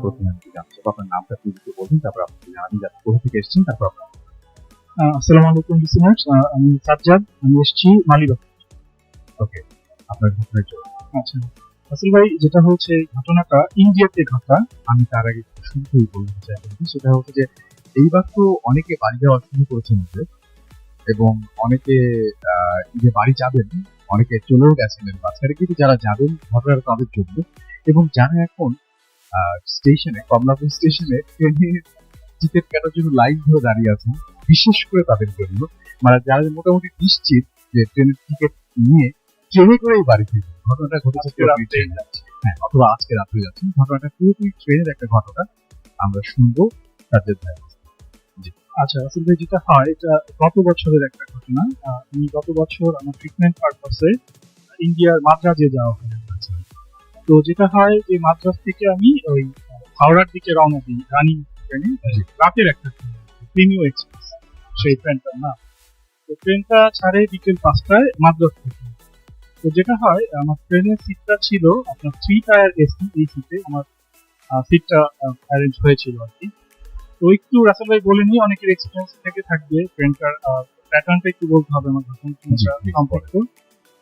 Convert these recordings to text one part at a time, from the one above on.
প্রথমে আমি জানতে চাবো আপনার নামটা প্লিজ একটু বলবেন, তারপর আপনি জানাবেন যে আপনি কোথা থেকে এসেছেন, তারপর আপনার আসসালামু আলাইকুম লিসেনার্স, আমি সাজ্জাদ, আমি এসেছি মালিবাগ। ওকে আপনার ঘটনার জন্য। আচ্ছা আসল ভাই, যেটা হচ্ছে ঘটনাটা ইন্ডিয়াতে ঘটা। আমি তার আগে শুরুতেই বলতে চাই সেটা হচ্ছে যে এইবার তো অনেকে বাড়ি যাওয়া শুরু করেছেন ঈদে, এবং অনেকে ঈদে বাড়ি যাবেন, অনেকে চলেও গেছিলেন বাচ্চারা, কিন্তু যারা যাবেন ঘটনাটা তাদের জন্য। এবং যারা এখন স্টেশনে, কমলাপুর স্টেশনে ট্রেনের টিকিট কাটার জন্য লাইন ধরে দাঁড়িয়ে আছেন, বিশেষ করে তাদের জন্য, মানে যারা মোটামুটি নিশ্চিত যে ট্রেনের টিকিট নিয়ে ট্রেনে করেই বাড়ি ফিরবে। ঘটনাটা ঘটেছে হ্যাঁ, অথবা আজকে রাত্রে যাচ্ছেন। ঘটনাটা পুরোপুরি ট্রেনের একটা ঘটনা, আমরা শুনবো তাদের ভাই। আচ্ছা আসল ভাই, যেটা হয় এটা গত বছরের একটা ঘটনা। আমি গত বছর আমার ট্রিটমেন্ট পারপাসে ইন্ডিয়ার মাদ্রাজে যাওয়া হয়। তো যেটা হয় যে মাদ্রাজ থেকে আমি ওই হাওড়ার দিকে রওনা দিই রানিং ট্রেনে, রাতের একটা প্রিমিয়াম এক্সপ্রেস সেই ট্রেনটার না। তো ট্রেনটা ছাড়ে বিকেল 5টায় মাদ্রাজ থেকে। তো যেটা হয়, আমার ট্রেনের সিটটা ছিল আপনার 3 টায়ার এসি। এই সিটে আমার সিটটা অ্যারেঞ্জ হয়েছিল আর কি। তো একটু রাসেল ভাই বলে নিই, অনেকের এক্সপিরিয়েন্স থেকে থাকবে ট্রেনটার প্যাটার্নটা একটু বলতে হবে আমার সম্পর্ক।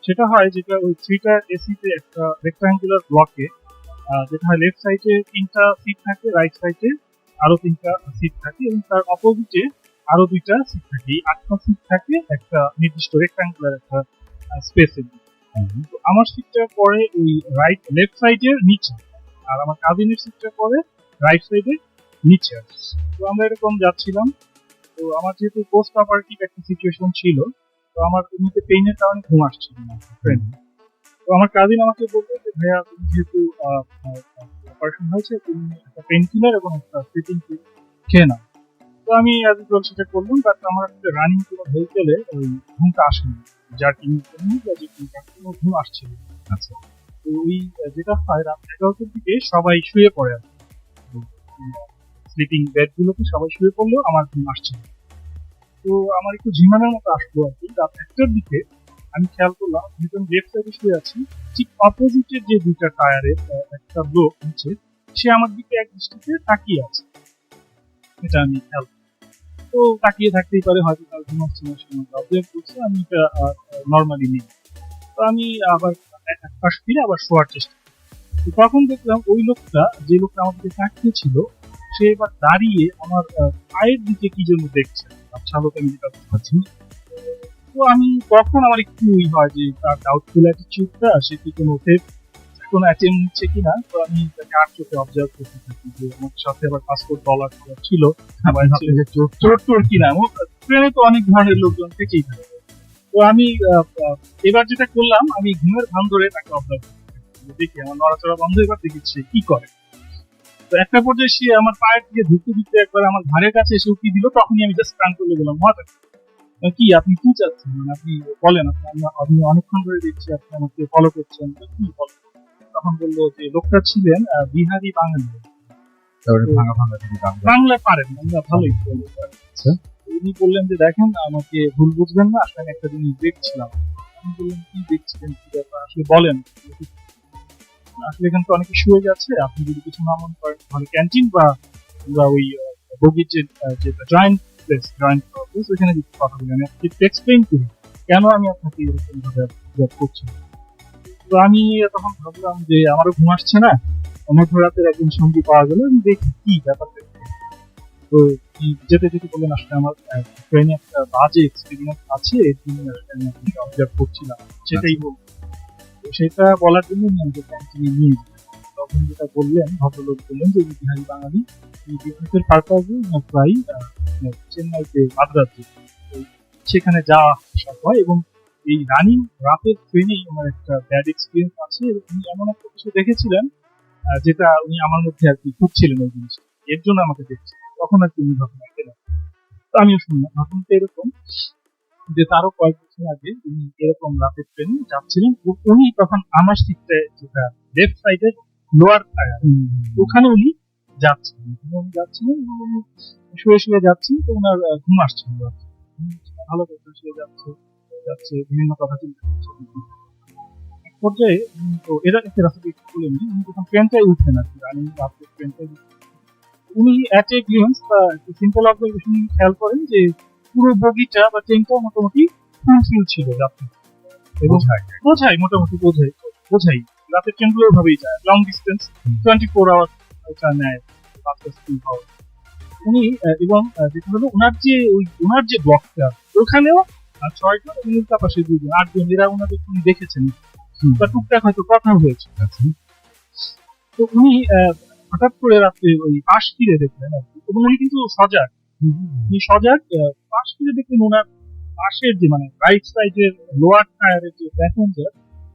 সেটা হয় যেটা ওই 3 টায়ার এসিতে একটা রেক্টাঙ্গুলার ব্লকে, যেটা হয় লেফট সাইডে 3টা সিট থাকে, রাইট সাইডে আরো 3টা সিট থাকে, এবং তার অপোজিটে আরো 2টা সিট থাকে। এই 8টা সিট থাকে একটা নির্দিষ্ট রেক্টাঙ্গুলার একটা স্পেসে। তো আমার সিটটা পড়ে ওই লেফট সাইডের নিচে, আর আমার কাজিনের সিটটা পড়ে রাইট সাইডের নিচে আর কি। তো আমরা এরকম যাচ্ছিলাম। তো আমার যেহেতু পোস্ট অপারেটিভ একটা সিচুয়েশন ছিল, তো আমার এমনিতে পেইনের কারণে ঘুম আসছিল না ফ্রেন্ড। তো আমার কাজিন আমাকে বললো যে ভাইয়া, তুমি যেহেতু অপারেশন হয়েছে, তুমি একটা পেইন কিলার এবং একটা স্লিপিং পিল খেয়ে নাও। তো আমি আজ সেটা করলাম, বাট আমার একটা রানিং কোনো ভেহিকেলে ওই ঘুমটা আসেনি, জার্কিং বা যে কোনো ঘুম আসছিল না। আচ্ছা, তো ওই যেটা হয়, রাত 11টার দিকে সবাই শুয়ে পড়ে আর স্লিপিং বেড গুলোতে সবাই শুয়ে পড়লেও আমার ঘুম আসছে না। তো আমার একটু ঝিমানোর মতো আসলো আর কি। রাত 1টার দিকে আমি খেয়াল করলাম, যেহেতু আমি লেফট সাইডে শুয়ে আছি, ঠিক অপোজিটের যে 2টা টায়ারের একটা লোক নিচে, সে আমার দিকে এক দৃষ্টিতে তাকিয়ে আছে। এটা আমি খেয়াল করলাম। তো তাকিয়ে থাকতেই পারে, হয়তো তার ঘুম আসছে না, সে আমাকে অবজার্ভ করছে, আমি এটা নর্মালি নিই। তো আমি আবার এক পাশ ফিরে আবার শোয়ার চেষ্টা করি। তো তখন দেখলাম ওই লোকটা, যে লোকটা আমার দিকে তাকিয়ে ছিল, সে এবার দাঁড়িয়ে আমার পায়ের দিকে কি জন্য দেখছে। আচ্ছা লোক, আমি যেটা বুঝতে পারছি। তো আমি তখন আমার একটু হয় যে তার ডাউটফুল অ্যাটিটিউডটা, সে কি কোনো অ্যাটেম্প নিচ্ছে কিনা। তো আমি তাকে আর চোখে অবজার্ভ করতে থাকি যে আমার সাথে আবার পাসপোর্ট ডলার ছিল, আবার চোর টোর কিনা। ট্রেনে তো অনেক ধরনের লোকজন থেকেই থাকে। তো আমি এবার যেটা করলাম, আমি ঘুমের ভান ধরে তাকে অবজার্ভ দেখি, আমার নড়াচড়া বন্ধ, এবার দেখি সে কি করে। তো একটা পর্যায়ে সে আমার পায়ের দিকে ধুতে ধুতে একবার আমার ঘাড়ের কাছে এসে উঠিয়ে দিল। তখনই আমি জাস্ট কান করলে বললাম, কি আপনি কি চাচ্ছেন, মানে আপনি বলেন, আপনি অনেকক্ষণ ধরে দেখছি আপনি আমাকে ফলো করছেন, কি বলেন। তখন বললো যে লোকটা ছিলেন বিহারি বাঙালি, তারপরে ভাঙা ভাঙা যদি বাংলা পারেন, বাংলা ভালোই বলতে পারেন। উনি বললেন যে দেখেন, আমাকে ভুল বুঝবেন না, আসলে আমি একটা জিনিস দেখছিলাম। আমি বললাম, কি দেখছিলেন, কি ব্যাপার আসলে বলেন। আসলে এখানে তো অনেকে শুয়ে গেছে, আপনি যদি কিছু না মনে করেন, তাহলে ক্যান্টিন বা ওই বগির যে জয়েন্ট প্লেস ওইখানে কথা বলি, আমি আপনাকে এক্সপ্লেইন করি কেন আমি আপনাকে এরকম ভাবে করছি। তো আমি তখন ভাবলাম যে আমারও ঘুম আসছে না, মধ্যরাতের একজন সঙ্গী পাওয়া গেল, আমি দেখি কি ব্যাপারটা। তো যেতে যেতে বললেন, আসলে আমার ট্রেনে একটা বাজে এক্সপিরিয়েন্স আছে, এর জন্য আমি আপনাকে অবজার্ভ করছিলাম, সেটাই বলবো। তো সেটা বলার জন্য আমি আমাকে ক্যান্টিনে নিয়ে যাই। তখন যেটা বললেন, ভদ্রলোক বললেন যে বিহারি বাঙালি, বিজনেসের পারপাসে প্রায় চেন্নাইতে মাদ্রাজে সেখানে যাওয়া আসা হয়, এবং এই রানিং রাতের ট্রেনেই ওনার একটা ব্যাড এক্সপিরিয়েন্স আছে, এবং উনি এমন একটা কিছু দেখেছিলেন যেটা উনি আমার মধ্যে আর কি খুঁজছিলেন ওই জিনিসটা, এর জন্য আমাকে দেখছেন। তখন আর কি উনি ঘটনা গেলেন। তো আমিও শুনলাম ঘটনাটা এরকম যে তারও কয়েক বছর আগে উনি এরকম রাতের ট্রেনে যাচ্ছিলেন। উনি তখন আমার সিটে, যেটা লেফট সাইডের লোয়ার টায়ার, ওখানে উনি যাচ্ছিলেন এবং উনি শুয়ে শুয়ে যাচ্ছেন। তো ওনার ঘুম আসছিল, ভালো করে শুয়ে যাচ্ছে যাচ্ছে বিভিন্ন কথা চিন্তা করছে। পর্যায়ে তো এরা একটা রাস্তা একটু বলে নিই, উনি যখন ট্রেনটায় উঠেন আর কি, রানিং রাস্তায় ট্রেনটায় উনি অ্যাট এ গ্লিমস বা সিম্পল অবজারভেশন খেয়াল করেন যে পুরো বগিটা বা ট্রেনটা মোটামুটি ফুলফিল ছিল যাত্রী, এবং বোঝাই মোটামুটি বোঝাই রাতের ট্রেনগুলো ওইভাবেই যায়, লং ডিস্টেন্স 24 আওয়ার নেয়, 5-6 hours। উনি এবং যেটা হলো ওনার যে ব্লকটা ওখানেও 6টা উনি তার পাশে 2জন 8জন, এরা ওনাদের উনি দেখেছেন বা টুকটাক হয়তো কথা হয়েছে। তো উনি হঠাৎ করে রাত্রে ওই পাশ ফিরে দেখলেন আর কি, এবং উনি কিন্তু সজাগ, পাশ ফিরে দেখলেন ওনার পাশের যে মানে রাইট সাইডের লোয়ার টায়ারের যে প্যাসেঞ্জার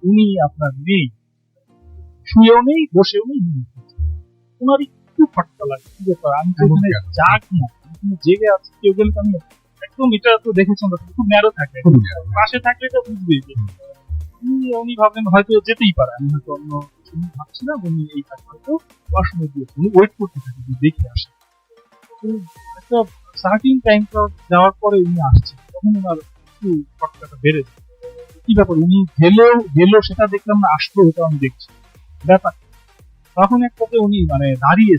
উনি আপনার নেই, শুয়েও নেই, বসেও নেই। ওনার একটু খটকা লাগে, কি ব্যাপার, আমি তো ওখানে জাগ না, আমি জেগে আছি, কেউ গেলে আমি একদম, এটা তো দেখেছেন খুব ন্যারো থাকে, পাশে থাকলে এটা বুঝবে যে উনি ভাবলেন হয়তো যেতেই পারে, আমি হয়তো অন্য কিছু ভাবছিলাম, উনি এই কাজ হয়তো ওয়াশরুমে দিয়েছে, উনি ওয়েট করতে থাকে যে দেখে আসে। একটা সার্টিন টাইম যাওয়ার পরে উনি আসছে, তখন ওনার একটু খটকাটা বেড়ে যায়, কি ব্যাপার, উনি গেলো সেটা দেখলাম না, আসলো এটা আমি দেখছি ব্যাপার। তখন একটাতে উনি মানে দাঁড়িয়ে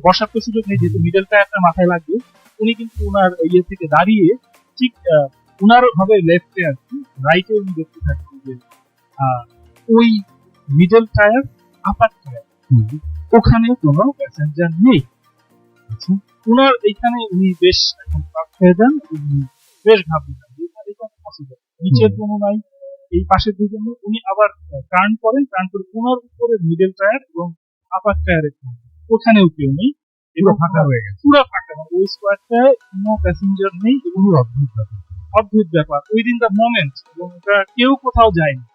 বসার তো সুযোগ নেই, যেহেতু মিডল টায়ারটা মাথায় লাগবে, উনি কিন্তু ওনার ইয়ে থেকে দাঁড়িয়ে ঠিক ওনার ভাবে লেফটে আর কি, রাইটে উনি দেখতে থাকবেন যে ওই মিডল টায়ার আপার টায়ার ওখানে কোনো প্যাসেঞ্জার নেই। ওনার এইখানে উনি বেশ এখন হয়ে যান, বেশ ভাবলেন পসিবল, নিচের কোনো নাই, এই পাশের দুজন, উনি আবার টার্ন করেন, ওনার উপরে মিডল টায়ার এবং আপার টায়ারের ওখানেও কেউ নেই, এবং ফাঁকা হয়ে গেছে, পুরো ফাঁকা, মানে ওই স্কোয়ারটায় কোনো প্যাসেঞ্জার নেই, এবং অদ্ভুত ব্যাপার উইদিন দ্য মোমেন্ট, এবং এটা কেউ কোথাও যায়নি।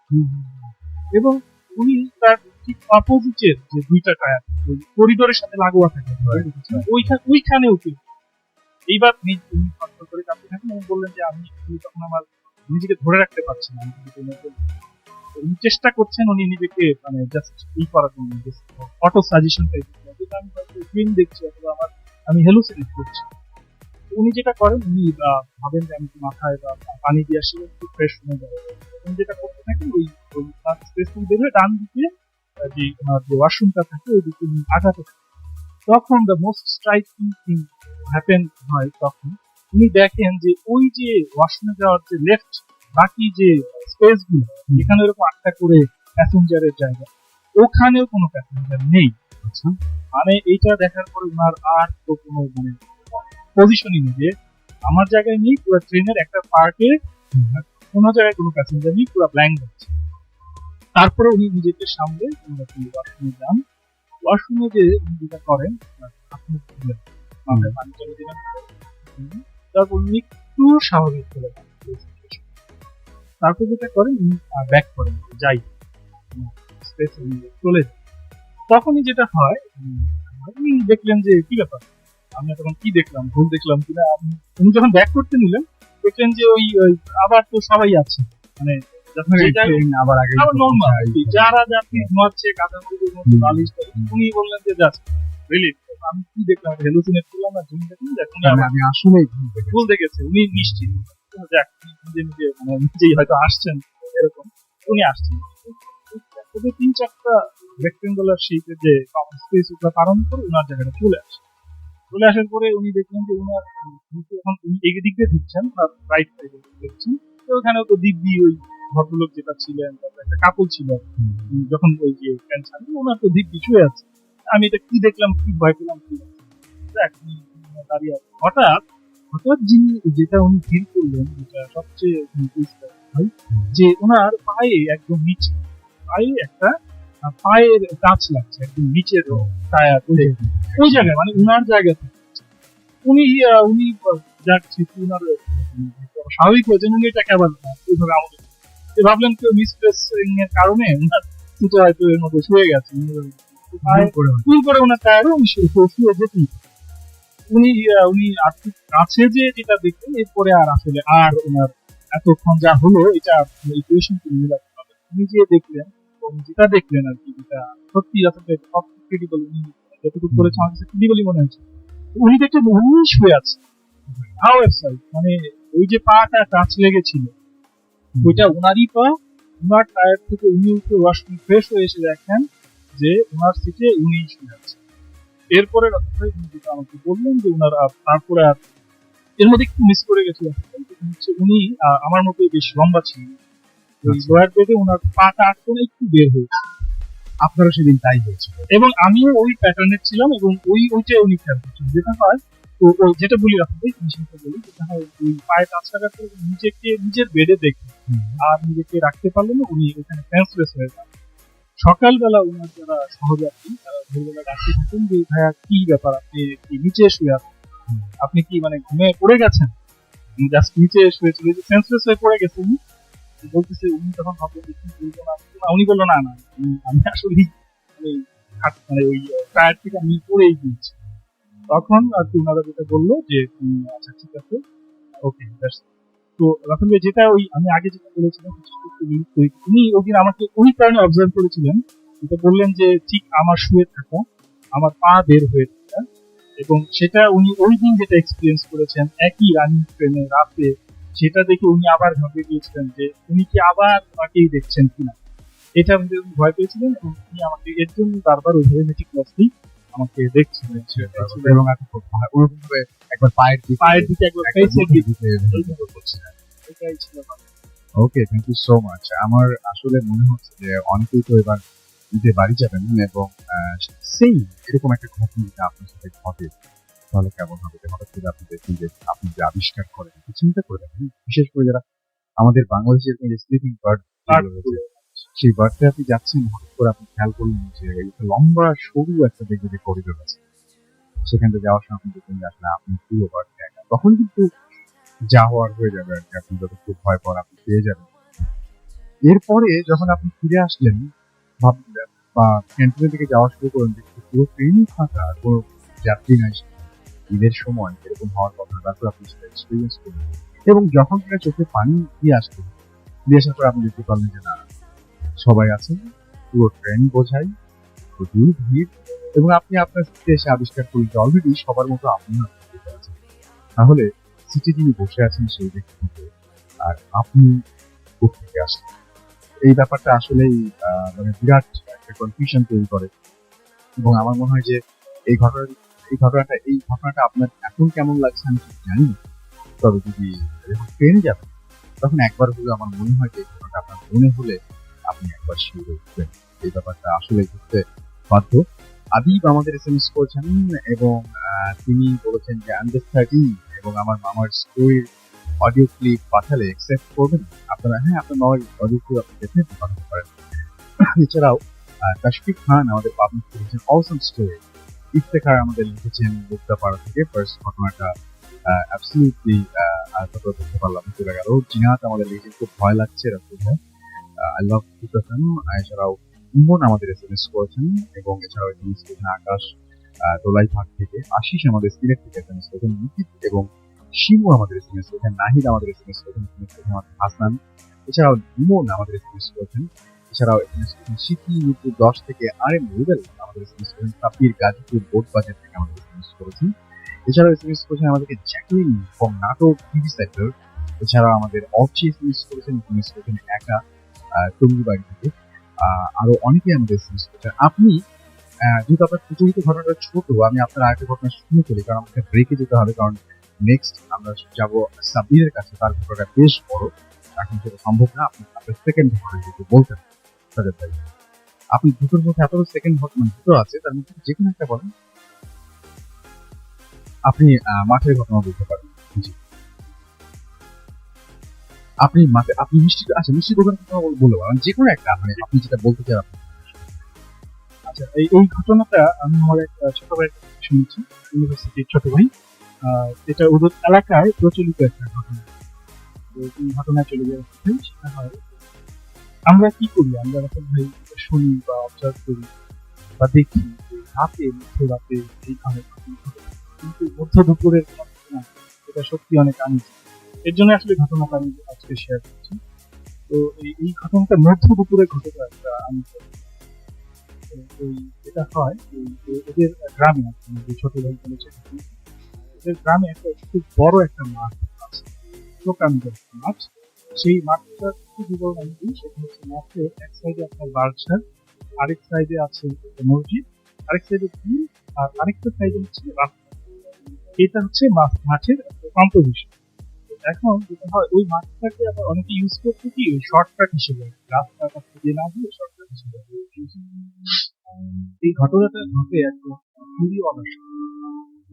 এবং উনি তার ঠিক অপোজিটের যে 2টা টায়ার করিডোরের সাথে লাগোয়া থাকে ওইখানেও কেউ। এইবার উনি কষ্ট করে কাঁপতে থাকেন এবং বললেন যে আমি তখন আমার নিজেকে ধরে রাখতে পারছি না, উনি চেষ্টা করছেন উনি নিজেকে মানে জাস্ট করার জন্য, অটো সাজেশন টাইপের, যেটা আমি ড্রিম দেখছি অথবা আমি হ্যালুসিনেট করছি। উনি যেটা করেন, উনি ভাবেন যে আমি মাথায় বা পানি দিয়ে আসি, একটু ফ্রেশ হয়ে যাবে, উনি যেটা করতে থাকেন ওই স্পেস থেকে ডান দিকে যে ওনার যে ওয়াশরুমটা থাকে ওই দিকে উনি আগাতে থাকেন। তখন the most striking thing happen হয়, তখন উনি দেখেন যে ওই যে ওয়াশরুমে যাওয়ার যে লেফট বাকি যে স্পেস গুলো, যেখানে এরকম 8টা করে প্যাসেঞ্জারের জায়গা, ওখানেও কোনো প্যাসেঞ্জার নেই। মানে এইটা দেখার পরে ওনার আর তো কোনো মানে পজিশনই নেই যে আমার জায়গায় নেই, পুরো ট্রেনের একটা পার্টে কোনো জায়গায় কোনো প্যাসেঞ্জার নেই, পুরো ব্ল্যাঙ্ক যাচ্ছে। তারপরে উনি নিজেকে সামলে ওয়াশরুমে যান, ওয়াশরুমে যে উনি যেটা করেন, তারপর উনি একটু স্বাভাবিক হয়ে যান, তারপর যেটা করেন উনি ব্যাক করেন, যাই চলে যান। তখনই যেটা হয়, উনি দেখলেন যে কি ব্যাপার, আমি তখন কি দেখলাম, ভুল দেখলাম কিনা, উনি যখন ব্যাক করতে নিলেন দেখলেন যে ওই আবার তো সবাই আছে, মানে যারা যাত্রী ঘুমাচ্ছে কাঁথাগুলোর মধ্যে বালিশ, উনি বললেন যে জাস্ট রিলিফ, আমি কি দেখলাম, হ্যালুসিনেট করলাম না ড্রিম দেখলাম, আমি আসলে ভুল দেখেছি, উনি নিশ্চিত নিজে মানে নিজেই হয়তো আসছেন এরকম, উনি আসছেন 3-4টা রেক্টেঙ্গুলার শেপের যে কমন স্পেস ওটা পালন করে ওনার জায়গাটা চলে আসার পরে উনি দেখলেন যে ওনার এখন উনি এদিক দিয়ে ঢুকছেন, রাইট সাইডে দেখছেন, তো ওখানেও তো দিব্যি ওই ভদ্রলোক যেটা ছিলেন, একটা কাপল ছিল, যখন ওই যে প্যান্ট ছাড়লেন ওনার তো দিব্যি শুয়ে আছে। আমি এটা কি দেখলাম, কি ভয় পেলাম, কি দাঁড়িয়ে আছে। হঠাৎ যিনি যেটা উনি ফিল করলেন, যেটা সবচেয়ে যে ওনার পায়ে একদম নিচে, পায়ে একটা পায়ের টাচ লাগছে একদম নিচের টায়ার, ওই জায়গায় মানে উনার জায়গা থেকে উনি যাচ্ছি উনার স্বাভাবিক হয়েছেন, উনি এটাকে আবার ওইভাবে আমাদের ভাবলেন কেউ মিসপ্লেসিং এর কারণে উনার দুটো হয়তো এর মধ্যে শুয়ে গেছে, ভুল করে ওনার টায়ারে উনি শুয়ে যেতেই। উনি কাছে যে যেটা দেখলেন, এরপরে আর আসলে আর ওনার এতক্ষণ যা হলো এটা ইকুয়েশনকে মিলাতে হবে। উনি যে দেখলেন, যেটা দেখলেন আর কি, যেটা সত্যি আসলে ক্রেডিবল, উনি যতটুকু করেছেন আমার কাছে ক্রেডিবলই মনে হচ্ছে। উনি দেখলেন উনি শুয়ে আছে, মানে ওই যে পাটা টাচ লেগেছিল ওইটা ওনারই পা, উনার টায়ার থেকে উনি উঠে ওয়াশরুম ফ্রেশ হয়ে এসে দেখেন যে উনার সিটে উনি শুয়ে আছেন। এরপরে রাসেল ভাই উনি যেটা আমাকে বললেন যে উনার তারপরে আর এর মধ্যে একটু মিস করে গেছিল হচ্ছে উনি আমার মতোই বেশ লম্বা ছিলেন। ওই আচ্ছা। লোয়ার বেডে ওনার পাটা আটকে একটু বের হয়েছে আপনারও সেদিন তাই হয়েছিল। এবং আমিও ওই প্যাটার্নের ছিলাম এবং ওইটাই উনি খেয়াল করছেন। যেটা হয় তো ওই যেটা বলি আপনাকে জিনিসটা বলি, যেটা হয় ওই পায়ে টাচ লাগার পরে নিজেকে নিজের বেডে দেখে আর নিজেকে রাখতে পারলেন না, উনি ওখানে সেন্সলেস হয়ে যান। সকালবেলা ওনার যারা সহযাত্রী তারা ভোরবেলা ডাকতে থাকেন যে ভাইয়া কি ব্যাপার, আপনি কি নিচে শুয়ে আছেন, আপনি কি মানে ঘুমে পড়ে গেছেন, জাস্ট নিচে শুয়েছিল, যে সেন্সলেস হয়ে পড়ে গেছে উনি। বলতেছে উনি তখন ভাবলেন যে কি বলবো না বলবো না। উনি বললো না না আমি আসলে মানে ওই টায়ার থেকে আমি পড়েই গিয়েছি। তখন আর কি ওনারা যেটা বললো যে আচ্ছা ঠিক আছে ওকে। তো রাসেল ভাই যেটা ওই আমি আগে যেটা বলেছিলাম উনি ওই দিন আমাকে ওই কারণে অবজার্ভ করেছিলেন, যেটা বললেন যে ঠিক আমার শুয়ে থাকা, আমার পা বের হয়ে থাকা, এবং সেটা উনি ওই দিন যেটা এক্সপিরিয়েন্স করেছেন একই রানিং ট্রেনে রাতে, সেটা দেখে উনি আবার ভাবে গিয়েছিলেন যে উনি কি আবার আমাকেই দেখছেন কিনা। এটা উনি ভয় পেয়েছিলেন এবং উনি আমাকে এর জন্য বারবার ওইভাবে মেটিকুলাসলি আমাকে দেখছিলেন। এবং ওরকম ভাবে একবার পায়ের দিকে একবার ফেসের দিকে করছিলেন। এটাই ছিল। ওকে, থ্যাংক ইউ সো মাচ। আমার আসলে মনে হচ্ছে যে অনেকেই তো এবার ঈদে বাড়ি যাবেন এবং সেই এরকম একটা ঘটনা যদি আপনার সাথে ঘটে তাহলে কেমন হবে? হঠাৎ করে আপনি দেখবেন যে আপনি যে আবিষ্কার করেন, একটু চিন্তা করে দেখেন, বিশেষ করে যারা আমাদের বাংলাদেশের যে স্লিপিং বার্ড রয়েছে, সেই বার্ডে আপনি যাচ্ছেন, হঠাৎ করে আপনি খেয়াল করলেন যে একটা লম্বা সরু একটা দেখবে যে করিডোর আছে, সেখান থেকে যাওয়ার সময় আপনি দেখবেন যে আসলে আপনি পুরো বার্ডে একা। তখন কিন্তু যা হওয়ার হয়ে যাবে আর কি, আপনি যতটুকু ভয় পান আপনি পেয়ে যাবেন। এরপরে যখন আপনি ফিরে আসলেন ভাবলেন বা ক্যান্টিনের দিকে যাওয়া শুরু করেন, দেখতে পুরো ট্রেনই ফাঁকা, কোনো যাত্রী নাই। ঈদের সময় এরকম হওয়ার কথা, তারপর আপনি সেটা এক্সপিরিয়েন্স করলেন এবং যখন সেটা চোখে পানি দিয়ে আসলো, দিয়ে আসার পর আপনি দেখতে পারলেন যে না, সবাই আছেন, পুরো ট্রেন বোঝাই, প্রচুর ভিড়, এবং আপনি আপনার সিটে এসে আবিষ্কার করলেন যে অলরেডি সবার মতো আপনিও আপনার সিটে আছেন। তাহলে সিটে যিনি বসে আছেন সেই ব্যক্তিকে আর আপনি কোথেকে আসলেন, এই ব্যাপারটা আসলেই মানে বিরাট একটা কনফিউশন তৈরি করে। এবং আমার মনে হয় যে এই ঘটনাটা আপনার এখন কেমন লাগছে আমি ঠিক জানি না, তবে যদি যখন ট্রেনে যাবেন তখন একবার হলেও আমার মনে হয় যে এই ঘটনাটা আপনার মনে হলে আপনি একবার শিউরে উঠবেন। এই ব্যাপারটা আসলে ঘটতে বাধ্য। আদিব আমাদের SMS করেছেন এবং তিনি বলেছেন যে আন্ডার 13 এবং আমার মামার স্টোরির অডিও ক্লিপ পাঠালে অ্যাকসেপ্ট করবেন আপনারা? হ্যাঁ, আপনার মামার অডিও ক্লিপ আপনি ডেফিনেটলি পাঠাতে পারেন। এছাড়াও তাশফিক খান আমাদের পাবলিশ করেছেন অসম স্টোরি। ইফতেখার আমাদের লিখেছেন বুকদাপাড়া থেকে, ফার্স্ট ঘটনাটা অ্যাবসলিউটলি তারপর দেখতে পারলাম চলে গেল। জিনাত আমাদের লিখেছেন খুব ভয় লাগছে রাসেল ভাই, আই লাভ বুকদাফান। এছাড়াও ইমন আমাদের SMS করেছেন এবং এছাড়াও SMS করেছেন আকাশ দোলাইভাগ থেকে, আশিস আমাদের সিলেট থেকে SMS করেছেন, নিকিত এবং শিমু আমাদের SMS করেছেন, নাহিদ আমাদের SMS করেছেন, আমাদের হাসান, এছাড়াও ইমন আমাদের SMS করেছেন, এছাড়াও SMS করেছেন সিটি মিরপুর 10 থেকে আর এম রুবেল আমাদের SMS করেছেন, তাপির গাজীপুর বোট বাজার থেকে আমাদের SMS করেছেন, এছাড়াও SMS করেছেন আমাদেরকে জ্যাকলিন ফ্রম নাটক টিভি সেক্টর, এছাড়াও আমাদের অর্চি SMS করেছেন, SMS করেছেন একা টঙ্গি বাড়ি থেকে, আরো অনেকেই আমাদের SMS করেছেন। আপনি যেহেতু আপনার প্রচলিত ঘটনাটা ছোট, আমি আপনার আরেকটা ঘটনা শুনে ফেলি, কারণ আমাকে ব্রেকে যেতে হবে, কারণ নেক্সট আমরা যাব সাব্বিরের কাছে, তার ঘটনাটা বেশ বড়, এখন সেটা সম্ভব না। আপনি আপনার সেকেন্ড ঘটনা যদি বলতেন সাজাদ ভাই, আপনি দুটোর মধ্যে এত সেকেন্ড ঘটনা দুটো আছে, তার মধ্যে যে কোনো একটা বলেন। আপনি মাঠের ঘটনা বলতে পারেন, জি। আপনি মিষ্টি দোকানের কথা বলতে পারেন, যে কোনো একটা, মানে আপনি যেটা বলতে চান। আচ্ছা, এই ঘটনাটা আমি আমার এক ছোট ভাইয়ের কাছে শুনেছি, ইউনিভার্সিটির ছোট ভাই। এটা ওদের এলাকায় প্রচলিত একটা ঘটনা। তো এই ঘটনায় চলে যাওয়ার সেটা হয়, আমরা কি করি, আমরা রাসেল ভাই শুনি বা অবজার্ভ করি বা দেখি যে রাতে, মধ্যরাতে এই ধরনের ঘটনা ঘটে, কিন্তু মধ্য দুপুরের ঘটনা এটা সত্যি অনেক আনইজি। এর জন্য আসলে ঘটনাটা আমি আজকে শেয়ার করছি। তো এই ঘটনাটা মধ্য দুপুরে ঘটে যায় একটা আনইজি। এটা হয় ওদের গ্রামে, যে ছোট ভাই বলেছে, ওদের গ্রামে একটা খুব বড় একটা মাঠ আছে, প্রকাণ্ড মাঠ। সেই মাঠটার একটু বিবরণ আমি দিই। সেটা হচ্ছে মাঠের এক সাইডে আপনার বার্কশার, আরেক সাইডে আছে একটা মসজিদ, আরেক সাইডে বিল, আর আরেকটা সাইডে হচ্ছে রাস্তা। এটা হচ্ছে মাঠের কম্পোজিশন। এখন যেটা হয় ওই মাঠটাকে আবার অনেকে ইউজ করতে কি শর্টকাট হিসেবে, রাস্তাটা দিয়ে না দিয়ে শর্টকাট হিসেবে use করে। এই ঘটনাটা ঘটে একদম খুবই অনাসন্ন,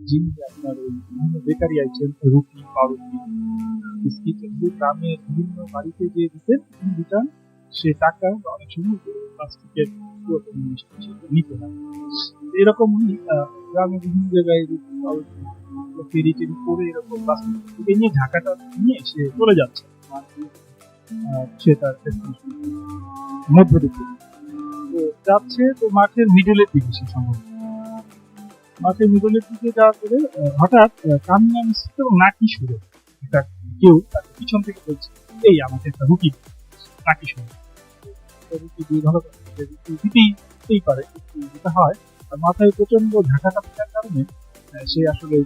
যিনি আপনার ওই বিভিন্ন বেকারি আইটেম, রুটি, পাউরুটি, বিস্কিট এগুলো গ্রামের বিভিন্ন বাড়িতে যে দিতেন তিনি দিতেন, সে টাকা বা অনেক সময় প্লাস্টিকের পুরাতন জিনিস সেগুলো নিতে না। এরকম উনি গ্রামের বিভিন্ন জায়গায় রুটি, পাউরুটি, ফেরি টেরি করে এরকম প্লাস্টিক থেকে নিয়ে ঢাকাটা নিয়ে সে চলে যাচ্ছে। আর সে তার মধ্যদিকে তো যাচ্ছে, তো মাঠের মিডলের দিকে সে সম্ভবত মাঠের মিডলের দিকে যাওয়ার পরে হঠাৎ কান্না মিশ্রিত এবং নাকি সুরে এটা কেউ তাকে পিছন থেকে বলছে, এই আমাকে একটা রুটি দাও। নাকি সুরে রুটি দিয়ে ভালো করে রুটি দিতেই পারে, কিন্তু যেটা হয় তার মাথায় প্রচন্ড ঝাঁকাটা থাকার কারণে সে আসলে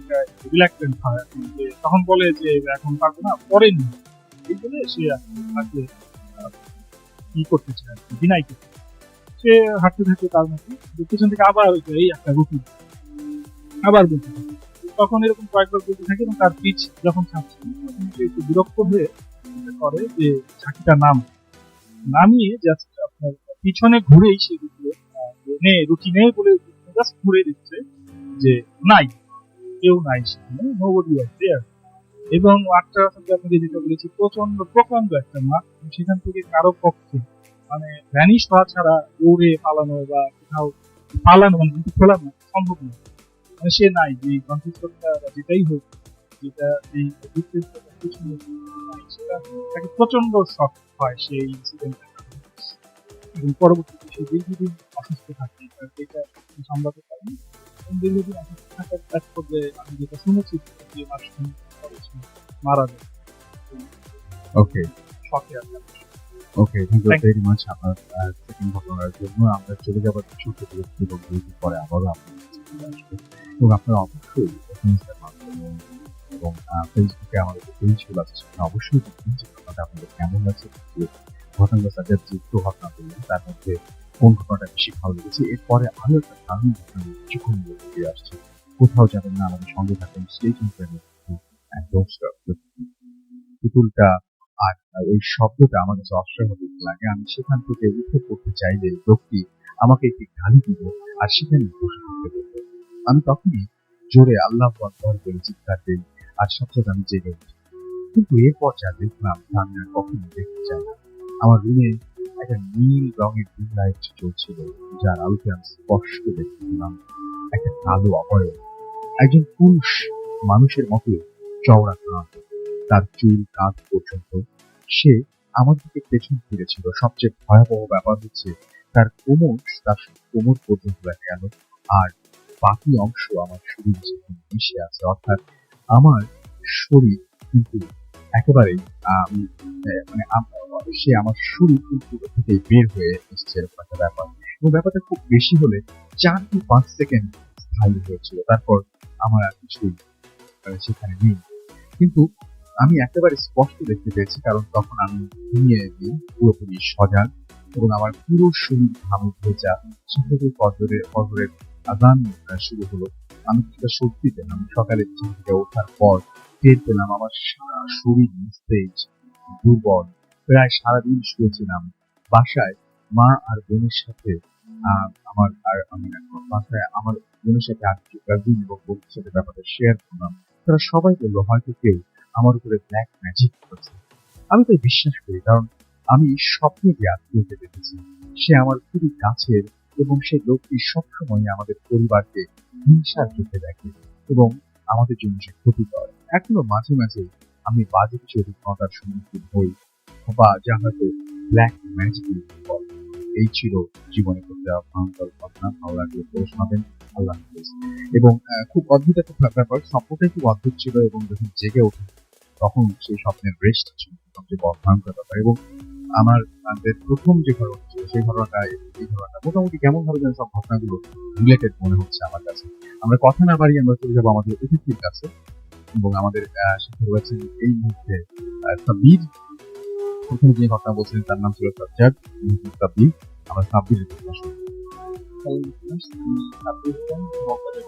রিল্যাক্টেন্ট হয়, যে তখন বলে যে এখন পারবো না, পরে নিয়ে এই বলে সে আসলে তাকে কি করতে চায়, ডিনাই করতে চায়। সে হাঁটতে থাকে তার মধ্যে, পিছন থেকে আবার এই একটা রুটি আবার বলতে থাকে। তখন এরকম কয়েকবার বলতে থাকে এবং তার পিচ যখন ছাড়ছে তখন সে একটু বিরক্ত হয়ে যেটা করে যে ঝাঁকিটা নামিয়ে জাস্ট আপনার পিছনে ঘুরেই সে রুটি নেই বলে জাস্ট ঘুরে দিচ্ছে যে নাই, কেউ নাই সেখানে, নোবডি ওয়াজ দেয়ার। এবং মাঠটা আসলে আপনাকে যেটা বলেছি প্রকাণ্ড একটা মাঠ, সেখান থেকে কারো পক্ষে মানে ভ্যানিশ হওয়া ছাড়া দৌড়ে পালানো বা কোথাও পালানো মানে কিন্তু খোলা না সম্ভব নয়। মানে সে নাই, যে কনফিউশনটা যেটাই হোক, যেটা এই পিছনে নাই, সেটা তাকে প্রচন্ড শক হয় সেই ইনসিডেন্টের কারণে। এবং পরবর্তীতে সে দীর্ঘদিন অসুস্থ থাকে, যেটা সামলাতে পারেনি। এবং দীর্ঘদিন অসুস্থ থাকার এক পর্যায়ে আমি যেটা শুনেছি যে মাস মারা যায় ওকে শখে আর কি। Okay, thank you Thank you. Very much আপনার সেকেন্ড ঘটনার জন্য। আমরা চলে যাবার ছোট বিরতি এবং বিরতির পরে আবারও আপনার কাছে ফিরে আসবো। এবং আপনারা অবশ্যই এসএমএস-এর মাধ্যমে এবং ফেসবুকে আমাদের যে পেজগুলো আছে সেখানে অবশ্যই দেখবেন যে ঘটনাটা আপনাদের কেমন লাগছে, যে ঘটনাগুলোর সাথে যে একটু ঘটনা বললেন তার মধ্যে কোন ঘটনাটা বেশি ভালো লেগেছে। এরপরে আরো একটা দারুণ ঘটনা নিয়ে কিছুক্ষণ মধ্যে ফিরে আসছে। কোথাও যাবেন না, আমাদের সঙ্গে থাকুন, stay tuned and don't stop. পুতুলটা আর ওই শব্দটা আমার কাছে অস্বাভাবিক লাগে। আমি সেখান থেকে উঠে পড়তে চাইলে লোকটি আমাকে একটি গালি দিল আর সেখানে বসে থাকতে বলল। আমি তখনই জোরে আল্লাহু আকবার বলে চিৎকার দিই আর সাথে সাথে আমি জেগে উঠি। কিন্তু এরপর যা দেখলাম তা আমি আর কখনো দেখতে চাই না। আমার রুমে একটা নীল রঙের ডিম লাইট জ্বলছিল, যার আলোতে আমি স্পষ্ট দেখতে পেলাম একটা কালো অবয়ব, একজন পুরুষ মানুষের মতো চওড়া কাঁধ, তার চুল কাঁধ পর্যন্ত। সে আমার দিকে পেছন ফিরেছিল। সবচেয়ে ভয়াবহ ব্যাপার হচ্ছে তার কোমর পর্যন্ত দেখা গেল, আর বাকি অংশ আমার শরীরের সাথে মিশে আছে। অর্থাৎ আমার শরীর কিন্তু একেবারে সে আমার শরীর কিন্তু থেকে বের হয়ে এসেছে, এরকম একটা ব্যাপার। এবং ব্যাপারটা খুব বেশি হলে 4 কি 5 সেকেন্ড স্থায়ী হয়েছিল। তারপর আমার আর কিছুই সেখানে নেই। কিন্তু আমি একেবারে স্পষ্ট দেখতে পেয়েছি, কারণ তখন আমি ঘুমিয়ে দিই পুরোপুরি সজাগ এবং আমার পুরো শরীর ঘামে ভেজা। সেখান থেকে ফজরের আজান শুরু হলো। আমি কিছুটা স্বস্তি পেলাম। সকালে ঘুম থেকে ওঠার পর টের পেলাম আমার সারা শরীর নিস্তেজ, দুর্বল। প্রায় সারাদিন শুয়েছিলাম। বাসায় মা আর বোনের সাথে বাসায় আমার বোনের সাথে কাজিন এবং বোনের সাথে ব্যাপারটা শেয়ার করলাম। তারা সবাই বললো হয়তো কেউ আমার উপরে ব্ল্যাক ম্যাজিক করেছে। আমি তাই বিশ্বাস করি, কারণ আমি স্বপ্নে যে আত্মীয়কে দেখেছি, সে আমার খুবই কাছের এবং সেই লোকটি সবসময় আমাদের পরিবারকে হিংসার চোখে দেখে এবং আমাদের জন্য সে ক্ষতি করে। এখনো মাঝে মাঝে আমি বাজে কিছু অভিজ্ঞতার সম্মুখীন হই বা যা হয়তো ব্ল্যাক ম্যাজিক বলে। এই ছিল জীবনে করতে যাওয়া ভয়ঙ্কর ঘটনা। ভালো লাগলে পড়ে শোনাবেন। আল্লাহ হাফেজ। এবং খুব অদ্ভুত একটা ব্যাপার, স্বপ্নটাই খুব অদ্ভুত ছিল এবং যখন জেগে ওঠে তখন সেই স্বপ্নের রেস্ট ছিল সবচেয়ে বড় ভয়ঙ্কর ব্যাপার। এবং আমাদের প্রথম যে ঘটনা ছিল সেই ঘটনাটা এই ঘটনাটা মোটামুটি কেমন ভাবে যেন সব ঘটনাগুলো রিলেটেড মনে হচ্ছে আমার কাছে। আমরা কথা না বাড়িয়ে আমরা চলে যাবো আমাদের অতিথির কাছে এবং আমাদের সাথে রয়েছেন এই মুহূর্তে সাব্বির। প্রথম যে ঘটনা বলছিলেন তার নাম ছিল সাজ্জাদ, সাব্বির। আমরা সাব্বিরের ঘটনা শুনবো। হ্যালো লিসেনার্স, আমি সাব্বির হোসেন মগবাজার।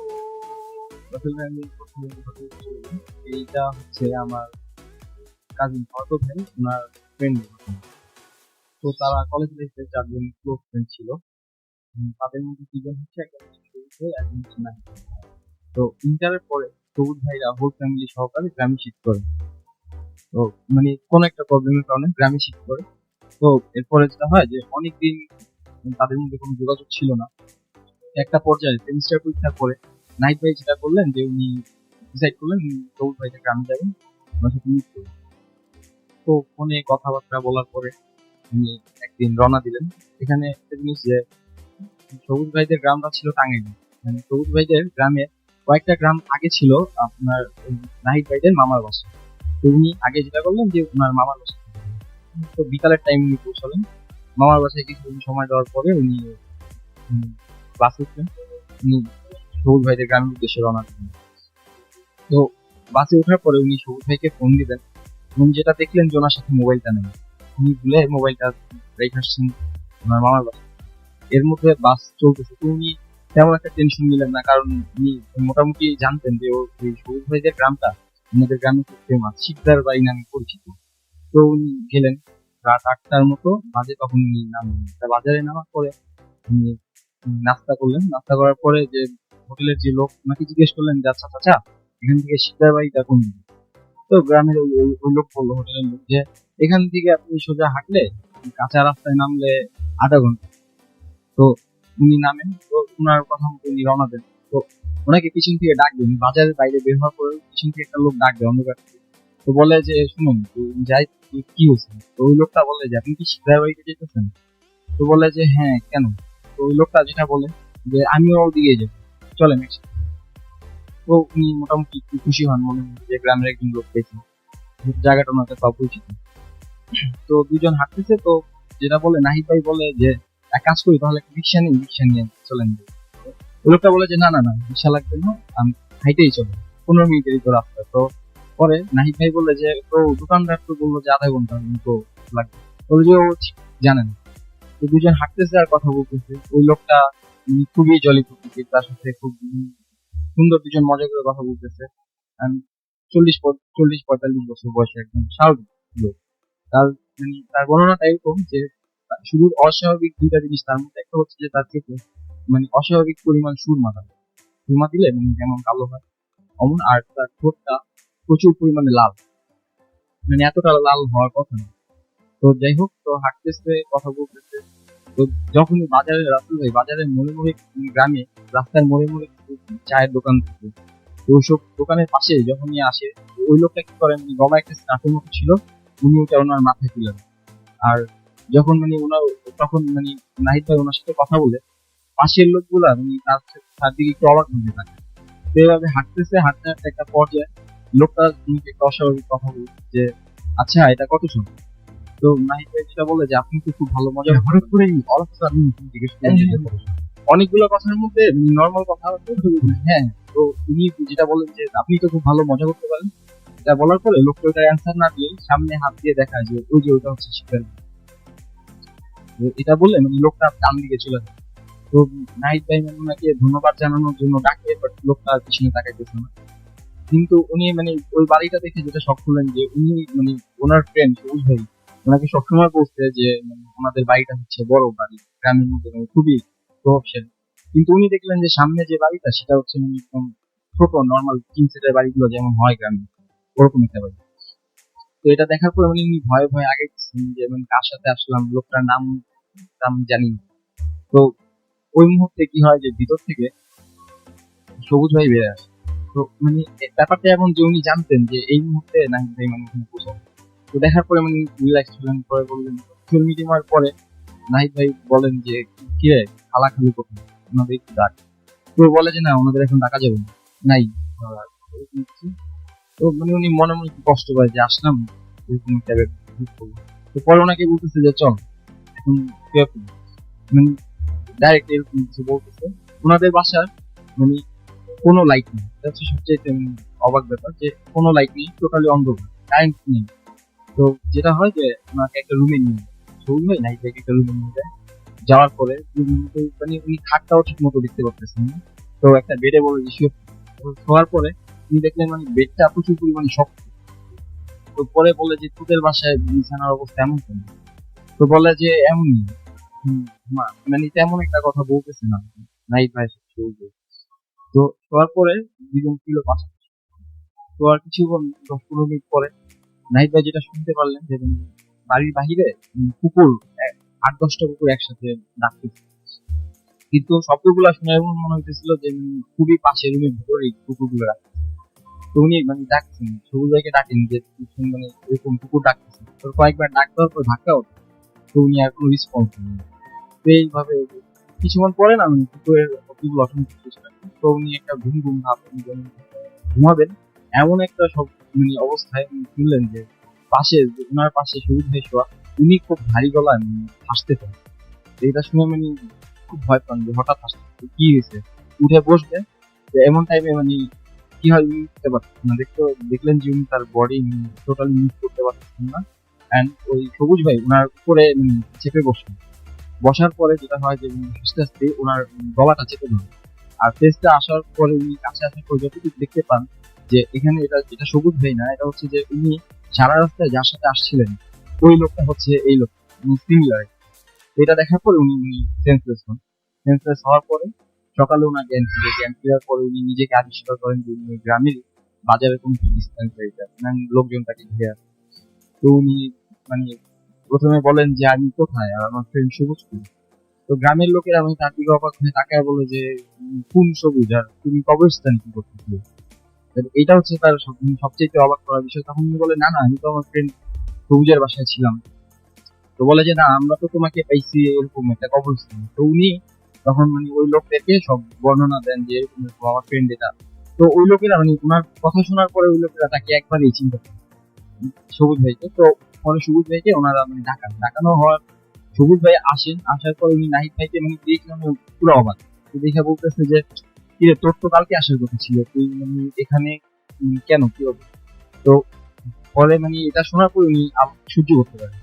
আসলে আমি প্রথমে ঘটনা বলবো, এইটা হচ্ছে আমার কাজিন অর্ক ভাই, ওনার ফ্রেন্ড। তো তারা কলেজ লাইফে 4 জন ক্লোজ ফ্রেন্ড ছিল। তাদের মধ্যে 2 জন হচ্ছে, একজন হচ্ছে সবুজ ভাই, একজন হচ্ছে নাহিদ। তো ইন্টারের পরে সবুজ ভাইরা হোল ফ্যামিলি সহকারে গ্রামে শিফট করে। তো মানে কোনো একটা প্রবলেমের কারণে গ্রামে শিফট করে। তো এরপরে যেটা হয় যে অনেকদিন তাদের মধ্যে কোনো যোগাযোগ ছিল না। একটা পর্যায়ে সেমিস্টার পরীক্ষার পরে নাহিদ ভাই যেটা করলেন যে উনি ডিসাইড করলেন সবুজ ভাইকে গ্রামে যাবেন, ওনার সাথে মিট করবেন। তো ফোনে কথাবার্তা বলার পরে উনি একদিন রওনা দিলেন। এখানে একটা জিনিস যে সবুজ ভাইদের গ্রামটা ছিল টাঙ্গাইলে। মানে সবুজ ভাইদের গ্রামে কয়েকটা গ্রাম আগে ছিল আপনার নাহিদ ভাইদের মামার বাসা। তো উনি আগে যেটা করলেন যে ওনার মামার বাসা, তো বিকালের টাইম উনি পৌঁছালেন মামার বাসায়। কিছুদিন সময় দেওয়ার পরে উনি বাসে উঠলেন, উনি সবুজ ভাইদের গ্রামের উদ্দেশ্যে রওনা দিলেন। তো বাসে ওঠার পরে উনি সবুজ ভাইকে ফোন দিলেন। উনি যেটা দেখলেন যে ওনার সাথে মোবাইলটা নেই, উনি ভুলে মোবাইলটা রেখে আসছেন ওনার মামার বাসায়। এর মধ্যে বাস চলতেছে, তো উনি তেমন একটা টেনশন নিলেন না, কারণ উনি মোটামুটি জানতেন যে ওই সবুজ ভাইদের গ্রামটা আমাদের গ্রামে খুব ফেমাস, শিকদার বাড়ি নামে পরিচিত। তো উনি গেলেন রাত 8টার মতো বাজে, তখন উনি নামলেন। তা বাজারে নামার পরে উনি নাস্তা করলেন। নাস্তা করার পরে যে হোটেলের যে লোক ওনাকে জিজ্ঞেস করলেন যে আচ্ছা চাচা, এখান থেকে শিকদার বাড়িটা কোন দিকে? তো গ্রামের ওই লোক বললো, হোটেলের লোক, যে এখান থেকে আপনি সোজা হাঁটলে কাঁচা রাস্তায় নামলে আধা ঘন্টা। তো উনি নামেন, তো ওনার কথা মতো উনি রওনা দেন। তো ওনাকে পিছন থেকে ডাক দেন, বাজারের বাইরে বের হওয়ার পরে পিছন থেকে একটা লোক ডাক দেয় অন্ধকার থেকে। তো বলে যে শুনুন, তো যাই, তো কি হয়েছে? তো ওই লোকটা বলে যে আপনি কি শিকদার বাড়িতে যেতেছেন? তো বলে যে হ্যাঁ, কেন? তো ওই লোকটা যেটা বলে যে আমিও ওদিকে যাবো, চলেন একসাথে। তো উনি মোটামুটি একটু খুশি হন মনে মনে যে গ্রামের একজন লোক পেয়েছেন, জায়গাটা ওনাকে পাওয়া পরিচিত। তো দুজন হাঁটতেছে, তো যেটা বলে নাহিদ ভাই বলে যে এক কাজ করি তাহলে, একটা রিক্সা নিই, রিক্সা নিয়ে চলেন। ওই লোকটা বলে যে না না না, রিক্সা লাগবে না, আমি হাইটেই চলে, 15 মিনিটেরই তো রাস্তা। তো পরে নাহিদ ভাই বললে যে তো দোকানদার তো বললো যে আধা ঘন্টা, তো লাগবে। বলে যে ও ঠিক জানেন। তো দুজন হাঁটতেছে আর কথা বলতেছে। ওই লোকটা খুবই জলি প্রকৃতির, তার সাথে খুব সুন্দর, দুজন মজা করে কথা বলতেছে। 40-45 বছর বয়সে একদম স্বাভাবিক লোক। তার তার বর্ণনাটা এরকম যে শুধু অস্বাভাবিক 2টা জিনিস তার মধ্যে। একটা হচ্ছে যে তার চোখে অস্বাভাবিক পরিমাণ সুরমা দিলে যেমন কালো হয় অমন। আর তার ঠোঁটটা প্রচুর পরিমাণে লাল, এতটা লাল হওয়ার কথা না। তো যাই হোক, তো হাঁটতেছে কথা বলতেছে। তো যখনই বাজারের মোড়ে মোড়ে, গ্রামে রাস্তার মোড়ে মোড়ে চায়ের দোকান থাকে। তো ওইসব দোকানের পাশে যখনই আসে, ওই লোকটা কি করেন, গলায় একটা স্কার্ফের মতো ছিল, উনি ওটা ওনার মাথায় তুলেন। আর যখন ওনার, তখন নাহিদ ভাই ওনার সাথে কথা বলে, পাশের লোকগুলা তার দিকে একটু অবাক হতে থাকে। তো এভাবে হাঁটতেছে, হাঁটতে হাঁটতে একটা পর্যায়ে লোকটা একটা অস্বাভাবিক কথা বলে যে আচ্ছা এটা কত জন? তো নাহিদ ভাই যেটা বলে যে আপনি তো খুব ভালো মজা হঠাৎ করে আপনি জিজ্ঞেস করেন অনেকগুলো কথার মধ্যে নর্মাল কথা হচ্ছে। হ্যাঁ, তো উনি যেটা বলেন যে আপনি তো খুব ভালো মজা করতে পারেন। এটা বলার পরে লোকটা ওটা অ্যান্সার না দিয়ে সামনে হাত দিয়ে দেখায় যে ওই যে ওটা হচ্ছে শিকার। এটা বললে লোকটা ডান দিকে চলে যায়। তো নাহিদ ভাই ওনাকে ধন্যবাদ জানানোর জন্য ডাকে, বাট লোকটা পিছনে তাকাইতেছে না। কিন্তু উনি ওই বাড়িটা দেখে যেটা শখ করলেন যে উনি ওনার ফ্রেন্ড সবুজ ভাই ওনাকে সবসময় বলছে যে ওনাদের বাড়িটা হচ্ছে বড় বাড়ি, গ্রামের মধ্যে খুবই প্রভাবশালী। কিন্তু উনি দেখলেন যে সামনে যে বাড়িটা সেটা হচ্ছে একদম ছোট, নর্মাল 3 সেটের বাড়িগুলো যেমন হয় গ্রামে, ওরকম একটা বাড়ি। তো এটা দেখার পরে উনি ভয়ে ভয়ে আগে যে কার সাথে আসলাম, লোকটার নাম টাম জানি না। তো ওই মুহূর্তে কি হয় যে ভিতর থেকে সবুজ ভাই বেড়ে আসে। তো ব্যাপারটা এমন যে উনি জানতেন যে এই মুহূর্তে নাহিদ ভাই ওখানে পৌঁছাবে। তো দেখার পরে রিল্যাক্স হলেন। পরে বললেন, ফিল্ম মিটিং হওয়ার পরে নাহিদ ভাই বলেন যে কি রে, খালা খালু কোথায়, ওনাদের একটু ডাক। তো বলে যে না, ওনাদের এখন ডাকা যাবে না, নাই। তো উনি মনে মনে একটু কষ্ট পায় যে আসলাম এরকম একটা ব্যাপার। তো পরে ওনাকে বলতেছে যে চল এখন ডাইরেক্ট এরকম কিছু বলতেছে। ওনাদের বাসার কোনো লাইট নেই, এটা হচ্ছে সবচেয়ে অবাক ব্যাপার, যে কোনো লাইট নেই, টোটালি অন্ধকার, কারেন্ট নেই। তো যেটা হয় যে ওনাকে একটা রুমে নিয়ে যায়, সবুজ ভাই নাইট ভাইকে একটা রুমে নিয়ে যায়। যাওয়ার পরে মানে উনি খাটটাও ঠিক মতো দেখতে পারতেছেন না, তো একটা বেডে বলে যে শুয়ে পড়তে। তো শোয়ার পরে তিনি দেখলেন মানে বেডটা প্রচুর পরিমাণে শক্ত। তো পরে বলে যে তোদের বাসায় বিছানার অবস্থা এমন কেন? তো বলে যে এমনই। হুম, মানে তেমন একটা কথা বলতেছে না নাইট ভাই শুয়ে। তো শোয়ার পরে দুজন ছিল পাশাপাশি। তো আর কিছুক্ষণ 10-15 মিনিট পরে নাহিদ ভাই যেটা শুনতে পারলেন যে বাড়ির বাহিরে কুকুর, 8-10টা কুকুর একসাথে ডাকতেছে। কিন্তু শব্দগুলো শুনে এমন মনে হইতেছিল যে খুবই পাশের রুমের ভিতরেই কুকুরগুলো ডাকছে। তো উনি মানে ডাকছেন, সবুজ ভাইকে ডাকেন যে মানে এরকম কুকুর ডাকতেছে। তো কয়েকবার ডাক দেওয়ার পর ধাক্কা ওঠে। তো উনি আর কোনো রেসপন্স নেই। তো এইভাবে কিছুক্ষণ পরে না উনি কুকুরের শব্দগুলো অটোমেটিক চেষ্টা করেন। তো উনি একটা ঘুম ঘুম ভাব, উনি যখন ঘুমাবেন এমন একটা সব মানে অবস্থায় উনি শুনলেন যে পাশে, ওনার পাশে সবুজ ভাই শোয়া, উনি খুব ভারী গলায় হাসতে পারেন। এটা শুনে মানে খুব ভয় পান যে হঠাৎ হাসতে কি হয়েছে, উঠে বসবে। তো এমন টাইমে মানে কি হয় উনি উঠতে পারতেন না, দেখলেন যে উনি তার বডি টোটালি মুভ করতে পারতেছেন না। অ্যান্ড ওই সবুজ ভাই ওনার উপরে চেপে বসলেন। বসার পরে যেটা হয় যে উনি আস্তে আস্তে ওনার গলাটা চেপে ধরে। আর ফেসটা আসার পরে উনি কাছে আসার পর যতটুকু দেখতে পান যে এখানে এটা সবুজ ভাই না, এটা হচ্ছে যে উনি সারা রাস্তায় যার সাথে আসছিলেন ওই লোকটা হচ্ছে এই লোক, সিমিলার। এটা দেখার পরে উনি সেন্সলেস হন। সেন্সলেস হওয়ার পরে সকালে ওনার জ্ঞান ফেরার পরে উনি নিজেকে আবিষ্কার করেন যে উনি গ্রামের বাজারের কোনো ডিসপেন্সারিতে লোকজন তাকে ঘিরে আসে। তো উনি মানে প্রথমে বলেন যে আমি কোথায়, আর আমার ফ্রেন্ড সবুজ কই? তো গ্রামের লোকেরা আমি তার দিকে অবাক হয়ে তাকায় বলে যে কোন সবুজ, আর তুমি কবরস্থানে কি করতেছিলে? এটা হচ্ছে তার সবচেয়ে অবাক করার বিষয়। তখন উনি বলে না না, আমি তো আমার ফ্রেন্ড সবুজের বাসায় ছিলাম। তো বলে যে না, আমরা তো তোমাকে পাইছি এরকম একটা কবরস্থানে। তো উনি তখন মানে ওই লোকদেরকে সব বর্ণনা দেন যে এরকম এরকম আমার ফ্রেন্ড এটা। তো ওই লোকেরা মানে ওনার কথা শোনার পরে ওই লোকেরা তাকে একবারই চিন্তা করে সবুজ ভাইকে। তো পরে সবুজ ভাইকে ওনারা মানে ডাকানো হওয়ার সবুজ ভাই আসেন। আসার পরে উনি নাহিদ ভাইকে মানে দেখে পুরো অবাক। তো দেখে বলতেছে যে কি রে, তোর তো কালকে আসার কথা ছিল, তুই মানে এখানে কেন, কি হবে? তো পরে মানে এটা শোনার পর উনি সহ্য করতে পারেন।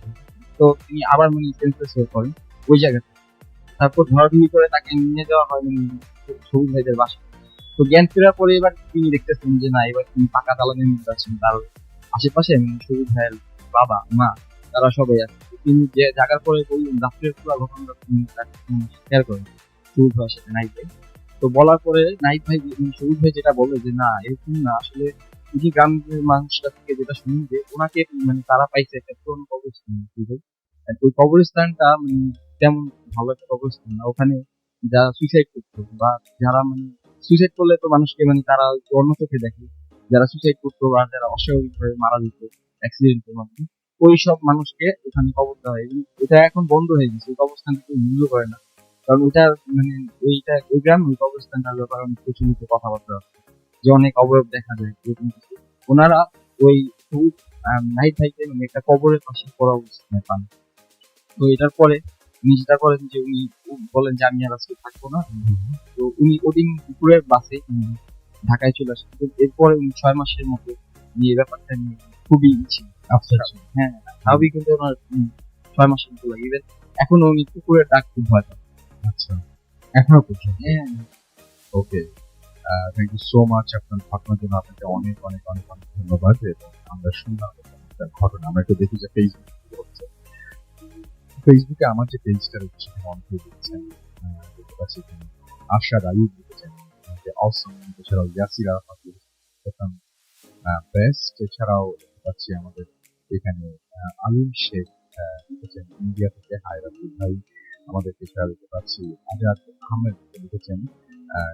তো তিনি আবার মানে সেন্সলেস হয়ে পড়েন ওই জায়গাতে। তারপর ধরাধরি করে তাকে নিয়ে যাওয়া হয় মানে সবুজ ভাইদের বাসায়। তো জ্ঞান ফেরার পরে এবার তিনি দেখতেছেন যে না, এবার তিনি পাকা দালানের মধ্যে আছেন। তার আশেপাশে সবুজ ভাইয়ের বাবা মা তারা সবাই আছে। তো তিনি যে জায়গার পরে ওই রাত্রের পুরো ঘটনাটা তিনি তাকে শেয়ার করেন সবুজ ভাইয়ের সাথে নাইট ভাই। তো বলার পরে নাইট ভাই সবুজ ভাই যেটা বলে যে না এরকম না, আসলে উনি গ্রামের মানুষটা থেকে যেটা শুনি যে ওনাকে মানে তারা পাইছে একটা পুরনো কবরস্থান। আর ওই কবরস্থানটা তেমন ভালো একটা কবরস্থান না। ওখানে যারা সুইসাইড করতো বা যারা মানে সুইসাইড করলে তো মানুষকে মানে তারা অন্য চোখে দেখে, যারা সুইসাইড করতো বা যারা অস্বাভাবিকভাবে মারা যেত অ্যাক্সিডেন্টের মাধ্যমে, ওই সব মানুষকে ওখানে কবর দেওয়া হয়। এবং এটা এখন বন্ধ হয়ে গেছে, ওই কবরস্থানটা কেউ মূল্য করে না। কারণ ওইটার মানে ওই গ্রামে ওই কবরস্থানটার ব্যাপারে অনেক প্রচলিত কথাবার্তা আছে যে অনেক অবয়ব দেখা যায় এরকম কিছু। ওনারা ওই সবুজ নাহিদ ভাইকে মানে একটা কবরের পাশে পড়া অবস্থায় পান। তো এটার পরে উনি যেটা করেন যে উনি বলেন যে আমি আর আজকে থাকবো না। তো উনি ওদিন দুপুরের বাসে ঢাকায় চলে আসেন। তো এরপরে উনি 6 মাসের মতো এই ব্যাপারটা নিয়ে খুবই ছিলেন। আচ্ছা আচ্ছা। হ্যাঁ, স্বাভাবিক কিন্তু ওনার 6 মাসের মতো লাগে। Even এখনো উনি কুকুরের ডাক খুব ভয় পান। আচ্ছা, এখনো পর্যন্ত। হ্যাঁ, ওকে, থ্যাংক ইউ সো মাচ আপনার ঘটনার জন্য। আপনাকে অনেক অনেক অনেক অনেক ধন্যবাদ। এবং আমরা শুনলাম একটা ঘটনা, আমরা একটু দেখি যে ফেসবুক কি হচ্ছে। ফেসবুকে আমার যে পেজটা রয়েছে সেখানে অনেকে লিখেছেন, দেখতে পাচ্ছি এখানে আশাদ আয়ুব লিখেছেন যে অসম, এছাড়াও ইয়াসির আরাফাত লিখেছেন বেস্ট, এছাড়াও দেখতে পাচ্ছি আমাদের এখানে আলিম শেখ লিখেছেন ইন্ডিয়া থেকে, হাই রাফি ভাই আমাদের এছাড়া দেখতে পাচ্ছি আজাদ আহমেদ লিখেছেন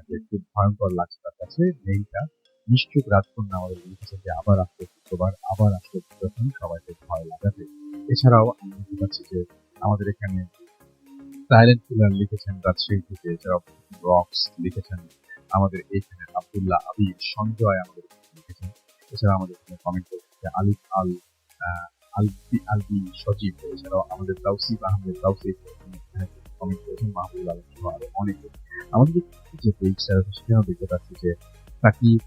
যে খুব ভয়ঙ্কর লাগছে তার কাছে মেইলটা। নিশ্চুপ রাজকন্যা আমাদের লিখেছেন যে আবার আসলো শুক্রবার, আবার আসলো প্রথম সবাইকে ভয় লাগাতে। এছাড়াও আমি দেখতে পাচ্ছি যে আমাদের এখানে সাইলেন্ট কিলার লিখেছেন রাজশাহী থেকে, এছাড়াও রক্স লিখেছেন আমাদের এখানে, আব্দুল্লাহ আবির সঞ্জয় আমাদের এখানে লিখেছেন। এছাড়া আমাদের এখানে কমেন্ট করেছে আলিফ আল আলবি সজীব, এছাড়াও আমাদের তাওসিফ আহমেদ তাওসিফ কমেন্ট করেছেন, মাহবুব আলম সহ আরো অনেকে। আমাদের যে পেজটা আছে সেখানেও দেখতে পাচ্ছি যে সাকিব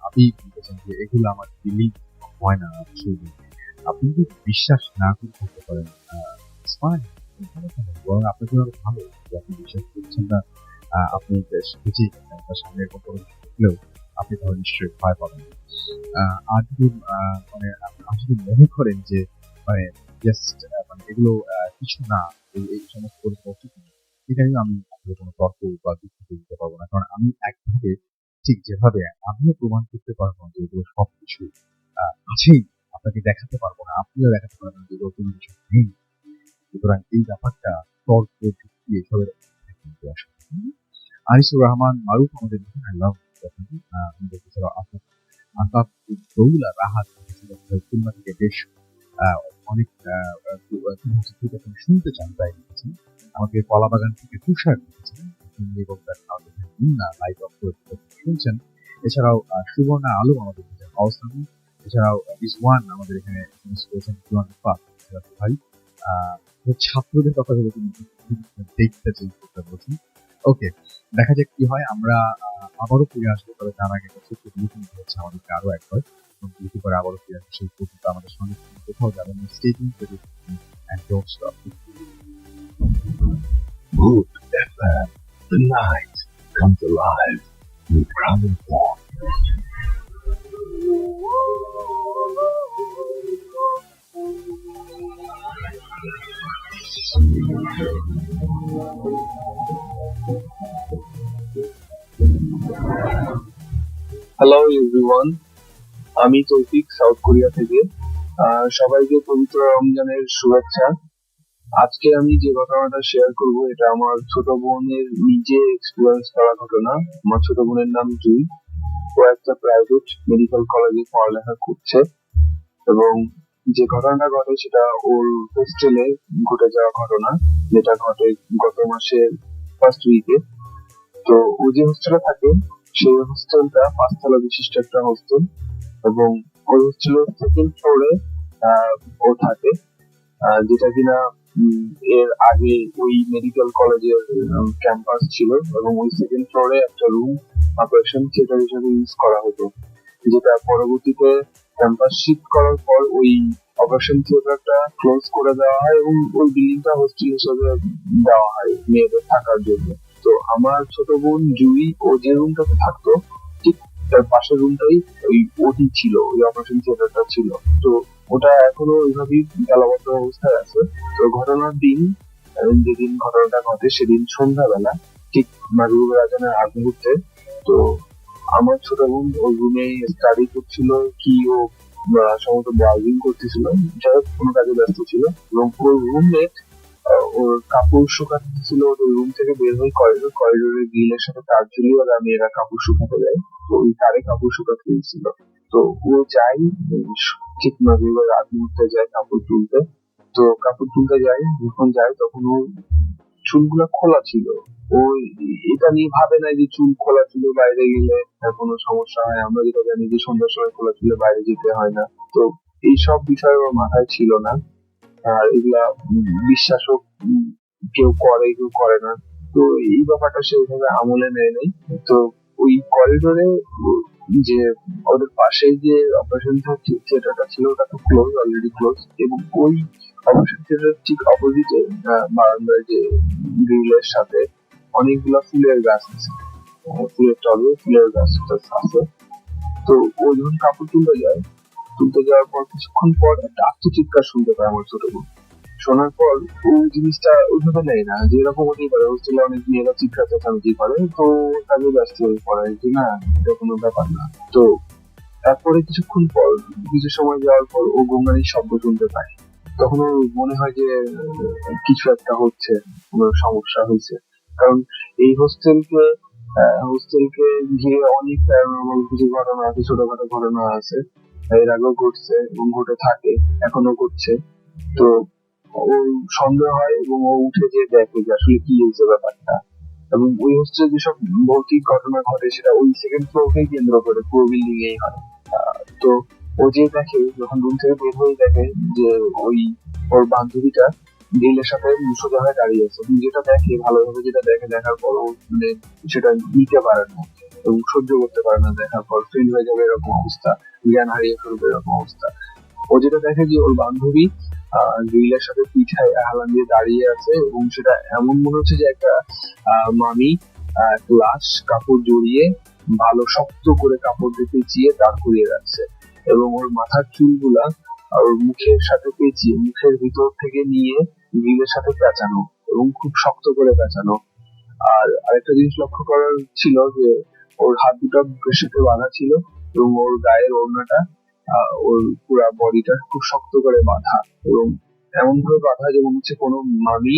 আবিব লিখেছেন যে এগুলো আমার বিলিভ হয় না আসলে। আপনি যদি বিশ্বাস না করে থাকতে পারেন, fine, বরং আপনার জন্য আরো ভালো যে আপনি বিশ্বাস করছেন না, আপনি শিখেছেই আপনার সামনে এরকম কোনো কিছু থাকলেও আপনি তাহলে নিশ্চয়ই ভয় পাবেন। আর যদি মানে আপনি যদি মনে করেন যে মানে জাস্ট মানে এগুলো কিছু না, এই সমস্ত পরিস্থিতি এটা নিয়ে আমি আসলে কোনো তর্ক বা যুক্তি দিতে পারবো না, কারণ আমি একভাবে ঠিক যেভাবে আমিও প্রমাণ করতে পারবো যে এগুলো সবকিছু আছেই, আপনাকে দেখাতে পারবো না, আপনিও দেখাতে পারবেন না যে এগুলো কোনো কিছু নেই। সুতরাং এই ব্যাপারটা তর্ক যুক্তি এসবের কিন্তু আসলে আনিসুর রহমান মারুফ আমাদের আই লাভ আমাদের এছাড়াও আফাফ উদ্দৌলা রাহাত খুলনা থেকে বেশ অনেক যখন শুনতে চান তাই লিখেছেন। আমাকে কলাবাগান থেকে তুষার লিখেছেন এবং তার মুন্না লাইভ অফ শুনছেন। এছাড়াও সুবর্ণা আলম আমাদের অবস্থান, এছাড়াও রিজওয়ান আমাদের এখানে করেছেন ভাই ছাত্রদের কথা ভেবে তিনি দেখতে চেঞ্জ করতে বলছেন। ওকে, দেখা যাক কি হয়। আমরা আবারও ফিরে আসবো, তবে তার আগে ছোট্ট বিরতি হচ্ছে আমাদেরকে আরো একবার বিরতি করে আবারও ফিরে আসবো। সেই পর্যন্ত আমাদের সঙ্গে কোথাও যাবেন না, stay tuned and don't stop. Good FM, the night comes alive with Brandon Paul. Hello everyone, আমি তৌফিক সাউথ কোরিয়া থেকে। সবাইকে পবিত্র রমজানের শুভেচ্ছা। আজকে আমি যে ঘটনাটা শেয়ার করব এটা আমার ছোট বোনের নিজে এক্সপিরিয়েন্স করা ঘটনা। আমার ছোট বোনের নাম জুই। ও একটা প্রাইভেট মেডিকেল কলেজে পড়ালেখা করছে এবং যে ঘটনাটা ঘটে সেটা ওর হোস্টেলে ঘটে যাওয়া ঘটনা, যেটা ঘটে গত মাসের ফার্স্ট উইকে। তো ও যে হোস্টেলে থাকে সেই হোস্টেলটা 5 তলা বিশিষ্ট একটা হোস্টেল এবং ওই হোস্টেলের সেকেন্ড ফ্লোরে ও থাকে, যেটা কিনা এর আগে ওই মেডিকেল কলেজের ক্যাম্পাস ছিল এবং ওই সেকেন্ড ফ্লোরে একটা রুম অপারেশন থিয়েটার হিসেবে ইউজ করা হতো, যেটা পরবর্তীতে ক্যাম্পাস শিফট করার পর ওই অপারেশন থিয়েটারটা ক্লোজ করে দেওয়া হয় এবং ওই বিল্ডিংটা হোস্টেল হিসেবে দেওয়া হয় মেয়েদের থাকার জন্য। তো আমার ছোট বোন জুই ও যে রুমটাতে থাকতো ঠিক তার পাশের রুমটাই ওই ওটি ছিল, ওই অপারেশন থিয়েটারটা ছিল। তো ওটা এখনো ওইভাবেই তালাবদ্ধ অবস্থায় আছে। তো ঘটনার দিন যেদিন ঘটনাটা ঘটে সেদিন সন্ধ্যাবেলা ঠিক মাগরিবের আজানের আগ মুহূর্তে, তো আমার ছোট বোন ওই রুমে স্টাডি করছিল কি ও সম্ভবত ব্রাউজিং করতেছিল, যাই হোক কোনো কাজে ব্যস্ত ছিল এবং ওর রুমমেট ওর কাপড় শুকাতে ছিল ওদের রুম থেকে বের হয়ে করিডোরের গ্রিলের সাথে তার ঝুলিয়ে ওরা মেয়েরা কাপড় শুকাতে যায়। তো ওই তারে কাপড় শুকাতে দিয়েছিল। তো ও যাই ঠিক মাগরিবের আগ মুহূর্তে যায় কাপড় তুলতে। তো কাপড় তুলতে যায়, যখন যায় তখন ও চুলগুলা খোলা ছিল। ও এটা নিয়ে ভাবে না যে চুল খোলা চুলে বাইরে গেলে কোনো সমস্যা হয়। আমরা যেটা জানি যে সন্ধ্যার সময় খোলা চুলে বাইরে যেতে হয় না। তো এইসব বিষয় ওর মাথায় ছিল না, আর এগুলা বিশ্বাসও কেউ করে কেউ করে না। তো এই ব্যাপারটা সে ওইভাবে আমলে নেয় নাই। তো ওই করিডোরে যে ওদের পাশে যে অপারেশন থিয়েটারটা ছিল ওটা তো ক্লোজ, অলরেডি ক্লোজ, এবং ওই অপারেশন থিয়েটার ঠিক অপোজিটে বারান্দার যে গ্রিলের সাথে অনেকগুলা ফুলের গাছ আছে, ফুলের টবে ফুলের গাছ আছে। তো ও যখন কাপড় তুলতে যাওয়ার পর কিছুক্ষণ পর একটা আত্মচিৎকার শুনতে পায় আমার ছোট বোন। শোনার পর ওই জিনিসটা ওইভাবে নেয় না, যেরকম হতেই পারে হোস্টেলে অনেক মেয়েরা চিৎকার চেঁচামেচি করে, তো কাজে ব্যস্ত হয়ে পড়ে যে না এটা কোনো ব্যাপার না। তো তারপরে কিছুক্ষণ পর কিছু সময় যাওয়ার পর ও গোঙানির শব্দ শুনতে পায়। তখন ওর মনে হয় যে কিছু একটা হচ্ছে, কোনো সমস্যা হয়েছে, কারণ এই হোস্টেলকে ঘিরে অনেক প্যারানর্মাল কিছু ঘটনা আছে, ছোটখাটো ঘটনা আছে, এর আগেও ঘটছে এবং ঘটে থাকে, এখনো ঘটছে। তো ও সন্দেহ হয় এবং ও উঠে যেয়ে দেখে যে আসলে কি হয়েছে ব্যাপারটা। এবং ওই হোস্টেলে যেসব ভৌতিক ঘটনা ঘটে সেটা ওই সেকেন্ড ফ্লোরকেই কেন্দ্র করে পুরো বিল্ডিং এই হয়। তো ও যে দেখে, যখন রুম থেকে বের হয়ে দেখে যে ওই ওর বান্ধবীটা গ্রিলের সাথে সোজা হয়ে দাঁড়িয়ে আছে, যেটা দেখে ভালোভাবে, যেটা দেখার পর ও মানে সেটা নিতে পারে না এবং সহ্য করতে পারে না, দেখার পর ফেল হয়ে যাবে এরকম অবস্থা, জ্ঞান হারিয়ে ফেলবে এরকম অবস্থা। ও ও যেটা দেখে যে ওর বান্ধবী গ্রিলের সাথে পিঠায় হালান দিয়ে দাঁড়িয়ে আছে, এবং সেটা এমন মনে হচ্ছে যে একটা মামি একটা লাশ কাপড় জড়িয়ে ভালো শক্ত করে কাপড় দিয়ে পেঁচিয়ে দাঁড় করিয়ে রাখছে, এবং ওর মাথার চুলগুলা আর ওর মুখের সাথে পেঁচিয়ে মুখের ভিতর থেকে নিয়ে গ্রিলের সাথে পেঁচানো, এবং খুব শক্ত করে পেঁচানো। আর আরেকটা জিনিস লক্ষ্য করার ছিল যে ওর হাত দুটো বুকের সাথে বাঁধা ছিল, এবং ওর গায়ের ওড়নাটা ওর পুরা বডিটা খুব শক্ত করে বাঁধা, এবং এমন ভাবে বাঁধা যে মনে হচ্ছে কোনো মামি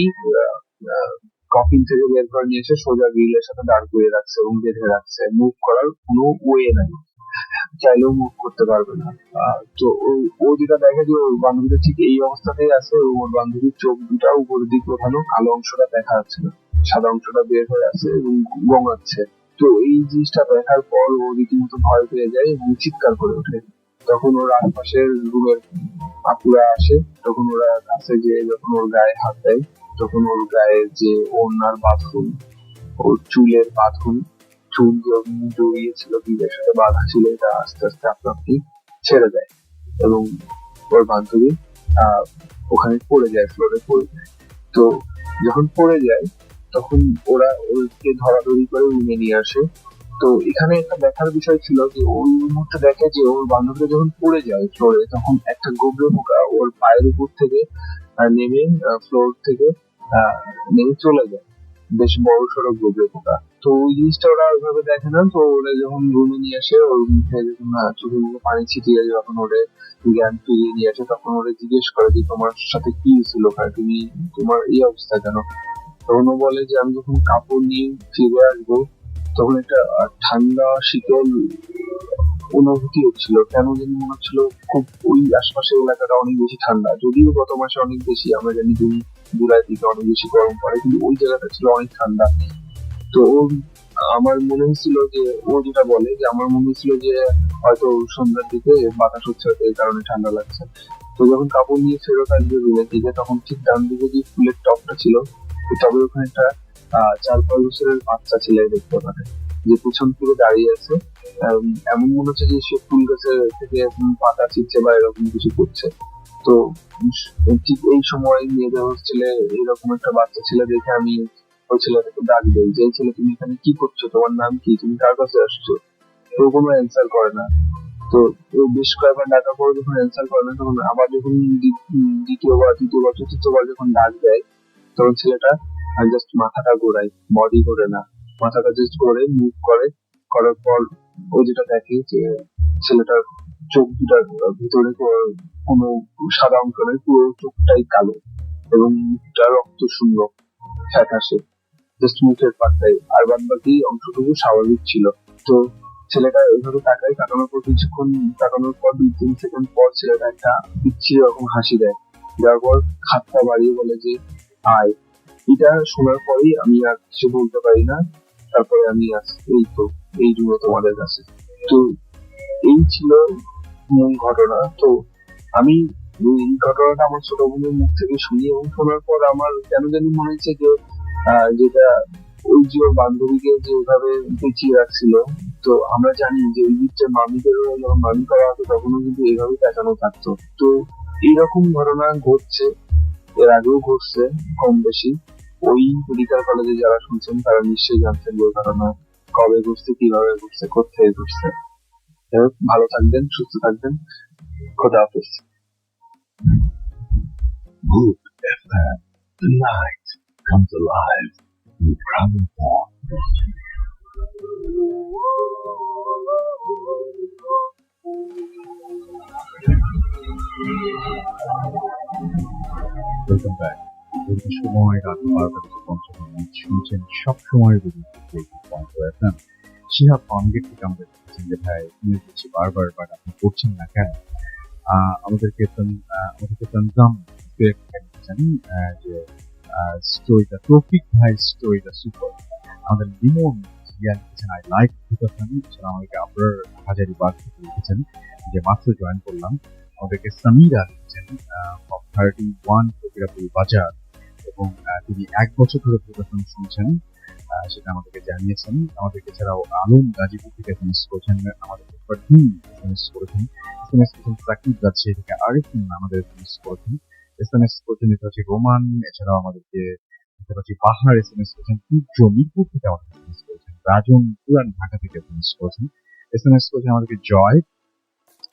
কফিন থেকে বের করে নিয়ে এসে সোজা গ্রিলের সাথে দাঁড় করিয়ে রাখছে এবং বেঁধে রাখছে, মুভ করার কোনো ওয়ে নাই, চাইলেও মুভ করতে পারবে না। তো ও যেটা দেখে যে ওর বান্ধবীটা ঠিক এই অবস্থাতেই আছে, এবং ওর বান্ধবীর চোখ দুটা উপরের দিকে ওঠানো, কালো অংশটা দেখা যাচ্ছে না, সাদা অংশটা বের হয়ে আছে এবং গোঙাচ্ছে। তো এই জিনিসটা দেখার পর ও রীতিমতো ভয় পেয়ে যায় এবং চিৎকার করে ওঠে। তখন ওর আশপাশের রুমের আপুরা আসে, তখন ওরা কাছে যে যখন ওর গায়ে হাত দেয়, তখন ওর গায়ে যে ওড়নার বাঁধন, ওর চুলের বাঁধন, চুল জড়িয়েছিল গ্রিলের সাথে বাঁধা ছিল, এটা আস্তে আস্তে আপনা আপনি ছেড়ে দেয়, এবং ওর বান্ধবী ওখানে পড়ে যায়, ফ্লোরে পড়ে যায়। তো যখন পড়ে যায় তখন ওরা ওকে ধরাধরি করে রুমে নিয়ে আসে। তো এখানে একটা দেখার বিষয় ছিল যে ওই মুহূর্তে দেখে যে ওর বান্ধবীরা যখন পড়ে যায় ফ্লোরে, তখন একটা গোবরে পোকা ওর পায়ের উপর থেকে নেমে ফ্লোর থেকে নেমে চলে যায়, বেশ বড় সড়ো গোবরে পোকা। তো ওই জিনিসটা ওরা ওইভাবে দেখে না। তো ওরা যখন রুমে নিয়ে আসে, ওর মুখে যখন চোখে মুখে পানি ছিটিয়ে যখন ওরে জ্ঞান ফিরিয়ে নিয়ে আসে, তখন ওরা জিজ্ঞেস করে যে তোমার সাথে কি হয়েছিল, তুমি তোমার এই অবস্থা কেন? তখন ও বলে যে আমি যখন কাপড় নিয়ে ফিরে আসবো তখন একটা ঠান্ডা শীতল অনুভূতি হচ্ছিল, কেন জানি মনে হচ্ছিল খুব ওই আশপাশের এলাকাটা অনেক বেশি ঠান্ডা, যদিও গত মাসে অনেক বেশি, আমরা জানি জুন জুলাই দিকে অনেক বেশি গরম পড়ে, কিন্তু ওই জায়গাটা ছিল অনেক ঠান্ডা। তো আমার মনে হচ্ছিল যে ও যেটা বলে যে আমার মনে হচ্ছিল যে হয়তো সন্ধ্যার দিকে বাতাস হচ্ছে, হয়তো এই কারণে ঠান্ডা লাগছে। তো যখন কাপড় নিয়ে ফেরত আসবে রুমের দিকে, তখন ঠিক ডান দিকে যে ফুলের টবটা ছিল, ওই টবের ওখানে একটা 4-5 বছরের বাচ্চা ছেলে দেখতে পারে, যে পিছন ফিরে দাঁড়িয়ে আছে। এমন মনে হচ্ছে যে সে ফুল গাছের থেকে পাতা ছিঁড়ছে বা এরকম কিছু করছে। তো ঠিক এই সময় মেয়েদের হোস্টেলে এরকম একটা বাচ্চা ছেলে দেখে আমি ওই ছেলেটাকে ডাক দেই যে ছেলে তুমি এখানে কি করছো, তোমার নাম কি, তুমি কার কাছে আসছো? তো কোনো অ্যান্সার করে না। তো বেশ কয়েকবার ডাকার পরে যখন অ্যান্সার করে না, তখন আবার যখন দ্বিতীয়বার তৃতীয়বার চতুর্থবার যখন ডাক দেয়, তখন ছেলেটা জাস্ট মাথাটা ঘোরায়, বডি করে না, মাথাটা জাস্ট ঘোরে, মুভ করে, করার পর ও যেটা দেখে যে ছেলেটার চোখ দুটার ভিতরে কোনো সাদা অংশ নেই, পুরো চোখটাই কালো এবং মুখটা রক্ত শূন্য, ফ্যাকাশে, জাস্ট মুখের পাটটাই, আর বাদ বাকি অংশটুকু স্বাভাবিক ছিল। তো ছেলেটা ওইভাবে তাকায়, তাকানোর পর কিছুক্ষণ তাকানোর পর 2-3 সেকেন্ড পর ছেলেটা একটা বিচ্ছিরি রকম হাসি দেয়, যার পর হাতটা বাড়িয়ে বলে যে আয়। এটা শোনার পরেই আমি আর কিছু বলতে পারি না, তারপরে আমি এই তো এই জন্য তোমাদের কাছে। তো এই ছিল মূল ঘটনা। তো আমি এই ঘটনাটা আমার ছোট বোনের মুখ থেকে শুনি, এবং শোনার পর আমার কেন জানি মনে হচ্ছে যে যেটা ওই যে ওর বান্ধবীকে যে ওইভাবে পেঁচিয়ে রাখছিল, তো আমরা জানি যে ওই যে মামিদেরও যখন মামি করা হতো তখনও কিন্তু এইভাবে পেঁচানো থাকতো। তো এইরকম ঘটনা ঘটছে, এর আগেও ঘটছে কম বেশি। ওই মেডিকেল কলেজে যারা শুনছেন তারা নিশ্চয়ই জানছেন যে ঘটনা কবে ঘটছে, কিভাবে ঘটছে, কোথায় ঘটছে। ভালো থাকবেন, সুস্থ থাকবেন, খোদা হাফেজ। Good FM. The night comes alive with Crown Pond. Welcome back. দীর্ঘ সময় রাত 12টা থেকে 50 মিনিট শুনছেন সব সময় FM। শিহাব ফার্মগেট থেকে আমাদের বলছেন যে ভাই তুমি বলছি বারবার বাট আপনি করছেন না কেন? আমাদেরকে তনজাম জানি যে স্টোরিটা তৌফিক ভাই স্টোরিটা সুপার। আমাদের লিমন লিখেছেন আই লাইক সেটা আমাদেরকে আপনার হাজারিবাগ থেকে লিখেছেন যে মাত্র জয়েন করলাম। আমাদেরকে সামিরা লিখেছেন 31 ফকিরাপুর বাজার, এবং তিনি 1 বছর ধরে প্রদর্শন শুনছেন, সেটা আমাদেরকে জানিয়েছেন। আমাদেরকে এছাড়াও আলম গাজীপুর থেকে এসএমএস করেছেন, আমাদেরকে করেছেন এসএমএস করেছেন সাকিব রাজশাহী থেকে, আরিফিন আমাদের এসএমএস করেছেন, এসএমএস করেছেন এটা হচ্ছে রোমান, এছাড়াও আমাদেরকে দেখতে পাচ্ছি বাহার এসএমএস করেছেন, তীর্য মিরপুর থেকে আমাদের এসএমএস করেছেন, রাজন পুরান ঢাকা থেকে এসএমএস করেছেন, এসএমএস করেছেন আমাদেরকে জয়,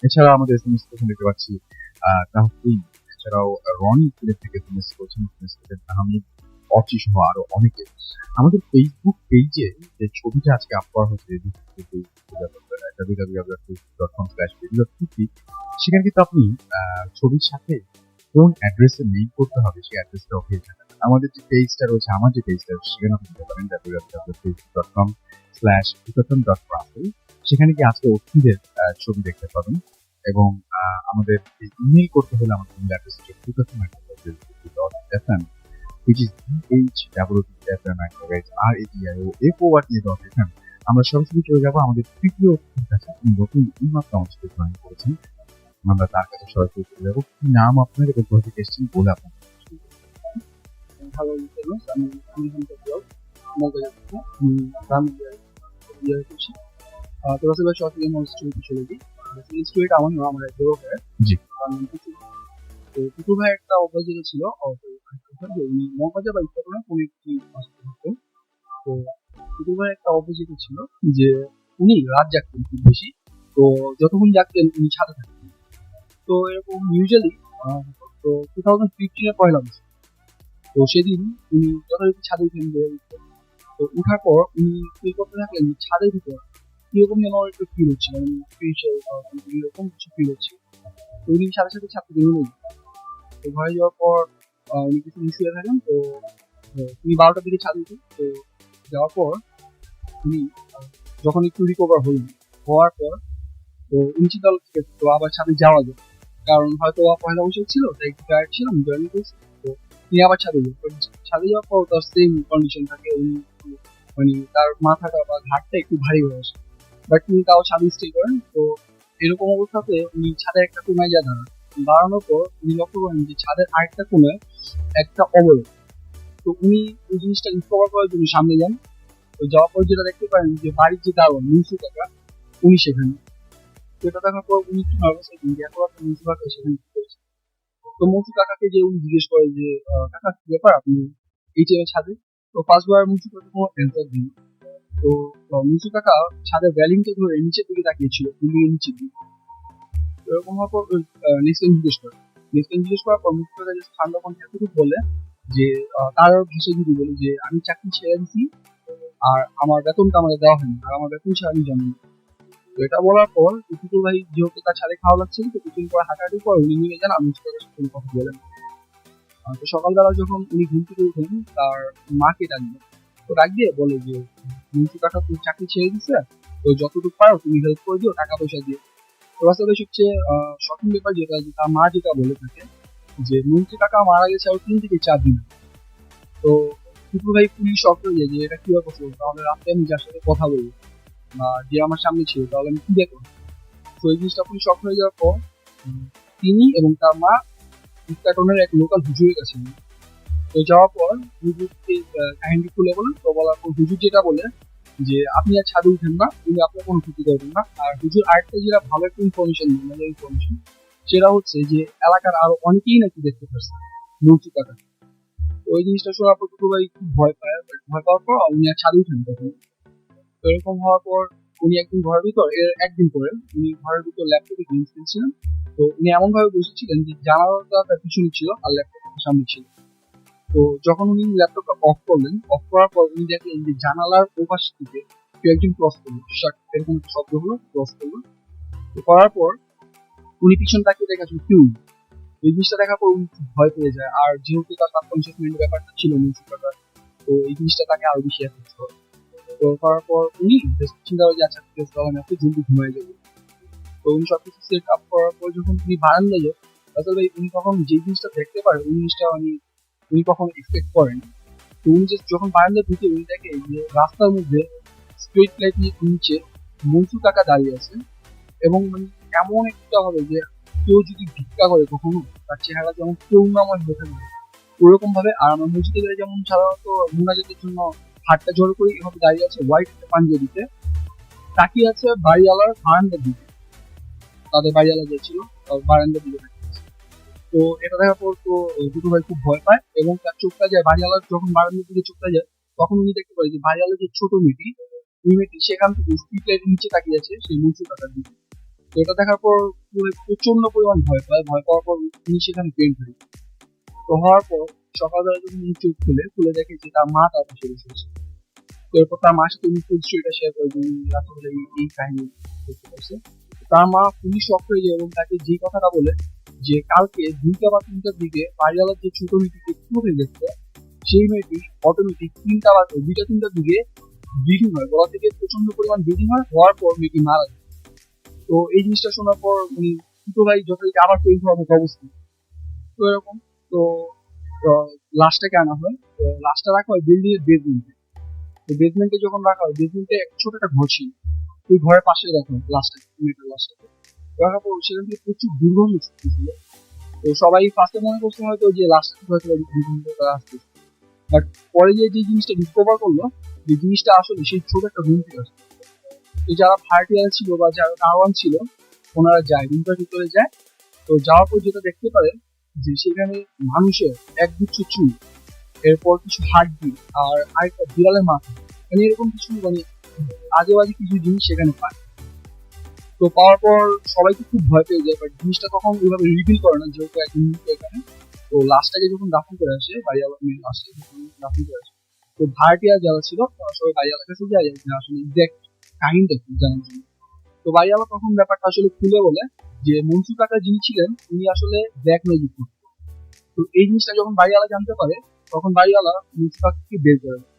এছাড়া আমাদের এসএমএস করেছেন দেখতে পাচ্ছি তাহফিজ, এছাড়াও রনি সিলেট থেকে এসএমএস করেছেন, এসএমএস করেছেন আহমেদ, অচি সহ আরো অনেকে। আমাদের ফেসবুক পেজে যে ছবিটা আজকে আপ করা হচ্ছে www.facebook.com/video.tv, সেখানে কিন্তু আপনি ছবির সাথে কোন অ্যাড্রেসে মেইল করতে হবে সেই অ্যাড্রেসটাও পেয়ে যাবেন। আমাদের যে পেজটা রয়েছে, আমার যে পেজটা রয়েছে, সেখানে আপনি যেতে পারেন www.facebook.com/utatham.russell, সেখানে কি আজকে অতিথিদের ছবি দেখতে পাবেন। এবং আমাদের ইমেল করতে হলে আমাদের ইমেল অ্যাড্রেস হচ্ছে utatham@fm, which is dhwtfm@radio.fm। আমরা সরাসরি চলে যাবো আমাদের তৃতীয় অতিথির কাছে, তিনি নতুন এইমাত্র আমাদের সাথে জয়েন করেছেন। আমরা তার কাছে সরাসরি চলে যাবো। কি নাম আপনার এবং কোথা থেকে এসেছেন বলে আপনার হ্যালো ফেমাস, আমি মগবাজার থেকে বিয়ে করছি। তো আসলে শর্টলি আমার স্টোরি চলে দিই। স্টোরিটা আমার এক বড় ভাই, জি। তো টুটু ভাই একটা অভ্যাস যেটা ছিল, উনি মগবাজার বা ইচ্ছা করে কোনো একটি থাকতেন। তো টুটু ভাই একটা অভ্যাস যেটা ছিল যে উনি রাত জাগতেন খুব বেশি। তো যতক্ষণ জাগতেন উনি ছাদে থাকতেন। তো এরকম ইউজুয়ালি তো 2015 পয়লা বছর, তো সেদিন উনি যথারীতি ছাদে উঠেন। তো উঠার পর উনি ফিল করতে থাকলেন যে ছাদের ভিতর কিরকম যেন একটু ফিল হচ্ছে, মানে স্পিরিচুয়াল এরকম কিছু ফিল হচ্ছে। তো উনি সাথে সাথে ছাদে বের হলেন। তো ঘরে যাওয়ার পর উনি কিছু শুয়ে থাকেন। তো উনি 12টার দিকে ছাদে উঠেন। তো যাওয়ার পর উনি যখন একটু রিকভার হওয়ার পর তো উনি চিন্তা করলেন, ঠিক আছে, তো আবার ছাদে যাওয়া যায়, কারণ হয়তো পয়লা বৈশাখ ছিল, তাই একটু টায়ার্ড ছিলাম, জার্নি করেছি। তো তিনি আবার ছাদে যান। ছাদে যাওয়ার পর তার সেম কন্ডিশন থাকে, উনি মানে তার মাথাটা বা ঘাটটা একটু ভারী হয়ে আসে, বাট তিনি তাও ছাদে স্টে করেন। তো এরকম অবস্থাতে উনি ছাদের একটা কোনায় যা দাঁড়ানোর পর উনি লক্ষ্য করেন যে ছাদের আরেকটা কোনায় একটা অবয়ব। তো উনি ওই জিনিসটা রিকভার করার জন্য সামনে যান। তো যাওয়ার পর যেটা দেখতে পারেন যে বাড়ির যে দারোয়ান মুন্সি কাকা, উনি সেখানে। তো এটা দেখার পর উনি একটু নার্ভাস হয়ে যান যে এত রাতে মুন্সি কাকা সেখানে কি করছে। তো মুন্সি কাকাকে যে উনি জিজ্ঞেস করে যে কাকা কি ব্যাপার, আপনি এই টাইমে ছাদে? তো ফার্স্টবার মুন্সি কাকা কোনো অ্যান্সার দিন। তো মুন্সি কাকা ছাদের রেলিংটা ধরে নিচের দিকে তাকিয়েছিল, বিল্ডিং নিচের দিকে। এরকম হওয়ার পর নেক্সট টাইম জিজ্ঞেস করার পর মুন্সি কাকা জাস্ট ঠান্ডা কণ্ঠে এতটুকু বলে যে তার ভাষায় যদি বলে যে আমি চাকরি ছেড়ে দিছি, আর আমার বেতনটা আমাদের দেওয়া হয়নি, আর আমার বেতন ছাড়া আমি জানি না। তো এটা বলার পর টুটুল ভাই যেহেতু তার ছাদে খাওয়া লাগছিল, তো কিছুদিন পর হাঁটাহাঁটির পর উনি নিয়ে যান, আমি তাদের সাথে কোনো কথা বলেন। তো সকালবেলা যখন উনি ঘুম থেকে উঠেন, তার মাকে ডাকবেন। তো ডাক দিয়ে বলে যে মুন্সি কাকা তুমি চাকরি ছেড়ে দিচ্ছে, তো যতটুকু পারো তুমি হেল্প করে দিও টাকা পয়সা দিয়ে। তো আসলে সবচেয়ে শকিং ব্যাপার যেটা, যে তার মা যেটা বলে থাকে যে মুন্সি কাকা মারা গেছে আর 3 থেকে 4 দিন। তো টুটুল ভাই পুলিশ শক হয়ে যায় যে এটা কিভাবে পসিবল, তাহলে রাতে আমি যার সাথে কথা বলবো বা যে আমার সামনে ছিল তাহলে আমি কি দেখবো। তো এই জিনিসটা পুলিশ শক হয়ে যাওয়ার পর তিনি এবং তার মা ইস্কাটনের এক লোকাল হুজুরের কাছে নেন। তো যাওয়ার পর হুজুরকে কাহিনী খুলে বলেন। তো বলার পর হুজুর যেটা বলে যে আপনি আর ছাদে উঠেন না, উনি আপনার কোনো ক্ষতি করবেন না। আর হুজুর আরেকটা যেটা ভালো একটা ইনফরমেশন সেটা হচ্ছে যে এলাকার আরো অনেকেই নাকি দেখতে পাচ্ছে মুন্সি কাকা। ওই জিনিসটা শোনার পর টুকু ভাই খুব ভয় পায়। ভয় পাওয়ার পর উনি আর ছাদে উঠেন তখন। তো এরকম হওয়ার পর উনি একদিন ঘরের ভিতর, এর একদিন পরে উনি ঘরের ভিতর ল্যাপটপে গেমস খেলছিলেন। তো উনি এমন ভাবে বসেছিলেন যে জানালাটা তার পিছনে ছিল আর ল্যাপটপটা সামনে ছিল। তো যখন উনি ল্যাপটপটা অফ করলেন, অফ করার পর উনি দেখলেন যে জানালার ওপাশ থেকে কেউ একজন ক্রস করলো, এরকম একটা শব্দ হলো, ক্রস করলো। তো করার পর উনি পিছন তাকিয়ে দেখাচ্ছেন কেউ। এই জিনিসটা দেখার পর উনি খুব ভয় পেয়ে যায়। আর যেহেতু তার সাবকনশিয়াস মাইন্ডের ব্যাপারটা ছিল মিউজিক ব্যাপার, তো এই জিনিসটা তাকে আরো বেশি এফেক্ট করে। তো করার পর উনি চিন্তা করে যে আচ্ছা ঠিক আছে, তাহলে আমি একটু জলদি ঘুমিয়ে যাবো। তো উনি সবকিছু সেট আপ করার পর যখন উনি বারান্দায় যায়, আসলে উনি তখন যে জিনিসটা দেখতে পারে ওই জিনিসটা উনি কখন এক্সপেক্ট করেন। তো উনি যখন বারান্দায় ঢুকে উনি দেখে যে রাস্তার মধ্যে স্ট্রিট লাইট নিচে মনসু কাকা দাঁড়িয়ে আছে, এবং মানে এমন একটা হবে যে কেউ যদি ভিক্ষা করে কখনো, তার চেহারা যেমন করুণাময় হয়ে থাকে ওরকম ভাবে। আর আমার মসজিদে গেলে যেমন সাধারণত মুনাজাতের জন্য হাতটা জড়ো করে এভাবে দাঁড়িয়ে আছে হোয়াইট পাঞ্জাবিতে, তাকিয়ে আছে বাড়িওয়ালার বারান্দার দিকে। তাদের বাড়িওয়ালা যে ছিল বারান্দার দিকে তাকিয়েছে। তো এটা দেখার পর তো দুটো ভাই খুব ভয় পায় এবং তার চোখটা যায় বাড়িওয়ালার যখন বারান্দার দিকে চোখটা যায় তখন উনি দেখতে পারে যে বাড়িওয়ালার যে ছোট মেয়েটি ওই মেয়েটি সেখান থেকে স্ট্রিট লাইটের নিচে তাকিয়ে আছে সেই মনসুর কাকার দিকে। তো এটা দেখার পর পুরো প্রচন্ড পরিমাণ ভয় পায়, ভয় পাওয়ার পর উনি সেখানে ফেন্ট হয়ে যায়। তো হওয়ার পর সকালবেলা যখন উনি চোখ খুলে দেখে যে তার মা তার পাশে বসে আছে। তো এরপর তার মার সাথে উনি ফুল স্টোরিটা শেয়ার করে যে উনি আসলে এই কাহিনী দেখতে পাচ্ছে। তার মা খুবই শক হয়ে যায় এবং তাকে যে কথাটা বলে যে কালকে 2টা বা 3টার দিকে বাড়িওয়ালার যে ছোট মেয়েটিকে খুঁড়ে দেখছে সেই মেয়েটি অটোমেটিক 3টা বা 2টা-3টার দিকে ব্লিডিং হয়, গলা থেকে প্রচন্ড পরিমাণ ব্লিডিং হয়, হওয়ার পর মেয়েটি মারা যায়। তো এই জিনিসটা শোনার পর উনি দুটো ভাই যথারীতি আবার তৈরি হওয়ার মতো অবস্থা। তো এরকম তো লাশটাকে আনা হয়, তো লাশটা রাখা হয় বিল্ডিং এর বেসমেন্টে। তো বেসমেন্টে যখন রাখা হয় বেসমেন্টে ছোট একটা ঘর ছিল, ওই ঘরের পাশে রাখা হয় লাশটাকে, মেয়েটার লাশটাকে রাখার পর সেখান থেকে প্রচুর দুর্গন্ধ ছুটতেছিল। তো সবাই ফার্স্টে মনে করছে হয়তো যে লাশটাকে হয়তো দুর্গন্ধ করা আসতেছে, বাট পরে যে জিনিসটা ডিসকভার করলো যে জিনিসটা আসলে সেই ছোট একটা রুম থেকে আসছে। তো যারা ভাড়াটিয়া ছিল বা যারা কারওয়ান ছিল ওনারা যায়, রুমটার ভিতরে যায়। তো যাওয়ার পর যেটা দেখতে পারে যে সেখানে মানুষের একগুচ্ছ চুল, এরপর কিছু হাড্ডি আর আরেকটা বিড়ালের মাথা, মানে এরকম কিছু মানে আজে বাজে কিছু জিনিস সেখানে পায়। তো পাওয়ার পর সবাইকে খুব ভয় পেয়ে যায়, বাট জিনিসটা তখন ওইভাবে রিভিল করে না যেহেতু একজন মৃত এখানে। তো লাশটাকে যখন দাফন করে আসে বাড়িওয়ালা, মেয়ের লাশটাকে যখন দাফন করে আসে তো ভাড়াটিয়া যারা ছিল তারা সবাই বাড়িওয়ালার কাছে যায় যে আসলে এক্সাক্ট কাহিনীটা কি জানার জন্য। তো বাড়িওয়ালা তখন ব্যাপারটা আসলে খুলে বলে যে মনসুর কাকা যিনি ছিলেন উনি আসলে ব্ল্যাক ম্যাজিক করতেন। তো এই জিনিসটা যখন বাড়িওয়ালা জানতে পারে তখন বাড়িওয়ালা মনসুর কাকাকে বের করে দেয়,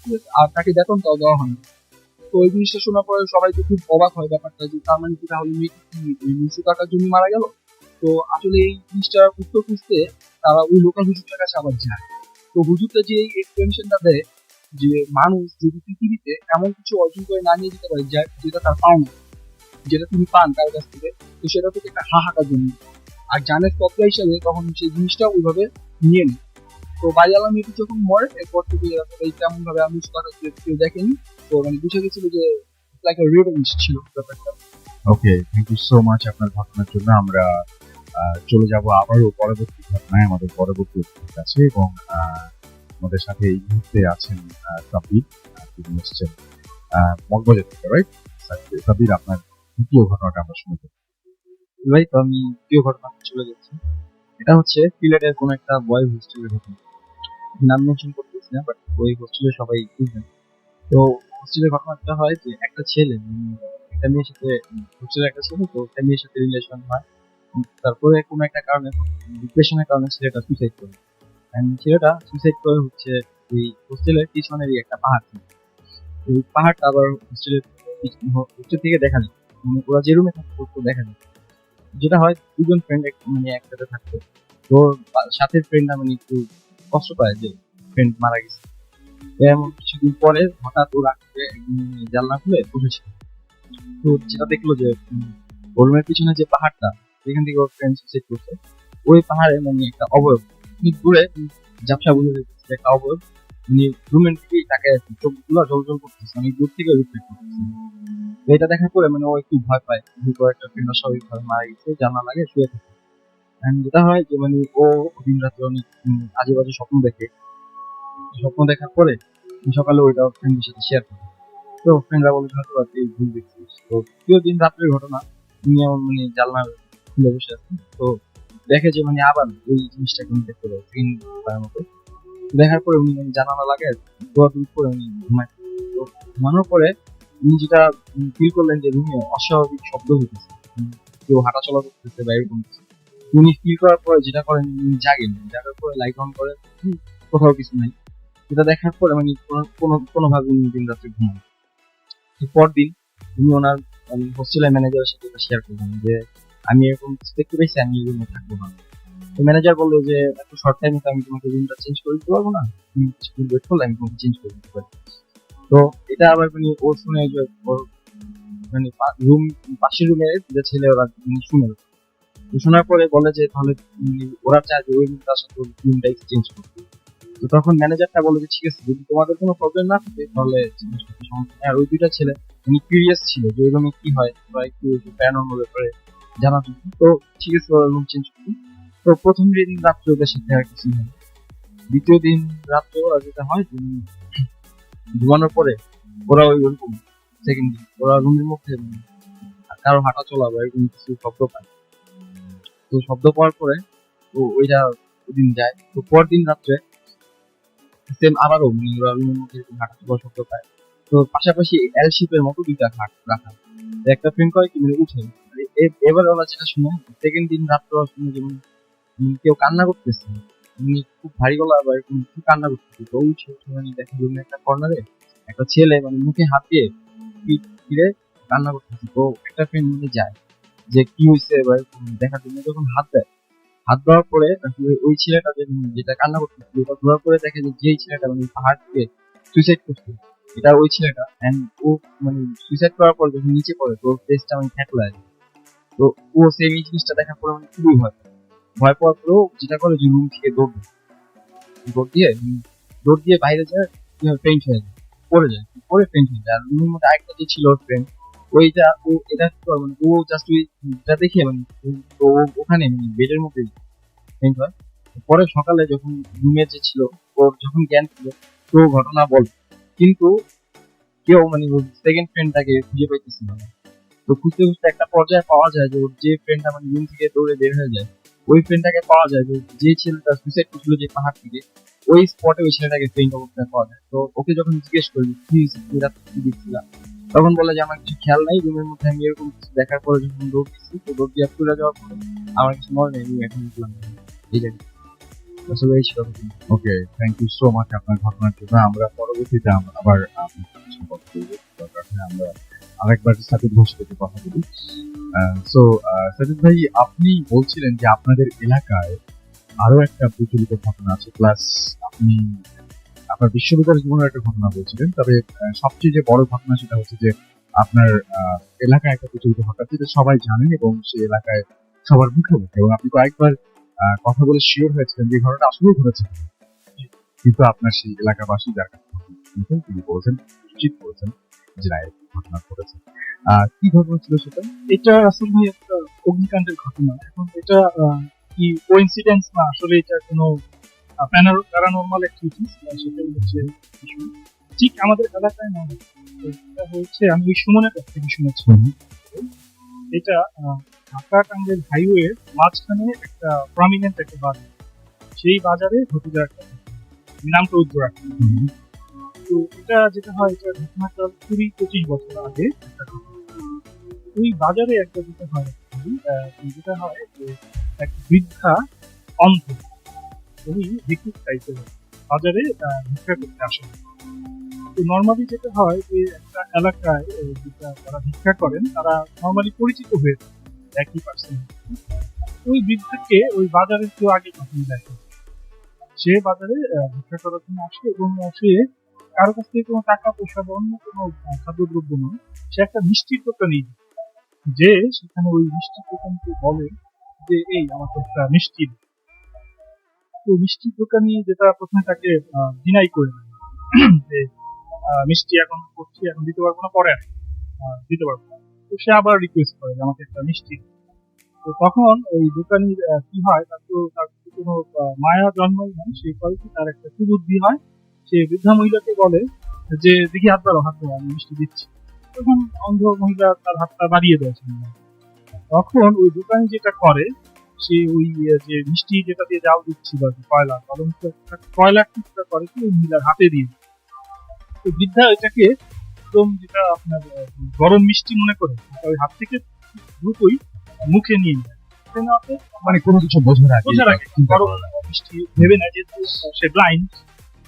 ঠিক আছে? আর তাকে বেতনটাও দেওয়া হয় না। তো ওই জিনিসটা শোনার পরে সবাই তো খুব অবাক হয় ব্যাপারটা যে তার মানে কি তাহলে মেয়েটি কি ওই মনসুর কাকার জন্য মারা গেল। তো আসলে এই জিনিসটার উত্তর খুঁজতে তারা ওই লোকাল হুজুরটার কাছে আবার যায়। তো হুজুরটা যে এই এক্সপ্লেনেশনটা দেয় যে মানুষ যদি পৃথিবীতে এমন কিছু অর্জন করে না নিয়ে যেতে পারে যেটা তার পাওনা, যেটা তিনি পান তার কাছ থেকে, তো সেটা থেকে একটা হাহাকার জন্য আর জানের তত্ত্ব হিসাবে তখন সেই জিনিসটা ওইভাবে নিয়ে নেয়। তো বাড়িওয়ালা মেয়েটি যখন মরে এরপর থেকে এই তেমন ভাবে আমি কেউ দেখেনি। তো মানে বুঝে গেছিল যে লাইক রিভেঞ্জ ছিল ব্যাপারটা। ওকে, থ্যাংক ইউ সো মাচ আপনার ঘটনার জন্য। আমরা চলে যাব আবারও পরবর্তী ঘটনায়, আমাদের পরবর্তী অতিথির কাছে। এবং আমাদের সাথে এই মুহূর্তে আছেন সাব্বির, তিনি এসছেন মগবাজার থেকে, রাইট? সাব্বির, আপনার দ্বিতীয় ঘটনাটা আমরা শুনতে চাই। ভাই তো আমি দ্বিতীয় ঘটনা চলে যাচ্ছি। এটা হচ্ছে সিলেটের কোনো একটা বয়েজ হোস্টেলের ঘটনা, নাম মেনশন করতেছি না, বাট ওই হোস্টেলে সবাই বুঝবেন। তো হোস্টেলের ঘটনাটা হয় যে একটা ছেলে একটা মেয়ের সাথে, হোস্টেলের একটা ছেলে তো একটা মেয়ের সাথে রিলেশন হয়। তারপরে কোনো একটা কারণে, ডিপ্রেশনের কারণে ছেলেটা সুইসাইড করে। ছেলেটা সুইসাইড করে হচ্ছে ওই হোস্টেলের পিছনেরই একটা পাহাড় ছিল। ওই পাহাড়টা আবার হোস্টেলের হোস্টেল থেকে দেখা যায়, মানে ওরা যে রুমে থাকতো দেখা যায়। যেটা হয় দুজন ফ্রেন্ড মানে একসাথে থাকতো, তো সাথে ফ্রেন্ডরা মানে একটু কষ্ট পায় যে ফ্রেন্ড মারা গেছে। এমন কিছুদিন পরে হঠাৎ ও রাত্রে জানলা খুলে বসেছিল। তো যেটা দেখলো যে ওর রুমের পিছনে যে পাহাড়টা যেখান থেকে ওর ফ্রেন্ড সুইসাইড করছে, ওই পাহাড়ে মানে একটা অবয়ব অনেক দূরে ঝাপসা বুঝে দেখতেছে একটা অবয়ব, উনি রুমের দিকেই তাকায় আছে, চোখগুলো জল জল করতেছে, অনেক দূর থেকে রিফ্লেক্ট করতেছে। তো এটা দেখার পরে মানে ও একটু ভয় পায়, ভুল একটা ফ্রেন্ড স্বাভাবিকভাবে মারা গেছে, জানলা লাগে শুয়ে থাকে। যেটা হয় যে মানে ও দিন রাত্রে অনেক আজে বাজে স্বপ্ন দেখে। স্বপ্ন দেখার পরে সকালে ওইটা ফ্রেন্ডের সাথে শেয়ার করে। তো ফ্রেন্ডরা বলে হয়তো তুই ভুল দেখছিস। তো দ্বিতীয় দিন রাত্রের ঘটনা, উনি এমন মানে জানলা খুলে বসে আছেন। তো দেখে যে মানে আবার ওই জিনিসটাকে উনি দেখতে পায় তিন তার মতো। দেখার পরে উনি মানে জানালা লাগে দৌড়াদৌড়ি করে উনি ঘুমায়। তো ঘুমানোর পরে উনি যেটা ফিল করলেন যে রুমে অস্বাভাবিক শব্দ হইতেছে, কেউ হাঁটাচলা করতেছে বা এরকম কিছু। উনি ফিল করার পরে যেটা করেন উনি জাগেন, জাগার পরে লাইট অন করে, কোথাও কিছু নাই। যেটা দেখার পরে মানে কোনোভাবে উনি দিন রাত্রে ঘুমান। পরদিন উনি ওনার হোস্টেলের ম্যানেজারের সাথে এটা শেয়ার করলেন যে আমি এরকম কিছু দেখতে পেয়েছি, আমি এই রুমে থাকবো না। তো ম্যানেজার বললো যে এত শর্ট টাইমে তো আমি তোমাকে রুমটা চেঞ্জ করে দিতে পারবো না, তুমি কিছুদিন ওয়েট করলে আমি তোমাকে চেঞ্জ করে দিতে পারি। তো এটা আবার মানে ও শুনে যে ওর মানে রুম পাশের রুমে যে ছেলে ওরা শুনে, শোনার পরে বলে যে তাহলে ওরা চায় যে ওই রুমটার সাথে রুমটা এক্সচেঞ্জ করতে। তো তখন ম্যানেজারটা বলে যে ঠিক আছে, যদি তোমাদের কোনো প্রবলেম না থাকে তাহলে চেঞ্জ করতে সমস্যা নেই। আর ওই দুইটা ছেলে উনি কিউরিয়াস ছিল যে ওই রুমে কি হয়, বা একটু প্যারানর্মাল ব্যাপারে জানার জন্য। তো ঠিক আছে, রুম চেঞ্জ করি। তো প্রথম দিন রাত্রে ওদের সাথে আর কিছু হয়। দ্বিতীয় দিন রাত্রে ওরা যেটা হয় যে ঘুমানোর পরে ওরা ওরকম সেকেন্ড দিন ওরা রুমের মধ্যে কারো হাঁটা চলা বা এরকম কিছু শব্দ পায়। তো শব্দ পাওয়ার পরে তো ওইটা ওদিন যায়। তো পরদিন রাত্রে সেম আবারও ওরা রুমের মধ্যে এরকম হাঁটা চলা শব্দ পায়। তো পাশাপাশি এল শেপের মতো দুইটা খাট রাখা। তো একটা ফ্রেন্ড করে কি উঠে এবার ওরা যেটা শুনে সেকেন্ড দিন রাত্রে ওরা শুনে যেমন কেউ কান্না করতেছে, খুব ভারী গলা বা এরকম খুব কান্না করতেছে। তো উঠে দেখে রুমের একটা কর্নারে একটা ছেলে মুখে হাত দিয়ে পিঠ ফিরে কান্না করতেছে। তো একটা ফ্রেন্ড যায় যে কি হয়েছে বা এরকম দেখার জন্য। যখন হাত দেওয়ার পরে আসলে ওই ছেলেটা যেটা কান্না করতেছিল ওটা ধরার পরে দেখে যে যেই ছেলেটা পাহাড় থেকে সুইসাইড করছে এটা ওই ছেলেটা। এন্ড ও সুইসাইড করার পর যখন নিচে পড়ে তো ফেসটা ফ্যাটলা যায়। তো ও সেম এই জিনিসটা দেখার পরে খুবই ভয় পাওয়ার পরেও যেটা করে যে রুম থেকে দৌড় দিয়ে বাইরে যায়, ফ্রেন্ড হয়ে যায়, পরে ফ্রেন্ড হয়ে যায়। আর রুমের মধ্যে আরেকটা যে ছিল ওর ফ্রেন্ড ওইটা ও এটা ও জাস্ট ওইটা দেখে তো ওখানে বেডের মধ্যে ফ্রেন্ড হয়। পরে সকালে যখন রুমে যে ছিল ওর যখন জ্ঞান ছিল তো ঘটনা বলে, কিন্তু কেউ সেকেন্ড ফ্রেন্ডটাকে খুঁজে পাইতেছিল না। তো খুঁজতে খুঁজতে একটা পর্যায়ে পাওয়া যায় যে ওর যে ফ্রেন্ডটা রুম থেকে দৌড়ে বের হয়ে যায় ওই ফ্রেন্ডটাকে পাওয়া যায় যে ছেলেটা সুইসাইড করছিল যে পাহাড় থেকে ওই স্পটে ওই ছেলেটাকে ফ্রেন্ড অবস্থায় পাওয়া যায়। তো ওকে যখন জিজ্ঞেস করি কি হয়েছে তুমি রাতে কি দেখছিলাম, তখন বলে যে আমার কিছু খেয়াল নাই, রুমের মধ্যে আমি এরকম কিছু দেখার পরে যখন দৌড় দিচ্ছি তো দৌড় দিয়ে তুলে যাওয়ার পরে আমার কিছু মনে নেই, আমি এখন বুঝলাম এই জায়গায় আসলে এই ছিল। ওকে, থ্যাংক ইউ সো মাচ আপনার ঘটনার জন্য। আমরা পরবর্তীতে আবার কিছু কথা বলবো, দরকার হলে আমরা আরেকবার সাকিব ঘোষের সাথে কথা বলি। সো সাকিব ভাই, আপনি বলছিলেন যে আপনাদের এলাকায় আরো একটা প্রচলিত ঘটনা আছে, প্লাস আপনি আপনার বিশ্ববিদ্যালয় জীবনের একটা ঘটনা বলছিলেন। তবে সবচেয়ে যে বড় ঘটনা সেটা হচ্ছে যে আপনার এলাকায় একটা প্রচলিত ঘটনা যেটা সবাই জানেন এবং সেই এলাকায় সবার মুখে মুখে, এবং আপনি কয়েকবার কথা বলে শিওর হয়েছিলেন যে ঘটনাটা আসলেই ঘটেছে, কিন্তু আপনার সেই এলাকাবাসী যার কাছে শুনছেন তিনি বলেছেন, নিশ্চিত করেছেন যে না, এরকম ঘটনা ঘটেছে। কি ঘটনা ছিল সেটা? এটা আসলে একটা অগ্নিকাণ্ডের ঘটনা। এখন এটা কি কোইন্সিডেন্স না, আসলে এটা কোনো প্যারানরমাল অ্যাক্টিভিটিস, সেটাই হচ্ছে issue। ঠিক আমাদের এলাকায় না, এটা হচ্ছে আমি ওই সুমনের কাছ থেকে শুনেছি। এটা ঢাকা টাঙ্গাইল হাইওয়ে মাঝখানে একটা প্রমিনেন্ট একটা বাজার, সেই বাজারে ঘটে যাওয়া একটা ঘটনা। আমি নামটা উজ্জ্বল রাখি। তো এটা যেটা হয়, এটা ঘটনাটা 20-25 বছর আগে একটা ঘটনা। ওই বাজারে একটা যেটা হয় যে এক বৃদ্ধা অন্ধ, উনি ভিক্ষুক টাইপের বাজারে ভিক্ষা করতে আসেন। তো নর্মালি যেটা হয় যে একটা এলাকায় যেটা তারা ভিক্ষা করেন তারা নর্মালি পরিচিত হয়ে থাকে একই পার্সন। ওই বৃদ্ধাকে ওই বাজারের কেউ আগে কখনো দেখে, সে বাজারে ভিক্ষা করার জন্য আসে এবং সে কারো কাছ থেকে কোনো টাকা পয়সা বা অন্য কোনো খাদ্যদ্রব্য নয়, সে একটা মিষ্টির দোকানে যে সেখানে ওই মিষ্টির দোকানকে বলে যে এই আমাকে একটা মিষ্টি দে। তো মিষ্টির দোকানি যেটা প্রথমে তাকে ডিনাই করে দেয় যে মিষ্টি এখন করছি, এখন দিতে পারবো না, পরে দিতে পারবো না। তো সে আবার রিকোয়েস্ট করে যে আমাকে একটা মিষ্টি। তো তখন ওই দোকানির কি হয়, তার কোনো মায়া জন্মই নয়, সেই করে কি তার একটা কুবুদ্ধি হয়। সে বৃদ্ধা মহিলাকে বলে যে দেখি হাত বাড়ো, আমি মিষ্টি দিচ্ছি। তখন অন্ধ মহিলা তার হাতটা বাড়িয়ে দেয়। তখন ওই দোকানি যেটা করে, সে ওই যে মিষ্টি যেটা দিয়ে জাল দিচ্ছিল কয়লা কয়লা টুকটা করে কি ওই মহিলার হাতে দিয়ে। তো বৃদ্ধা এটাকে একদম যেটা আপনার গরম মিষ্টি মনে করে ওই হাত থেকে দ্রুতই মুখে নিয়ে নেয়। মানে কোনো কিছু বোঝার আগে গরম মিষ্টি ভেবে নেয়, যেহেতু সে ব্লাইন্ড।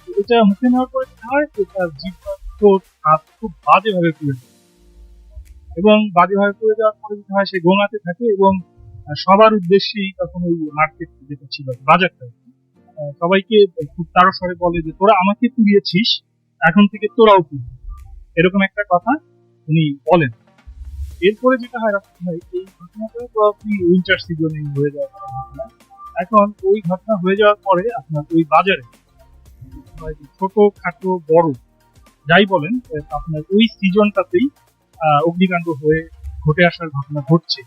এটা মুখে নেওয়ার পরে যেটা হয় যে তার জিহ্বা ঠোঁট হাত খুব বাজেভাবে পুড়ে যায়, এবং বাজেভাবে পুড়ে যাওয়ার পরে যেটা হয় সে গোঙাতে থাকে এবং সবার উদ্দেশ্যেই তখন ওই মার্কেট যেটা ছিল বাজারটা সবাইকে খুব তাড়াতাড়ি বলে যে তোরা আমাকে পুড়িয়েছিস, এখন থেকে তোরাও পুড়বি, এরকম একটা কথা উনি বলেন। এরপরে যেটা হয় এই ঘটনাটা তো আপনি উইন্টার সিজনে হয়ে যাওয়ার ঘটনা। এখন ওই ঘটনা হয়ে যাওয়ার পরে আপনার ওই বাজারে ছোট খাটো বড় যাই বলেন আপনার ওই সিজনটাতেই অগ্নিকাণ্ড হয়ে ঘটে আসার ঘটনা ঘটছে।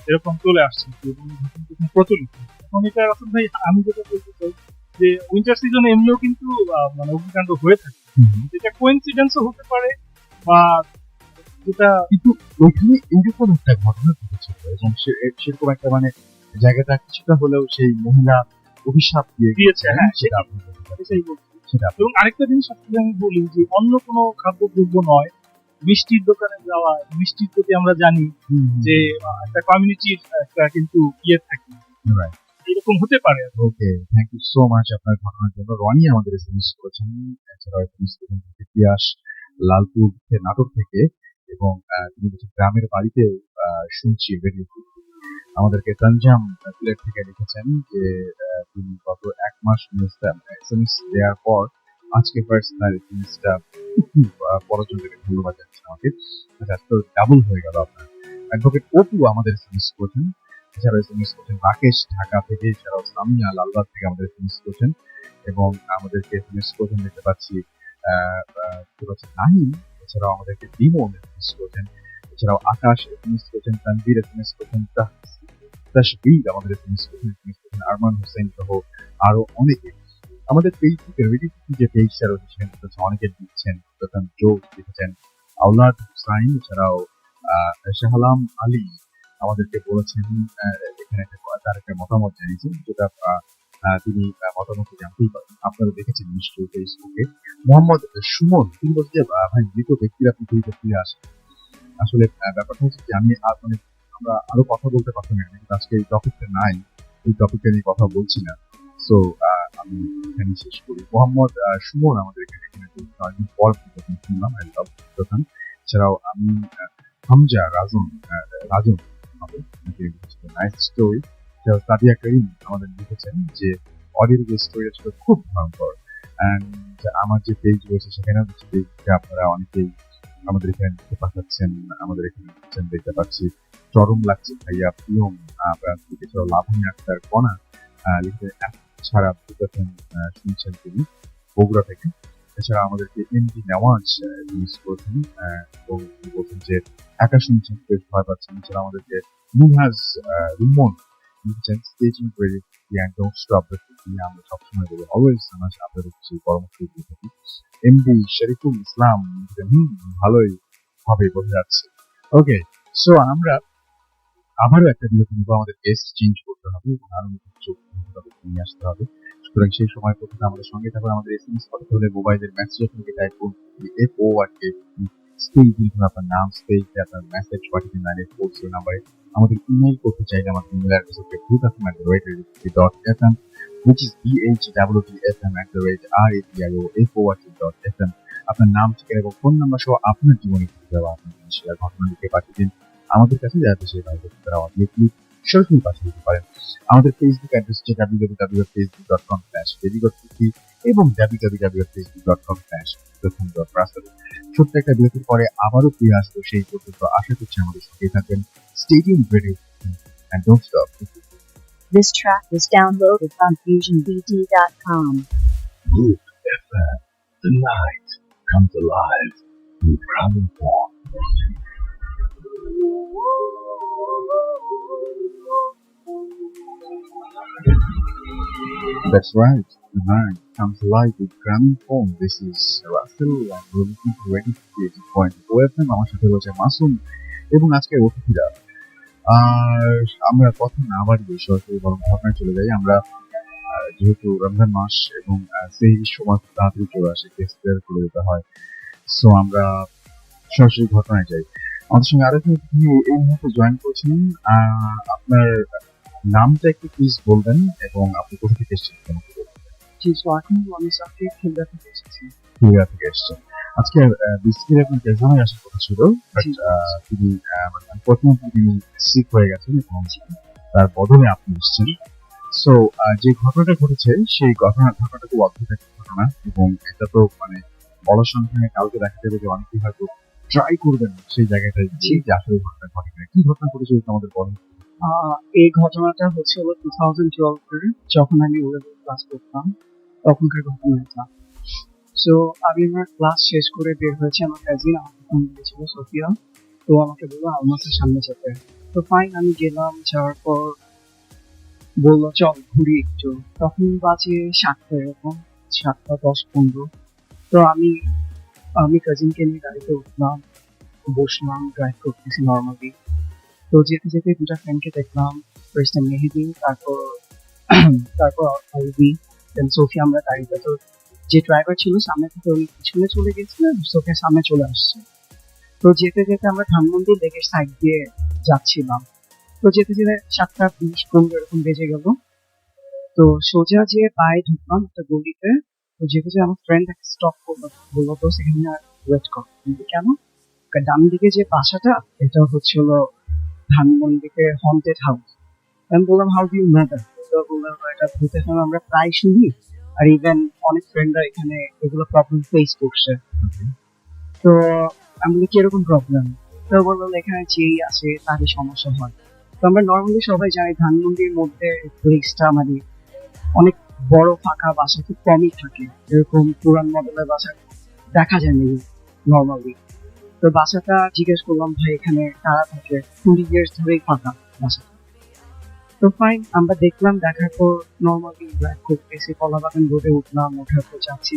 এরকম চলে আসছে এবং ঘটনা প্রচলিত। এবং এটা রাসেল ভাই আমি যেটা বলতে চাই যে উইন্টার সিজনে এমনিও কিন্তু মানে অগ্নিকাণ্ড হয়ে থাকে, যেটা কোইন্সিডেন্সও হতে পারে বা যেটা কিন্তু ওইখানে এইরকম একটা ঘটনা ঘটেছিল এবং সেরকম একটা মানে জায়গাটা কিছুটা হলেও সেই মহিলা অভিশাপ দিয়েছে, হ্যাঁ, সেটা আপনি বলতে পারেন। সেটাই বলছি। সেটা আপনি- এবং আরেকটা জিনিস আপনাকে আমি বলি যে অন্য কোনো খাদ্যদ্রব্য নয়, মিষ্টির দোকানে যাওয়া, মিষ্টির প্রতি আমরা জানি যে একটা কমিউনিটির একটা কিন্তু ইয়ে থাকে, Right. এরকম হতে পারে। ওকে, থ্যাংক ইউ সো মাচ আপনার ঘটনার জন্য। রনি আমাদের এসএমএস করেছেন, এছাড়াও এসএমএস করেছেন ইতিহাস লালপুর নাটক থেকে, এবং তিনি কিছু গ্রামের বাড়িতে শুনছি রেডিও। আমাদেরকে তানজাম সিলেট থেকে লিখেছেন যে তিনি গত 1 মাস এসএমএস দেওয়ার পর আজকে ফার্স্ট তার এসএমএসটা পড়ার জন্য তাকে ধন্যবাদ জানাচ্ছি আমাকে। আচ্ছা, তো ডাবল হয়ে গেল আপনার। অ্যাডভোকেট অপু আমাদের এসএমএস করেছেন, এছাড়াও এসএমএস করছেন রাকেশ ঢাকা থেকে, এছাড়াও সামিয়া লালবাগ থেকে আমাদের এসএমএস করছেন, এবং আমাদেরকে এসএমএস করছেন দেখতে পাচ্ছি নাহিম, এছাড়াও আমাদেরকে বিমল এসএমএস করছেন, এছাড়াও আকাশ এসএমএস করছেন, তানভীর এসএমএস করছেন, তাশবির আমাদের এসএমএস করছেন, আরমান হোসেন সহ আরো অনেকে। আমাদের ফেসবুকে রেডি যে পেজটা রয়েছে সেখানে অনেকে দিচ্ছেন, তখন জোস লিখেছেন, আওলাদ হুসাইন, এছাড়াও শাহলাম আলী আমাদেরকে বলেছেন এখানে তার একটা মতামত জানিয়েছেন, যেটা তিনি মতামত জানতেই পারেন, আপনারা দেখেছেন নিশ্চয়ই ফেসবুকে। মোহাম্মদ সুমন তিনি বলছেন যে ভাই মৃত ব্যক্তিরা পৃথিবীতে ফিরে আসে। আসলে ব্যাপারটা হচ্ছে যে আমি মানে আমরা আরো কথা বলতে পারতাম এখানে, কিন্তু আজকে এই টপিকটা নাই, এই টপিকটা নিয়ে কথা বলছি না। সো আমি এখানে শেষ করি। মোহাম্মদ সুমন আমাদের এখানে অনেকদিন পর শুনলাম, প্রধান। এছাড়াও আমি হামজা রাজন নাইস স্টোরি। সাদিয়া করিম আমাদের লিখেছেন যে অডিও যে স্টোরিটা ছিল খুব ভয়ঙ্কর, অ্যান্ড আমার যে পেজ রয়েছে সেখানেও কিছু পেজকে আপনারা অনেকেই আমাদের এখানে দেখতে পাঠাচ্ছেন, আমাদের এখানে দেখতে পাচ্ছি। চরম লাগছে ভাইয়া প্রিয়ম, এছাড়াও লাভনী আক্তার কণা লিখে ছাড়া শুনছেন তিনি বগুড়া থেকে। এছাড়া আমাদেরকে এমডি নেওয়াজ ইউজ করেছেন এবং তিনি বলছেন যে একা শুনছেন, বেশ ভয় পাচ্ছেন। এছাড়া আমাদেরকে মুহাজ রুমন লিখেছেন, staging ready and don't stop the film. আমরা সবসময় বলি অলওয়েজ আপনাদের সেই পরামর্শ দিয়ে থাকি। এমডি শরীফুল ইসলাম ভালোই হবে বোঝা যাচ্ছে। ওকে, সো আমরা আবারও একটা বিরতি নিব, আমাদের গেস্ট চেঞ্জ করতে হবে এবং আরো কিছু নিয়ে আসতে হবে। সুতরাং সেই সময় পর্যন্ত আমাদের সঙ্গে থাকুন। আমাদের এসএমএস করতে হলে মোবাইলের মেসেজ আপনাকে টাইপ করুন FORK স্পেস লিখুন আপনার নাম, স্পেস দিয়ে আপনার মেসেজ পাঠিয়ে 9840 নাম্বারে। আমাদের ইমেইল করতে চাইলে আমাদের ইমেল অ্যাড্রেস হচ্ছে bhfm@radio.fm, which is bhwfm@radio.fm। আপনার নাম, ঠিকানা এবং ফোন নাম্বার সহ আপনার জীবনে ঘটে যাওয়া আপনার জিনিসের ঘটনা লিখে পাঠিয়ে দিন আমাদের কাছে, যাতে সেভাবে তারা অডিওটি সরাসরি পাঠিয়ে দিতে পারেন। আমাদের ফেসবুক অ্যাড্রেস হচ্ছে www.facebook.com/dedigottv এবং www.facebook.com/pratham.rasal। ছোট্ট একটা বিরতির পরে আবারও ফিরে আসবো, সেই পর্যন্ত আশা করছি আমাদের সঙ্গেই থাকবেন। Stay tuned, radio, and don't stop. This track was downloaded from fusionbd.com. Good FM. The night comes alive with Grammar Phone. That's right, the night comes alive with Gramophone. This is Russell and we're listening to Radio 80.4 FM. আমার সাথে রয়েছে মাসুম এবং আজকের অতিথিরা। আর আমরা কথা না বাড়িয়ে সরাসরি বরং ঘটনায় চলে যাই। আমরা যেহেতু রমজান মাস এবং সেই সময় তাড়াতাড়ি চলে আসে, গেস্টদের চলে যেতে হয়, সো আমরা সরাসরি ঘটনায় যাই। আমাদের সঙ্গে আরেকজন অতিথি এই মুহূর্তে জয়েন করছেন। আপনার নামটা একটু প্লিজ বলবেন এবং আপনি কোথা থেকে এসেছেন? জি, আমি সাকিব খিলগা থেকে এসেছি। খিলগা থেকে এসেছেন। আজকে বেসিক্যালি আপনার এক্সামে আসার কথা ছিল, বাট তিনি আনফরচুনেটলি তিনি সিক হয়ে গেছেন এবং তার বদলে আপনি এসেছেন। সো যে ঘটনাটা ঘটেছে সেই ঘটনাটা খুব অদ্ভুত একটা ঘটনা, এবং এটা তো মানে বলার সঙ্গে সঙ্গে কাউকে দেখা যাবে যে অনেকেই হয়তো ট্রাই করবেন সেই জায়গাটায় গিয়ে যে আসলে ঘটনা ঘটে কিনা। কি ঘটনা ঘটেছে আমাদের বলেন। এই ঘটনাটা হচ্ছে 2012 যখন আমি ওলেভেল ক্লাস করতাম, তখনকার ঘটনা এটা। সো আমি আমার ক্লাস শেষ করে বের হয়েছি, আমার কাজিন আমাকে ফোন দিয়েছিল সোফিয়া, তো আমাকে বললো আলমাসের সামনে যেতে। তো ফাইন, আমি গেলাম, যাওয়ার পর বললো চল ঘুরি একটু। তখন বাজে 7টা, এরকম 7:10-15। তো আমি কাজিনকে নিয়ে গাড়িতে উঠলাম, বসলাম, ড্রাইভ করতেছি নর্মালি। তো যেতে যেতে দুটা ফ্রেন্ডকে দেখলাম, ফার্স্ট মেহেদি, তারপর তারপর আলবি, দেন সোফিয়া। আমরা গাড়িতে, তো যে ড্রাইভার ছিল সামনে থেকে উনি পিছনে চলে গেছিল, সোফিয়া সামনে চলে আসছে। তো যেতে যেতে আমরা ধানমন্ডি লেকের সাইড দিয়ে যাচ্ছিলাম। তো যেতে যেতে 7:20-15 এরকম বেজে গেল। তো সোজা যে পায়ে ঢুকলাম একটা গলিতে। তো যেতে যেতে আমার ফ্রেন্ড একটা স্টপ করলো, বললো তো সেখানে ওয়েট কর। কিন্তু কেন? ডান দিকে যে বাসাটা, এটা হচ্ছিল ধানমন্ডিতে হন্টেড হাউস। আমি বললাম how do you know that? তো বললাম এটা ভূতের film আমরা প্রায় শুনি, আর ইভেন অনেক ফ্রেন্ডরা এখানে এগুলো প্রবলেম ফেস করছে। তো আমি বলি কিরকম প্রবলেম? তো বললাম এখানে যেই আসে তারই সমস্যা হয়। তো আমরা নর্মালি সবাই জানি ধানমন্ডির মধ্যে প্লেসটা মানে অনেক বড়, ফাঁকা বাসা খুব কমই থাকে, এরকম পুরান মডেলের বাসা দেখা যায় না নর্মালি। তো বাসাটা জিজ্ঞেস করলাম ভাই এখানে কারা থাকে, 20 ইয়ার্স ধরেই ফাঁকা বাসাটা। তো ফাইন, আমরা দেখলাম, দেখার পর নর্মালি ড্রাইভ করতেছি, কলাবাগান রোডে উঠলাম, ওঠার পর যাচ্ছি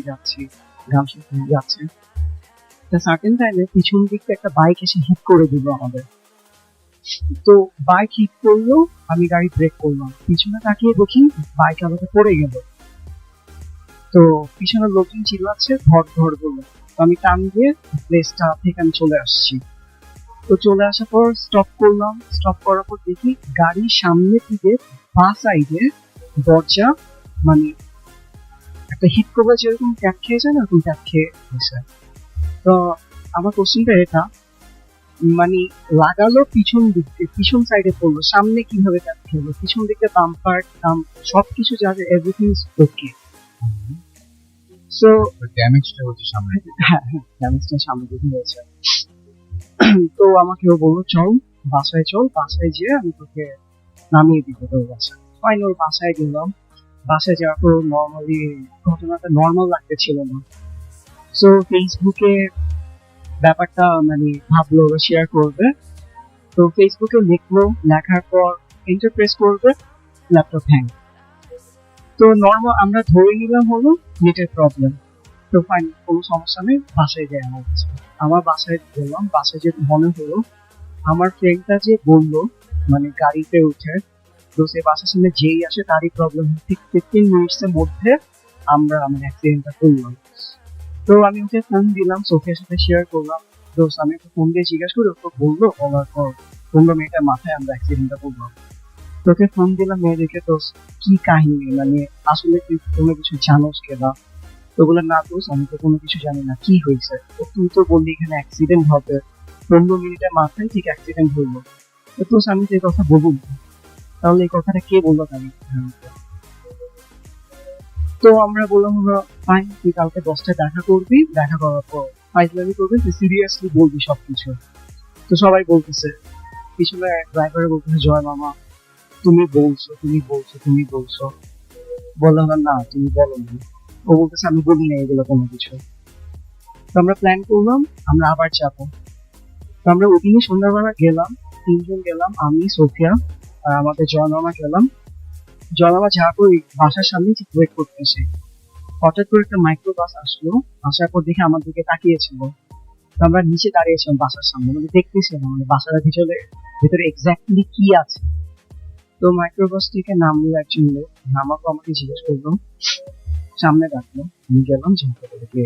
গান শুনতে যাচ্ছে। সার্টেন টাইমে পিছন দিক থেকে একটা বাইক এসে হিট করে দিল আমাদের। তো বাইক হিট করলো, আমি গাড়ি ব্রেক করলাম, পিছনে তাকিয়ে দেখি বাইক আমাকে পড়ে গেল। তো পিছনের লোকজন চিল্লাচ্ছে ধর ধর বলে। তো আমি টান দিয়ে প্লেসটা থেকে আমি চলে আসছি। তো চলে আসার পর স্টপ করলাম, স্টপ করার পর দেখি গাড়ির সামনে থেকে বাঁ সাইডে দরজা মানে একটা হিট করবে যেরকম ট্যাপ খেয়ে যায় না, ওরকম ট্যাপ খেয়ে গেছে। তো আমার কোশ্চেনটা এটা, মানে লাগালো পিছন দিক দিয়ে, পিছন সাইডে পড়লো, সামনে কিভাবে ট্যাপ খেলো? পিছন দিকে বাম্পার সবকিছু যা এভরিথিং ইজ ওকে। সো ড্যামেজটা হচ্ছে সামনে। হ্যাঁ হ্যাঁ, ড্যামেজটা সামনে দিকে হয়েছে। তো আমাকে ও বললো চল বাসায় চল, বাসায় যেয়ে আমি তোকে নামিয়ে দিব তোর বাসায়। ফাইন, ওর বাসায় গেলাম। বাসায় যাওয়ার পর নর্মালি ঘটনাটা নর্মাল লাগতেছিল না। সো ফেসবুকে ব্যাপারটা মানে ভাবলো ওরা শেয়ার করবে। তো ফেসবুকে লিখলো, লেখার পর এন্টার প্রেস করবে, ল্যাপটপ হ্যাং। তো নর্মাল আমরা ধরে নিলাম হলো নেটের প্রবলেম। তো ফাইন, কোনো সমস্যা নেই, বাসায় যাই আমার বাসায় গেলাম। বাসায় যে মনে হলো আমার ফ্রেন্ডটা যে বললো মানে গাড়িতে উঠে, তো সে বাসার সামনে যেই আসে তারই প্রবলেম, ঠিক 15 মিনিটস এর মধ্যে আমরা মানে অ্যাক্সিডেন্টটা করলাম। তো আমি ওকে ফোন দিলাম, সোফিয়ার সাথে শেয়ার করলাম। তো আমি ওকে ফোন দিয়ে জিজ্ঞাসা করি, ওকে বললো, বলার পর 15 মিনিটের মাথায় আমরা অ্যাক্সিডেন্টটা করলাম। তোকে ফোন দিলাম মেয়েদেরকে, তো কি কাহিনী মানে আসলে তুই কোনো কিছু জানোস কেনা? তো বলে না দোষ, আমি তো কোনো কিছু জানি না, কি হয়েছে? তো তুই তো বললি এখানে অ্যাক্সিডেন্ট হবে, 15 মিনিটের মাথায় ঠিক অ্যাক্সিডেন্ট হইলো। তো দোষ আমি তো এই কথা বলবো না। তাহলে এই কথাটা কে বললো তাই? তো আমরা বললাম হলো ফাইন, তুই কালকে 10টায় দেখা করবি, দেখা করার পর ফাইজলামি করবি, তুই সিরিয়াসলি বলবি সবকিছু। তো সবাই বলতেছে, পিছনে ড্রাইভারে বলতেছে জয় মামা তুমি বলছো তুমি বলছো তুমি বলছো। বললাম না তুমি বলো না। ও বলতেছে আমি বলি না এগুলো কোনো কিছু। তো আমরা প্ল্যান করলাম আমরা আবার যাবো। তো আমরা ওদিনই সন্ধ্যাবেলা গেলাম, 3জন গেলাম, আমি, সোফিয়া আর আমাদের জয় মামা গেলাম। জয় মামা যাওয়ার পর বাসার সামনে ওয়েট করতেছে। হঠাৎ করে একটা মাইক্রো বাস আসলো, আসার পর দেখে আমার দিকে তাকিয়েছিল। তো আমরা নিচে দাঁড়িয়েছিলাম বাসার সামনে, মানে দেখতেছিলাম মানে বাসার ভিতরে এক্স্যাক্টলি কি আছে। তো মাইক্রোবাস থেকে নামলো একজন লোক, নামাকে আমাকে জিজ্ঞেস করলো, সামনে রাখলো। আমি গেলাম, ঝাঁকে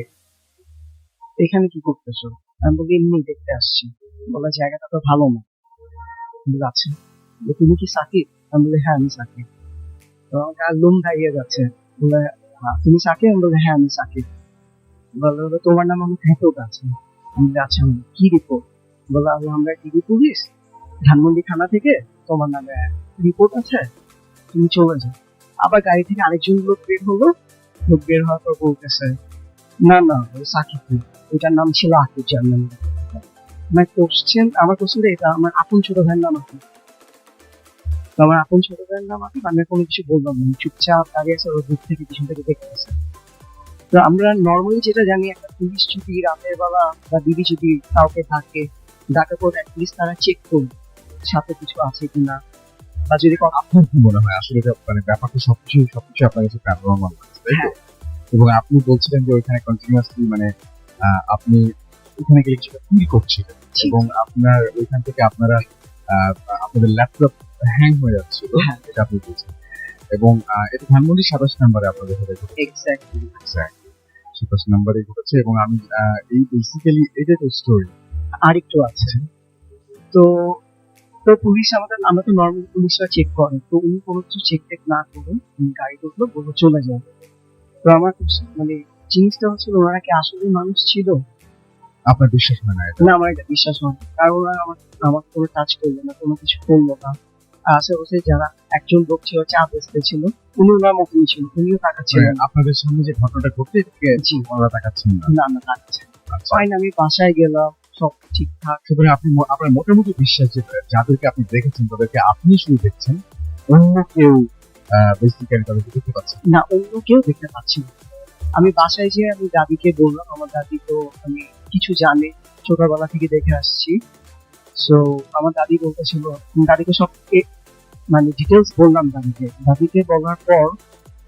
এখানে কি করতেছো? আমি বলি এমনি দেখতে আসছি। বলা জায়গাটা তো ভালো না। আছে, তুমি কি সাকিব? আমি বলি হ্যাঁ আমি সাকিব। তো আমাকে আর লোম দাঁড়িয়ে যাচ্ছে। বলে তুমি সাকিব? আমি বলি হ্যাঁ আমি সাকিব। বলে তোমার নাম আমার রিপোর্ট আছে। আমি বলি আচ্ছা কি রিপোর্ট? বলে আমরা টিভি পুলিশ ধানমন্ডি থানা থেকে তোমার নামে রিপোর্ট আছে, তুমি চলে যাও। আবার গাড়ি থেকে আরেকজন লোক বের হলো, লোক বের হওয়ার পর বলতেছে না না ওই সাকিব না, ওইটার নাম ছিল আকিব জার্মান। আমার কোশ্চেন এটা, আমার আপন ছোট ভাইয়ের নাম আকিব। তো আমার আপন ছোট ভাইয়ের নাম আকিব, আমি কোনো কিছু বললাম না, চুপচাপ দাঁড়িয়ে আছে, ওর দিক থেকে পিছন থেকে দেখতেছে। তো আমরা নর্মালি যেটা জানি, একটা পুলিশ যদি রাতের বেলা বা দিদি যদি কাউকে ডাকার পর অ্যাটলিস্ট তারা চেক করবে সাথে কিছু আছে কিনা, বা যদি আপনার কি মনে হয় আসলে এটা মানে ব্যাপারটা সবকিছু আপনার কাছে প্যারানর্মাল লাগছে, তাই তো? এবং আপনি বলছিলেন যে ওইখানে কন্টিনিউয়াসলি মানে আপনি ওখানে গিয়ে কিছুটা ফিল করছিলেন এবং আপনার ওইখান থেকে আপনারা আপনাদের ল্যাপটপ হ্যাং হয়ে যাচ্ছিল, এটা আপনি বলছেন। এবং এটা ধানমন্ডি 27 নম্বরে আপনাদের সাথে ঘটেছে। এক্স্যাক্টলি 27 নম্বরে ঘটেছে এবং আমি এই বেসিক্যালি এটা তো স্টোরি আরেকটু আছে। তো তো পুলিশ আমরা তো নর্মাল পুলিশরা চেক করে, তো উনি কোনো কিছু চেক টেক না করে উনি গাড়ি ঢুকলো, বললো চলে যাও। তো আমার মানে জিনিসটা হচ্ছে ওনারা কি আসলে মানুষ ছিল আপনার বিশ্বাস হয় না এটা? না, আমার এটা বিশ্বাস হয় না, কারণ ওরা আমার কোনো টাচ করলো না, কোনো কিছু করলো না। আর আশেপাশে যারা একজন লোক ছিল, চা বেচতে ছিল, উনি ওনার মতনই ছিল, উনিও তাকাচ্ছিলেন মানে আপনাদের সামনে যে ঘটনাটা ঘটছে এটাকে ওনারা তাকাচ্ছেন না? না না তাকাচ্ছেন। ফাইন, আমি বাসায় গেলাম, সব ঠিকঠাক। সুতরাং আপনি আপনার মোটামুটি বিশ্বাস যে যাদেরকে আপনি দেখেছেন তাদেরকে আপনি শুধু দেখছেন, অন্য কেউ বেসিক্যালি তাদেরকে দেখতে পাচ্ছেন না, অন্য কেউ দেখতে পাচ্ছি না। আমি বাসায় যেয়ে আমি দাদিকে বললাম, আমার দাদি তো আমি কিছু জানে, ছোটবেলা থেকে দেখে আসছি। সো আমার দাদি বলতেছিল, দাদিকে সব মানে ডিটেলস বললাম দাদিকে বলার পর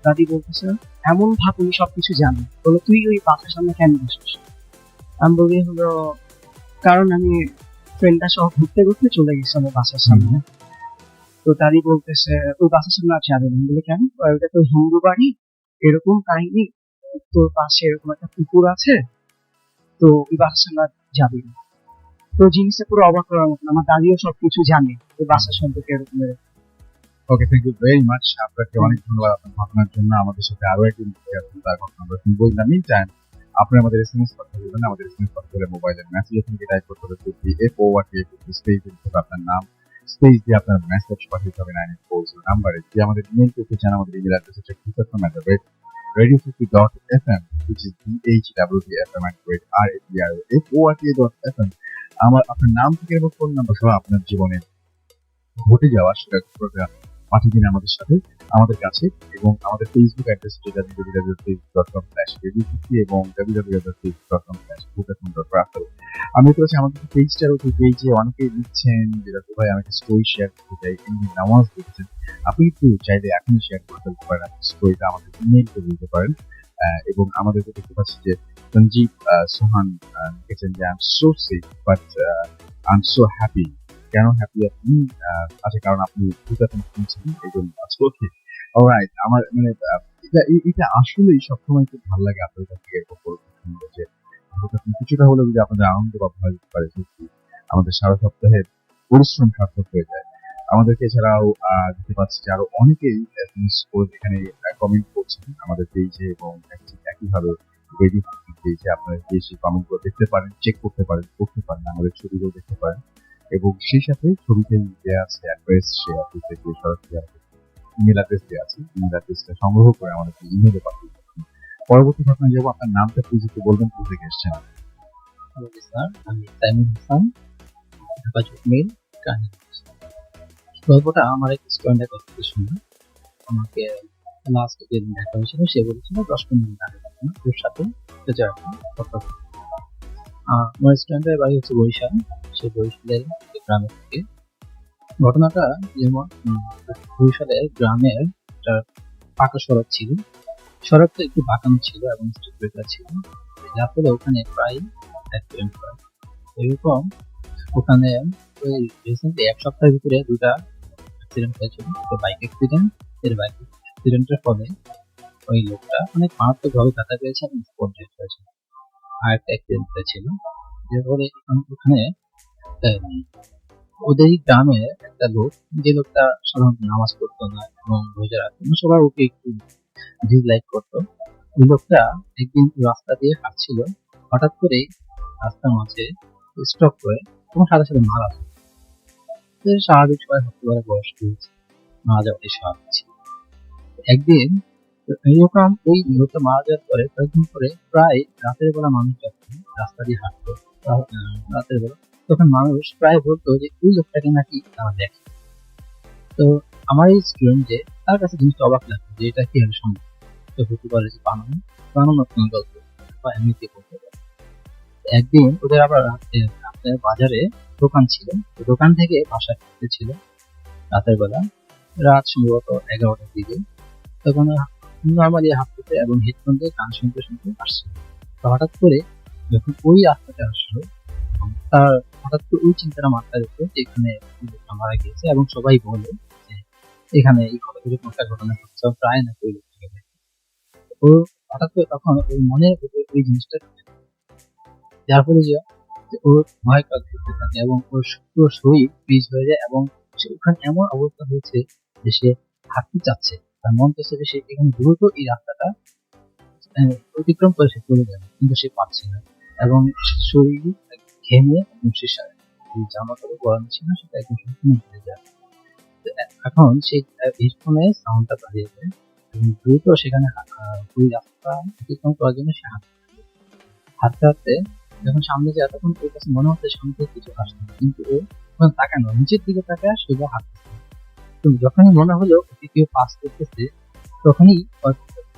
দাদি বলতেছে এমন ভাব উনি সবকিছু জানে, বলো তুই ওই বাসার সামনে কেন বসিস? আমি বলি হলো কারণ আমি ফ্রেন্ডটা সহ ঘুরতে ঘুরতে চলে গেছি আমার বাসার সামনে। তো দাদি বলতেছে ওই বাসার সামনে আর যাবে না। বলে কেন? ওটা তো হিন্দু বাড়ি, এরকম কাহিনী, তোর পাশে এরকম একটা পুকুর আছে, তো ওই বাসার সামনে আর যাবি না। তো জিনিসটা পুরো অবাক করার মতন, আমার দাদিও সবকিছু জানে ওই বাসার সম্পর্কে এরকম। ওকে, থ্যাংক ইউ ভেরি মাচ। আপনাকে অনেক ধন্যবাদ আপনার ঘটনার জন্য। আমাদের সাথে আরো একদিন তার ঘটনা আমরা শুনবো। ইন দ্য মিন টাইম আপনি আমাদের এসএমএস পাঠিয়ে দেবেন। আমাদের এসএমএস পাঠাতে হলে মোবাইলের মেসেজ থেকে টাইপ করতে হবে FORT স্পেস দিতে হবে আপনার নাম, স্পেস দিয়ে আপনার মেসেজ পাঠিয়ে হবে 9840 নাম্বারে। যদি আমাদের ইমেল করতে চান, আমাদের ইমেল অ্যাড্রেস হচ্ছে radio50.fm, which is BHWFM@radio.fm। আপনার নাম থেকে এবং ফোন নাম্বার সহ আপনার জীবনে ঘটে যাওয়া সেটা পাঠিয়ে দিন আমাদের সাথে, আমাদের কাছে। এবং আমাদের ফেসবুক অ্যাড্রেস যেটা www.facebook.com/radio50 এবং www.facebook.com/bhufm.raffle। আমি করেছি আমাদের পেজটার ওই পেজে অনেকেই লিখছেন যেটা ভাই আমাকে স্টোরি শেয়ার করতে চাই, এমনি নামাজ দেখছেন, আপনি একটু চাইলে এখনই শেয়ার করে ফেলতে পারেন আপনার স্টোরিটা, আমাদের ইমেল করে দিতে পারেন। এবং আমাদেরকে দেখতে পাচ্ছি যে সঞ্জীব সোহান লিখেছেন যে I am so sick but I am so happy. কেন হ্যাপি আপনি? আচ্ছা, কারণ আপনি ভূতাত্ম শুনছেন এই জন্য। আচ্ছা, ওকে, অলরাইট। আমার মানে এটা আসলেই সবসময় খুব ভালো লাগে আপনাদের কাছ থেকে এরকম শুনতে যে ভূতাত্ম কিছুটা হলেও যদি আপনাদের আনন্দ বা ভয় দিতে পারে, সত্যি আমাদের সারা সপ্তাহের পরিশ্রম সার্থক হয়ে যায়। আমাদেরকে এছাড়াও দেখতে পাচ্ছি যে আরো অনেকেই এখানে কমেন্ট করছেন আমাদের পেজে এবং একইভাবে রেডিও পেজে। আপনারা বেশি কমেন্ট করে দেখতে পারেন, চেক করতে পারেন, আমাদের ছবিগুলো দেখতে পারেন। এবং সেই সাথে ছবিতে দেওয়া আছে অ্যাড্রেস, সেই অ্যাড্রেসে গিয়ে সরাসরি ইমেল অ্যাড্রেস দেওয়া আছে, ইমেল অ্যাড্রেসটা সংগ্রহ করে আমাদেরকে ইমেলে পাঠিয়ে দেবেন। পরবর্তী ঘটনা যাবো, আপনার নামটা প্লিজ একটু বলবেন, কোথা থেকে এসেছেন? স্যার, আমি তাইমুল হাসান, ঢাকা জুটমিল কাহিনী। গল্পটা আমার এক স্টুডেন্টের কাছ থেকে শুনে। আমাকে লাস্ট যেদিন দেখা হয়েছিল সে বলেছিল 10-15 মিনিট আগে ওর সাথে কথা। আমার স্টুডেন্টের বাড়ি হচ্ছে বরিশাল, সে বরিশালের গ্রামের থেকে। ঘটনাটা যেমন বরিশালের গ্রামের একটা পাকা সড়ক ছিল, সড়কটা একটু বাঁকানো ছিল এবং স্ট্রিট ব্রেকার ছিল, যার ফলে ওখানে প্রায় অ্যাক্সিডেন্ট হয়। এরকম ওখানে ওই রিসেন্টলি 1 সপ্তাহের ভিতরে 2টা অ্যাক্সিডেন্ট হয়েছিল। তো বাইক অ্যাক্সিডেন্টের ফলে ওই লোকটা অনেক মারাত্মকভাবে ব্যথা পেয়েছে এবং স্পট ডেথ হয়েছে। আর একটা অ্যাক্সিডেন্ট হয়েছিল, যে ফলে ওখানে ওদের গ্রামে একটা লোক, যে লোকটা সাধারণত নামাজ পড়তো না এবং রোজা রাখতো না, সবাই ওকে একটু ডিসলাইক করতো। ওই লোকটা একদিন রাস্তা দিয়ে হাঁটছিল, হঠাৎ করেই রাস্তার মাঝে স্টপ করে এবং সাথে সাথে মারা যায়। স্বাভাবিক সবাই হতে পারে বয়স্ক হয়েছে, মারা যাওয়াটাই স্বাভাবিক ছিল। একদিন এরকম ওই লোকটা মারা যাওয়ার পরে কয়েকদিন পরে প্রায় রাতের বেলা মানুষ যখন রাস্তা দিয়ে হাঁটতো রাতের বেলা, তখন মানুষ প্রায় বলতো যে ওই লোকটাকে নাকি তারা দেখে। তো আমার এই স্টুডেন্ট যে তার কাছে জিনিসটা অবাক লাগতো যে এটা কি হবে সম্ভব। তো হতে পারে যে বানানো কোনো গল্প বা এমনিতে করতে পারে। একদিন ওদের আবার রাতে বাজারে দোকান ছিল, তো দোকান থেকে বাসায় ফিরতেছিল রাতের বেলা, রাত সম্ভবত 11টার দিকে। তখন নর্মালি হাঁটতে এবং হেডফোন দিয়ে গান শুনতে শুনতে আসছিল। তো হঠাৎ করে যখন ওই রাস্তাতে আসলো, এবং তার হঠাৎ করে ওই চিন্তাটা মাথায় রেখে যে এখানে এই লোকটা মারা গিয়েছে, এবং সবাই বলে যে এখানে এই এরকম একটা ঘটনা ঘটছে, প্রায় নাকি ওই লোকটাকে দেখে। ও হঠাৎ করে তখন ওই মনের ভিতরে ওই জিনিসটা ঢুকে যায়, যার ফলে যে ওর ভয় কাজ করতে থাকে এবং ওর পুরো শরীর ফ্রিজ হয়ে যায়, এবং সে ওখানে এমন অবস্থা হয়েছে যে সে হাঁটতে চাচ্ছে, তার মন চাচ্ছে যে সে এখানে দ্রুত এই রাস্তাটা অতিক্রম করে সে চলে যাবে, কিন্তু সে পারছে না, এবং শরীর ঘেমে এবং সে যে জামা কাপড় পরানো ছিল সেটা একদম সম্পূর্ণ ভেঙে যায়। তো এখন সেই হেডফোনে সাউন্ডটা বাড়িয়ে দেয় এবং দ্রুত সেখানে ওই রাস্তা অতিক্রম করার জন্য সে হাঁটতে হাঁটতে যখন সামনে যায়, তখন ওর কাছে মনে হচ্ছে সামনে থেকে কিছু আসছে, কিন্তু ও তখন তাকানো নিচের দিকে তাকায় সোজা হাঁটতেছে। তো যখনই মনে হলো ওকে কেউ পাস করতেছে, তখনই ওর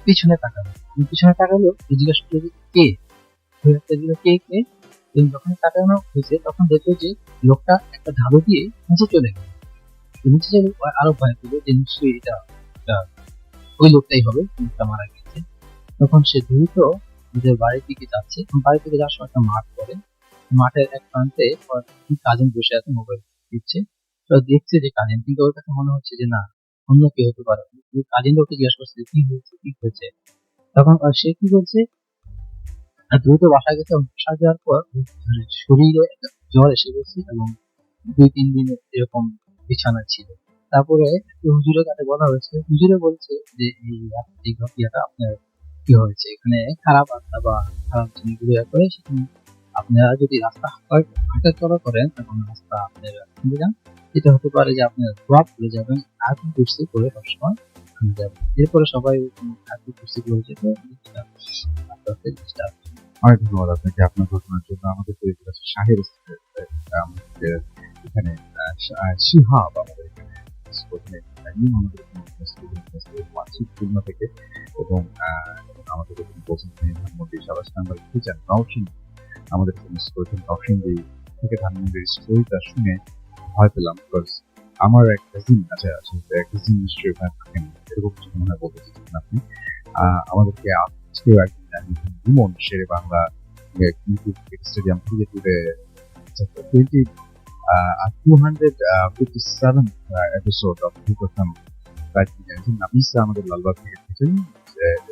পিছনে তাকালো, পিছনে তাকালো, ও জিজ্ঞাসা করলো যে কে, কে কে। এবং যখন তাকানো হয়েছে তখন দেখলো যে লোকটা একটা ঢালু দিয়ে নিচে চলে গেল। নিচে চলে আরো ভয় পেলো যে নিশ্চয়ই এটা ওই লোকটাই হবে, লোকটা মারা গেছে। তখন সে দ্রুত নিজের বাড়ির দিকে যাচ্ছে, এবং বাড়ি থেকে যাওয়ার সময় একটা মাঠ পড়ে, মাঠের এক প্রান্তে কাজিন বসে আছে, মোবাইল দিচ্ছে। তো দেখছে যে কাজিন, কিন্তু ওর কাছে মনে হচ্ছে যে না, অন্য কেউ হতে পারে। কাজিন ওকে জিজ্ঞাসা করছে কি হয়েছে কি হয়েছে, তখন সে কি বলছে, দ্রুত বাসায় গেছে, এবং বাসায় যাওয়ার পর শরীরে একটা জ্বর এসে গেছে এবং 2-3 দিন এরকম বিছানায় ছিল। তারপরে হুজুরের কাছে বলা হয়েছে, হুজুরে বলছে যে এই ঘটনাটা আপনার কি হয়েছে, এখানে খারাপ আত্মা বা খারাপ জিনিসগুলো করে, সেখানে আপনারা যদি রাস্তা হাঁটা চলা করেন এবং রাস্তা আপনারা শুনতে যান, এটা হতে পারে যে আপনারা ধোয়া পড়ে যাবেন, আগুন কুর্সি করে সবসময় শুনে যাবেন। এরপরে সবাই আগুন কুর্সি করে যেত। আস্তে আস্তে জিনিসটা অনেক ধন্যবাদ আপনাকে আপনার ঘটনার জন্য। আমাদের তৈরি করেছে শাহের আমাদের এখানে শিহাব আমাদের এখানে আমাদের খুলনা থেকে, এবং আমাদের এখানে বলছেন ধানমন্ডি সাবাস নাম্বার টিচার নওশিন আমাদের মিস করেছেন। নওশিনদি থেকে ধানমন্ডির স্টোরিটা শুনে ভয় পেলাম, বিকজ আমার এক কাজিন আছে, কাজিন নিশ্চয়ই ওখানে থাকেন, এরকম কিছু মনে হয় বলতে চাচ্ছেন আপনি। আমাদেরকে আজকেও একদিন জানিয়েছেন ইমন শেরে বাংলা ইউটিউব স্টেডিয়াম থেকে today 257 episode of Hukasam Nafisa আমাদের লালবাগ থেকে এসেছেন,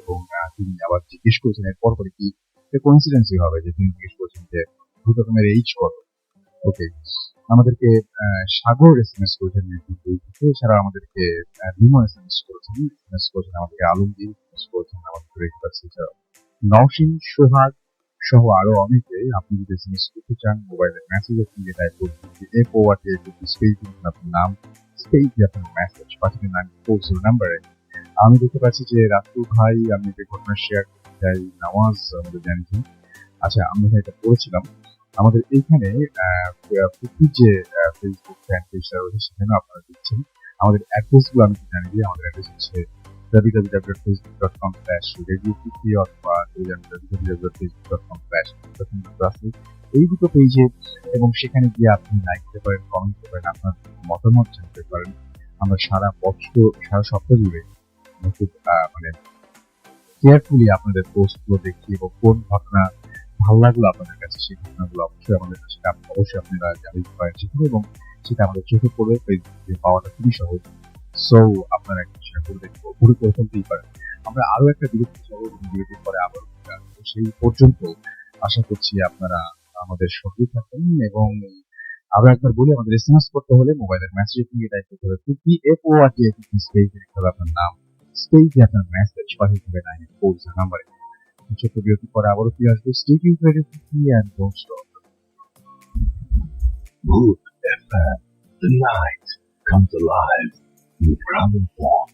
এবং তিনি আবার জিজ্ঞেস করেছেন এরপর পরে কি কোইন্সিডেন্সই হবে যে তিনি জিজ্ঞেস করছেন যে হুকামের এইজ কত। ওকে, আমাদেরকে সাগর এসএমএস করেছেন এছাড়া আমাদেরকে লিমন এসএমএস করেছেন, আমাদেরকে আলমগীর এসএমএস করেছেন, আমাদের নওশিন সোহাগ সহ আরো অনেকে। আপনি যদি এসএমএস করতে চান মোবাইলের মেসেজ আপনি টাইপ করবেন FORT স্পেস দিন আপনার নাম, স্পেস দিয়ে আপনার মেসেজ পাঠিয়ে 940 নাম্বারে। আমি দেখতে পাচ্ছি যে রাতুল ভাই আমি যে ঘটনা শেয়ার করতে চাই, নামাজ আমাদের জানিয়েছেন। আচ্ছা, আমরা এটা পড়েছিলাম আমাদের এইখানে যে ফেসবুক ফ্যান পেজটা রয়েছে সেখানে আপনারা দিচ্ছেন। আমাদের অ্যাড্রেসগুলো আমি জানিয়ে দিই। আমাদের অ্যাড্রেস হচ্ছে www.facebook.com/radio50 অথবা www.facebook.com/. এই দুটো পেজে, এবং সেখানে গিয়ে আপনি লাইক দিতে পারেন, কমেন্ট করতে পারেন, আপনার মতামত জানাতে পারেন। আমরা সারা সপ্তাহ জুড়ে খুব মানে কেয়ারফুলি আপনাদের পোস্টগুলো দেখি, এবং কোন ঘটনা ভালো লাগলো আপনাদের কাছে সেই ঘটনাগুলো অবশ্যই আমাদের কাছে অবশ্যই আপনারা জানিয়ে পারেন সেখানে, এবং সেটা আমাদের চোখে পড়বে ফেসবুকে পাওয়াটা খুবই সহজ। সো আপনারা একটা শেয়ার করে দেখবো, পুরো করে ফেলতেই পারেন। আমরা আরো একটা বিরতি যাবো, বিরতির পরে আবার সেই পর্যন্ত আশা করছি আপনারা আমাদের সঙ্গে থাকেন। এবং আরো একবার বলি, আমাদের এসএমএস করতে হলে মোবাইলের মেসেজ নিয়ে টাইপ করতে হবে FORT স্পেস লিখতে হবে আপনার নাম, স্পেস দিয়ে আপনার মেসেজ পাঠিয়ে দেবে 940 নাম্বারে। ছোট্ট বিরতির পরে আবারও ফিরে আসবো। Stay tuned radio 50 and don't stop. Good FM, the night comes alive with Robin Paul.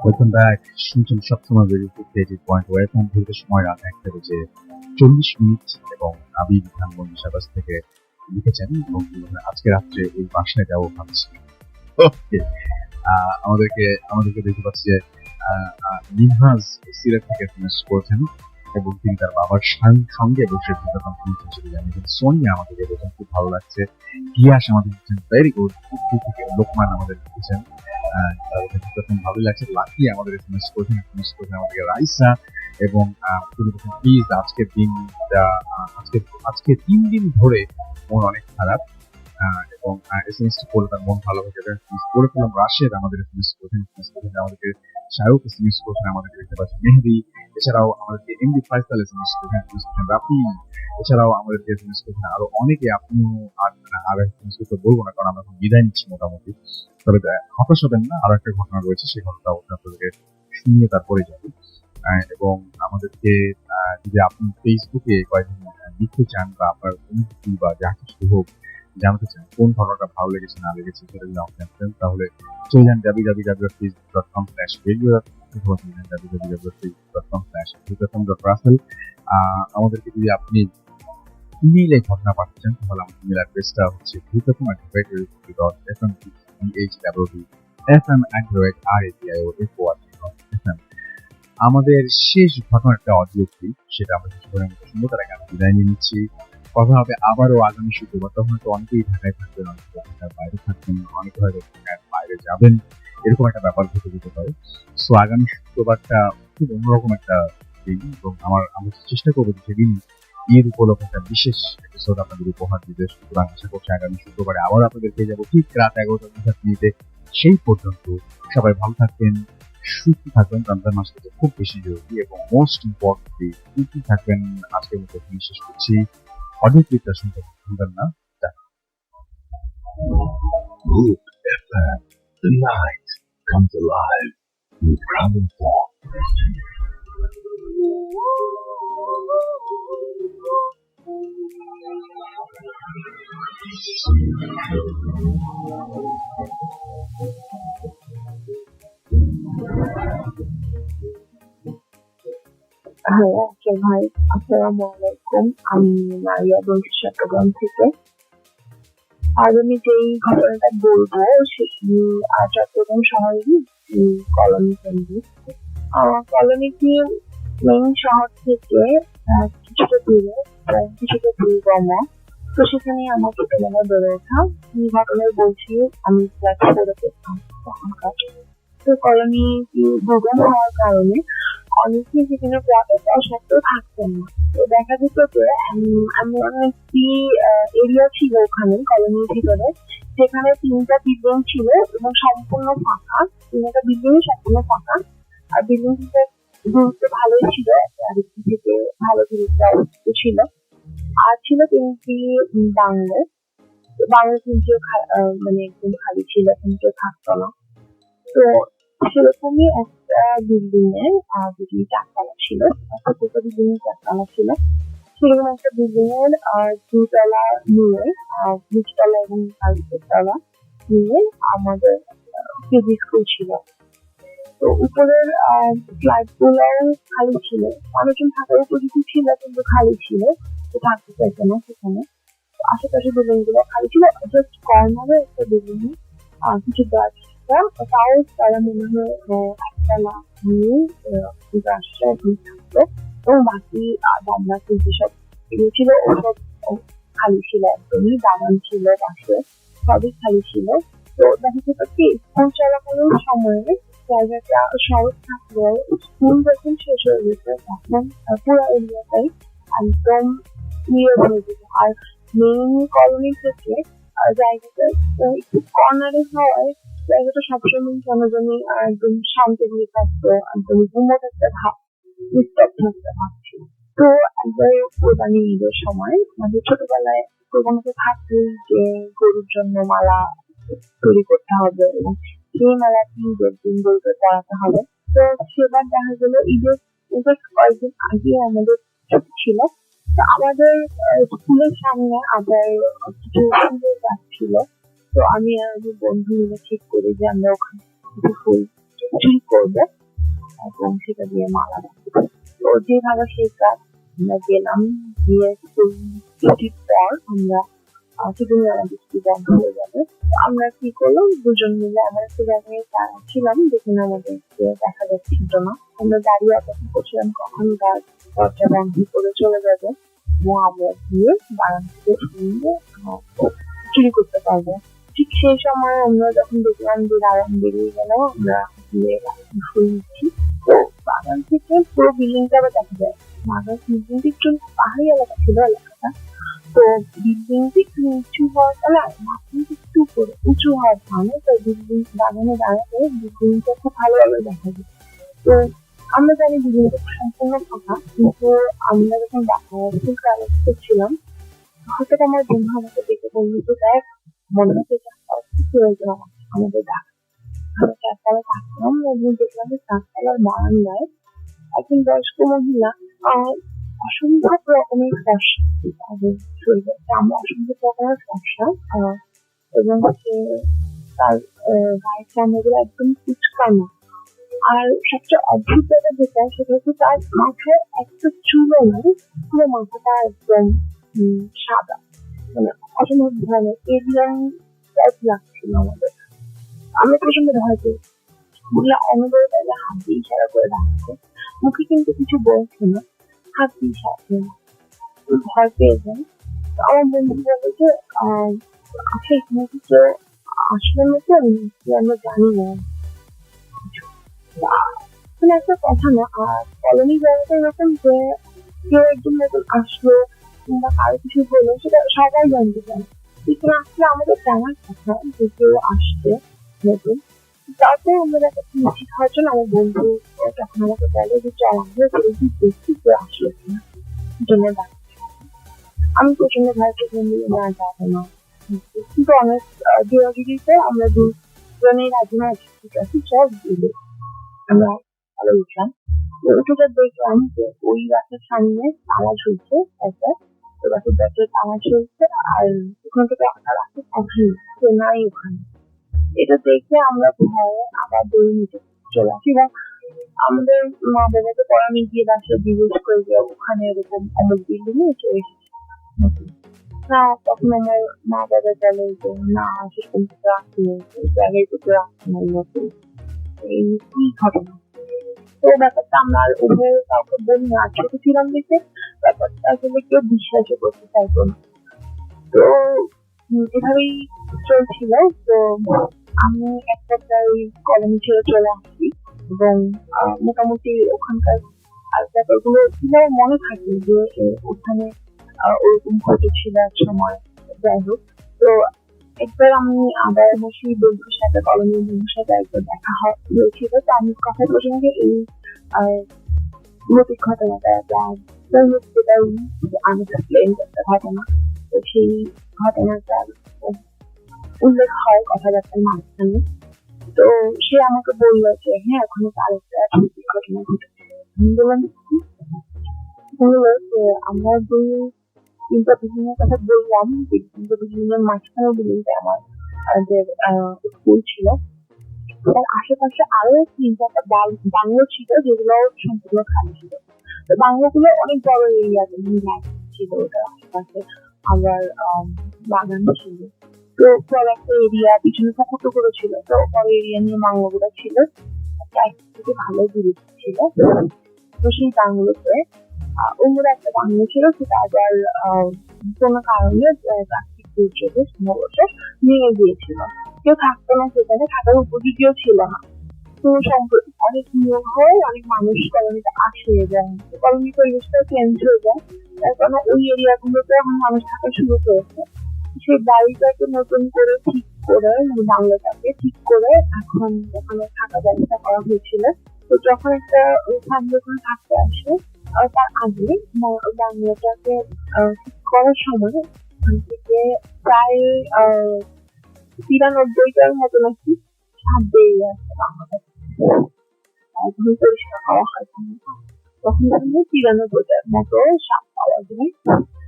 Welcome back. শুনছেন সবসময় রেডিও 58.1 ঘুরতে সময় রাত 1টা বেজে 40 মিনিট, এবং আবির ধানমন্ডি সাবাস থেকে লিখেছেন এবং আজকে রাত্রে ওই বাসায় যাবো ভাবছি। ওকে, আমাদেরকে দেখতে পাচ্ছি যে মিনহাজ সিলেট থেকে এসএমএস করেছেন এবং তিনি তার বাবার সঙ্গে বসে ভিডিও কনফারেন্স হিসেবে জানিয়েছেন। সোনিয়া আমাদের বলেছেন খুব ভালো লাগছে। গিয়াস আমাদের লিখেছেন ভেরি গুড। থেকে লোকমান আমাদের লিখেছেন প্রথম ভালোই লাগছে। লাকি আমাদের এসএমএস করেছেন আমাদেরকে রাইসা এবং তিনি বলছেন প্লিজ আজকের দিনটা আজকে 3 দিন ধরে মন অনেক খারাপ এবং এসএমএসটি পড়লে তার মন ভালো হয়ে যাবে। পড়ে ফেলাম রাশেদ আমাদের এসএমএস করেছেন আমাদেরকে, শাহরুখ এসএমএস করেছেন আমাদেরকে, দেখতে পাচ্ছি মেহেদি, এছাড়াও আমাদেরকে এমডি ফাইসাল এসএমএস করেছেন রাফি, এছাড়াও আমাদেরকে এসএমএস করেছেন আরো অনেকে। আপনি আর এসএমএস করতে বলবো না কারণ আমরা এখন বিদায় নিচ্ছি মোটামুটি। তবে হতাশ হবেন না, আরো একটা ঘটনা রয়েছে, সেই ঘটনাটা আপনাদেরকে শুনিয়ে তারপরে যাবে। এবং আমাদেরকে যদি আপনি ফেসবুকে কয়েকদিন লিখতে চান বা আপনার অনুভূতি বা যা কিছু হোক জানতে চান, কোন ঘটনাটা ভালো লেগেছে না লেগেছে সেটা যদি আপনি জানতেন তাহলে চলে যান www.facebook.com/radio অথবা www.facebook.com/russell। আমাদেরকে যদি আপনি ইমেইলে ঘটনা পাঠাতে চান তাহলে আমাদের ইমেল অ্যাড্রেসটা হচ্ছে fm@radio.fm@radio.fm। আমাদের শেষ ঘটনার একটা অডিও ক্লিপ, সেটা আমরা কিছুক্ষণের মতো শুনবো, তার আগে আমি বিদায় নিয়ে নিচ্ছি। কথা হবে আবারও আগামী শুক্রবার। তখন হয়তো অনেকেই ঢাকায় থাকবেন, অনেকে ঢাকার বাইরে থাকবেন, অনেকে হয়তো ঢাকার বাইরে যাবেন, এরকম একটা ব্যাপার ঘটে যেতে পারে। সো আগামী শুক্রবারটা খুব অন্যরকম একটা দিন এবং আমরা চেষ্টা করবো যে সেদিন ঈদ উপলক্ষে একটা বিশেষ এপিসোড আপনাদের উপহার দিতে। সুতরাং আশা করছি আগামী শুক্রবারে আবার আপনাদের পেয়ে যাবো ঠিক রাত 11টা সেই পর্যন্ত সবাই ভালো থাকবেন, সুস্থ থাকবেন। রমজান মাসটা খুব বেশি জরুরি এবং মোস্ট ইম্পর্টেন্টলি সুস্থ থাকবেন। আজকের মতো শেষ করছি। অডিও ক্লিপটা শুনতে ভুলবেন না। Good FM. The night comes alive with Grounding Form. হ্যাঁ আচ্ছা ভাই, আসসালামু আলাইকুম। আমি মারিয়া বলছি চট্টগ্রাম থেকে। আর আমি যেই ঘটনাটা বলবো সেটি চট্টগ্রাম শহরেরই কলোনি কেন্দ্রিক। কলোনিটি মেইন শহর থেকে কিছুটা দূরে, কিছুটা দুর্গম। তো সেখানে আমার ছোটবেলায় বেড়ে ওঠা। এই ঘটনায় বলছি আমি ক্লাস 4-এ পড়তাম তখনকার। তো কলোনিটি দুর্গম হওয়ার কারণে অনেকে সেখানে কোয়ার্টার পাওয়া সত্ত্বেও থাকতেন না। তো দেখা যেত যে এমন একটি এরিয়া ছিল ওখানে কলোনির ভিতরে, যেখানে 3টা বিল্ডিং ছিল এবং সম্পূর্ণ ফাঁকা। 3টা বিল্ডিং সম্পূর্ণ ফাঁকা। আর বিল্ডিং থেকে দূরত্ব ভালোই ছিল, আরেকটি থেকে ভালো দূরত্ব অবস্থিত ছিল। আর ছিল 3টি বাংলো। বাংলো 3টিও মানে একদম খালি ছিল, 3টিও থাকতো না। তো সেরকমই একটা বিল্ডিং এর দুটি চারতলা ছিল, প্রত্যেকটা বিল্ডিং এর চারতলা ছিল। সেরকম একটা বিল্ডিং এর 2তলা নিয়ে, নিচতলা এবং তলা নিয়ে আমাদের কেজি স্কুল ছিল। তো উপরের ফ্ল্যাট গুলো খালি ছিল, মানুষজন থাকার উপযোগী ছিল কিন্তু খালি ছিল, তো থাকতে চাইছে না সেখানে। আশেপাশে বিল্ডিং গুলো খালি ছিল, জাস্ট কর্নারে একটা বিল্ডিং কিছু গাছ, তাও তারা মনে হয় একতলা নিয়ে গাছটা থাকতো এবং বাকি গামলা যেসব ছিল ওসব খালি ছিল, একদমই বাগান ছিল পাশে, সবই খালি ছিল। তো দেখা যেত কি স্কুল চলাকালীন সময়ে জায়গাটা সড়ক থাকলেও স্কুল যখন শেষ হয়ে যেত তখন পুরো এরিয়াটাই একদম ক্লিয়ার হয়ে যেত। আর মেইন কলোনি থেকে জায়গাটা একটু কর্নারে হওয়ায় জায়গাটা সবসময় কেন জানি একদম শান্তি থাকতো, একদম ঘুমো একটা ভাব, নিস্তব্ধ একটা ভাব ছিল। তো একবার কোরবানি ঈদের সময় আমাদের ছোটবেলায় প্রবণতা থাকতো যে গরুর জন্য মালা তৈরি করতে হবে এবং সেই মালাটি ঈদের দিন গরুকে পরাতে হবে। তো সেবার দেখা গেল ঈদের কয়েকদিন আগে আমাদের ছুটি ছিল। তো আমাদের স্কুলের সামনে আবার কিছু ফুলের গাছ ছিল। তো আমি আর আমার বন্ধু মিলে ঠিক করি যে আমরা ওখানে কিছু ফুল চুরি করবো এবং সেটা দিয়ে মালা বাঁধবো। তো যেভাবে সেই কাজ আমরা গেলাম, গিয়ে ছুটির পর আমরা সেদিনই আমাদের স্কুল বন্ধ হয়ে যাবে। তো আমরা কি করলাম, দুজন মিলে আমরা একটা জায়গায় ছিলাম যেখানে আমাদেরকে দেখা যাচ্ছিল না। আমরা দাঁড়িয়ে অপেক্ষা করছিলাম কখন দরজা বন্ধ করে চলে যাবে এবং আমরা গিয়ে বাগান থেকে শুনে চুরি করতে পারবো। ঠিক সেই সময় আমরা যখন দেখলাম যে বাগান বেরিয়ে গেল, আমরা গিয়ে শুয়ে নিচ্ছি। তো বাগান থেকে পুরো বিল্ডিংটা আবার দেখা যায়। বাগান বিল্ডিংটি একটু পাহাড়ি এলাকা ছিল এলাকাটা। তো বিল্ডিংটি একটু নিচু হওয়ার কারণে বাগানটি একটু উপরে উঁচু হওয়ার কারণে তো বিল্ডিং বাগানে দাঁড়াতে বিল্ডিংটা খুব ভালোভাবে দেখা যায়। তো আমরা জানি বিল্ডিংটা সম্পূর্ণ ফাঁকা, কিন্তু আমরা যখন করছিলাম হঠাৎ আমার বন্ধু আমাকে দেখে বললো তো দেখ, মনে হচ্ছে আমাদের ডাক। আমরা চারতলায় থাকলাম এবং দেখলাম যে চারতলার বারান্দায় একজন বয়স্ক মহিলা অসম্ভব রকমের ফর্সা, তাদের শরীরের চামড়া অসম্ভব রকমের ফর্সা এবং তার গায়ের চামড়াগুলো একদম কুচকানো। আর সবচেয়ে অদ্ভুত যেটা যেটা সেটা হচ্ছে তার মাথায় একটা চুলও নেই, পুরো মাথাটা একদম সাদা, মানে অসম্ভব ধরনের এলিয়ান টাইপ লাগছিল আমাদের। আমরা প্রচন্ড ভয় পেয়েছি, বুঝলে অনবরত হাত দিয়ে ইশারা করে ডাকছে, মুখে কিন্তু কিছু বলছে না, হাত দিয়ে ইশারা করে ভয় পেয়ে যায়। তো আমার বন্ধু বলে যে আচ্ছা এখানে কিছু আসলে মতো আমরা জানি না একটা কথা না। আর কলোনি জায়গাটা এরকম যে কেউ একজন নতুন আসলো কিংবা কারো কিছু হলো সেটা সবাই জানতে চায়, কিন্তু আসলে আমাদের জানার কথা যে কেউ আসছে নতুন। তারপর আমরা একটা নিশ্চিত হওয়ার জন্য আমার বন্ধু তখন আমাকে বলে যে চল আমরা দেখছি কেউ আসলো কিনা, জন্য ডাকছি। আমি প্রচন্ড ভয় বন্ধু না যাবো না, কিন্তু অনেক জোরাজুরিতে আমরা দুজনেই রাজি না ঠিক আছে চল দিলে আমরা ভালো উঠলাম। উঠে দেখলাম যে ওই বাসের সামনে তালা ঝুলছে একটা, তো বাসের দরজায় তালা ঝুলছে আর ওখান থেকে রাস্তা ওখানে নাই ওখানে। এটা দেখে আমরা ভয়ে আবার দৌড়ে নিতে চলে আসি এবং আমাদের মা বাবাকে পরে আমি গিয়ে বাসে জিজ্ঞেস করে যে ওখানে এরকম আমার বিল্ডিং এ চলে এসেছে না। তখন আমার মা বাবা বলে যে না সেরকম কিছু আসেনি, জায়গায় কিছু আসে নাই নতুন, এই কি ঘটনা। তো ব্যাপারটা আমার উভয় কাউকে বলি না, ছোট ছিলাম দেখে ব্যাপারটা আসলে কেউ বিশ্বাসও করতে চাইতো না। তো এভাবেই চলছিল। তো আমি একটা ওই কলোনি ছেড়ে চলে আসি এবং মোটামুটি ওখানকার ব্যাপারগুলো কিভাবে মনে থাকে যে ওখানে ওরকম ঘটেছিল এক সময়। যাই হোক, তো একবার আমি আবার বসি বন্ধুর সাথে, কলোনির বন্ধুর সাথে একবার দেখা হয়েছিল। তো আমি কথা প্রসঙ্গে এই নৈতিক ঘটনাটা ঘটনা, তো সেই ঘটনাটা উল্লেখ হয় কথাবার্তার মাঝখানে। তো সে আমাকে বললো যে হ্যাঁ ওখানে আরেকটা নৈতিক ঘটনা ঘটেছে। আমি বললাম বললো যে আমরা দুই তিনটা বিল্ডিংয়ের কথা বললাম, তিনটা বিল্ডিংয়ের মাঝখানে বিল্ডিংটা আমার স্কুল ছিল, তার আশেপাশে আরো তিন চারটা বাংলো ছিল যেগুলো সম্পূর্ণ খালি ছিল। তো বাংলোগুলো অনেক বড় এরিয়া ছিল, ওটার আশেপাশে আবার বাগান ছিল। তো বড় একটা এরিয়া, পিছনে পুকুর টুকুরও ছিল, তো বড় এরিয়া নিয়ে বাংলোগুলো ছিল, থেকে ভালো দূরত্ব ছিল। তো সেই বাংলোতে অন্যরা একটা বাংলো ছিল, সেটা আবার কোনো কারণে প্রাকৃতিক দুর্যোগে সম্ভবত ভেঙে গিয়েছিল, কেউ থাকতো না সেখানে, থাকার উপযোগীও ছিল না। তো সম্প্রতি অনেক নিয়োগ হয়, অনেক মানুষ কলোনিতে আসে এবং কলোনি পরিবেশটা চেঞ্জ হয়ে যায়, তার কারণে ওই এরিয়াগুলোতে এখন মানুষ থাকা শুরু করেছে। সেই বাড়িটাকে নতুন করে ঠিক করে বাংলাটাকে ঠিক করে এখন ওখানে থাকার ব্যবস্থা করা হয়েছিল। তো যখন একটা ফ্যামিলি ওখানে থাকতে আসে তার আগে বাংলাটাকে ঠিক করার সময় ওখান থেকে প্রায় 93টার মতো নাকি সাপ বেরিয়ে আসছে বাংলাটা, এখন পরিষ্কার করা হয়। তখন 93টার মতো সাপ পাওয়া যায়,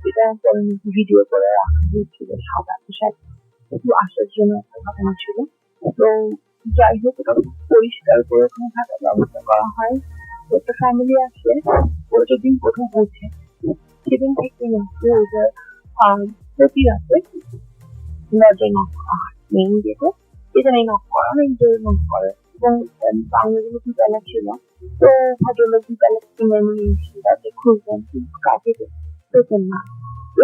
এটা পরে ভিডিও করে রাখা হয়েছিল। একটু আশ্চর্যজনক একটা ঘটনা ছিল। তো যাই হোক, ওটা পরিষ্কার করে ওখানে থাকার ব্যবস্থা করা হয়। একটা ফ্যামিলি আসে, ওরা যেদিন প্রথম ওঠে সেদিন থেকে প্রতি রাতে দরজায় নক করা হয় মেইন গেটে, যেটা নেই নক করা অনেক জোরে নক করে এবং বাংলাগুলো দুতলা ছিল। তো ভদ্রলোক দুতলা কিনে নিয়ে এসে তাদের খুঁজবেন কিন্তু কাজে পেতেন না।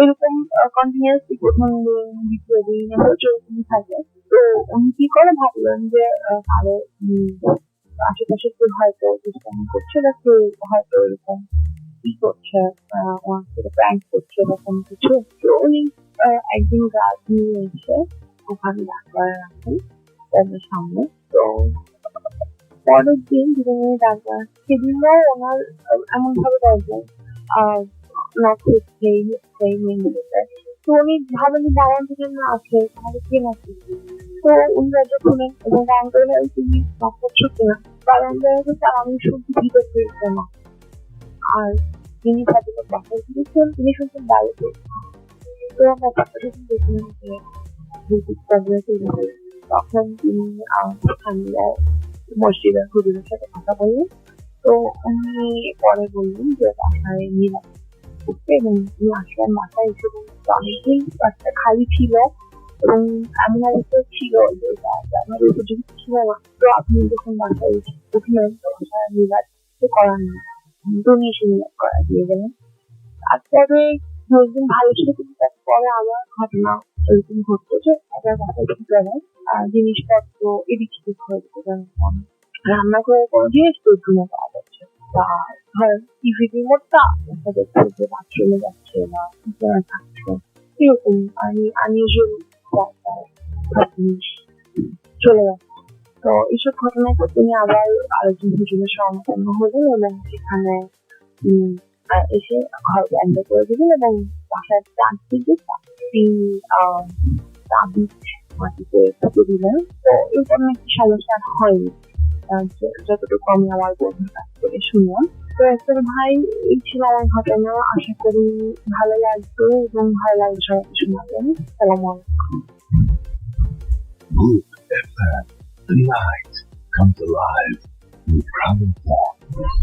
এরকম কন্টিনিউয়াসলি প্রথম দিন দ্বিতীয় দিন চলতে থাকে। তো উনি কি করে ভাবলেন যে কারো আশেপাশে কেউ হয়তো দুষ্টামি করছে বা কেউ হয়তো এরকম কি করছে, ওনার সাথে প্র্যাঙ্ক করছে বা কোনো কিছু। তো উনি একদিন গাছ নিয়ে এসে ওখানে ডাক্তার রাখেন তাদের সামনে। তো পরের দিন যেদিন উনি ডাক্তার সেদিনও ওনার এমন ভাবে দরজায় নক হচ্ছেই মেয়ে। তো উনি ভাবেন দাঁড়ান থেকে না আছে তাহলে কে নাকি। তো উনি দরজা খুলেন এবং দাঁড়ান করে তুমি নক করছো কিনা, কারণ তার আমি শুনছি ভিতর থেকে না। আর যিনি ভদ্রলোক বাসায় গিয়েছেন তিনি শুনছেন বাইরে। তো ব্যাপারটা যখন দেখলেন যে তখন তিনি মসজিদের হুজুরের সাথে কথা বললেন। তো উনি পরে বললেন যে বাসায় নিরাপদ করতে এবং উনি আসলেন বাসায় এসে অনেকদিন বাসটা খালি ছিল এবং এমন অবস্থা ছিল যে আমার উপযুক্ত ছিল না। তো আপনি যখন বাসায় উঠলেন তো বাসায় নিরাপদ করার নেই, তুমি এসে নিরাপদ করা দিয়ে গেলেন। তারপরে দুদিন ভালো ছিল কিন্তু তারপরে আবার ঘটনা এরকম ঘটতো যে একবার বাসায় ভিতরে জিনিসপত্র এদিক সেদিক হয়ে যেত, যেমন রান্না করে কোনো জিনিস বেডরুমে পাওয়া যাচ্ছে বা ধরেন টিভি রিমোটটা দেখা যাচ্ছে যে বাথরুমে যাচ্ছে বা কিচেনে থাকছে, এরকম আনইউজুয়াল জিনিস চলে যাচ্ছে। তো এইসব ঘটনার পর তিনি আবার আরেকজন হুজুরের শরণাপন্ন হলেন এবং সেখানে এসে ঘর বন্ধ করে দিলেন এবং বাসার চারদিকে মাটিতে পুঁতে দিলেন। তো এই কোনো একটি সমস্যা হয়নি যতটুকু আমি আমার বন্ধুর কাছ থেকে শুনলাম। তো আসলে ভাই এই ছিল আমার ঘটনা, আশা করি ভালো লাগবে এবং ভালো লাগবে সবাইকে শোনাবেন। সালাম আলাইকুম। Good FM. The night comes alive with Crown Point.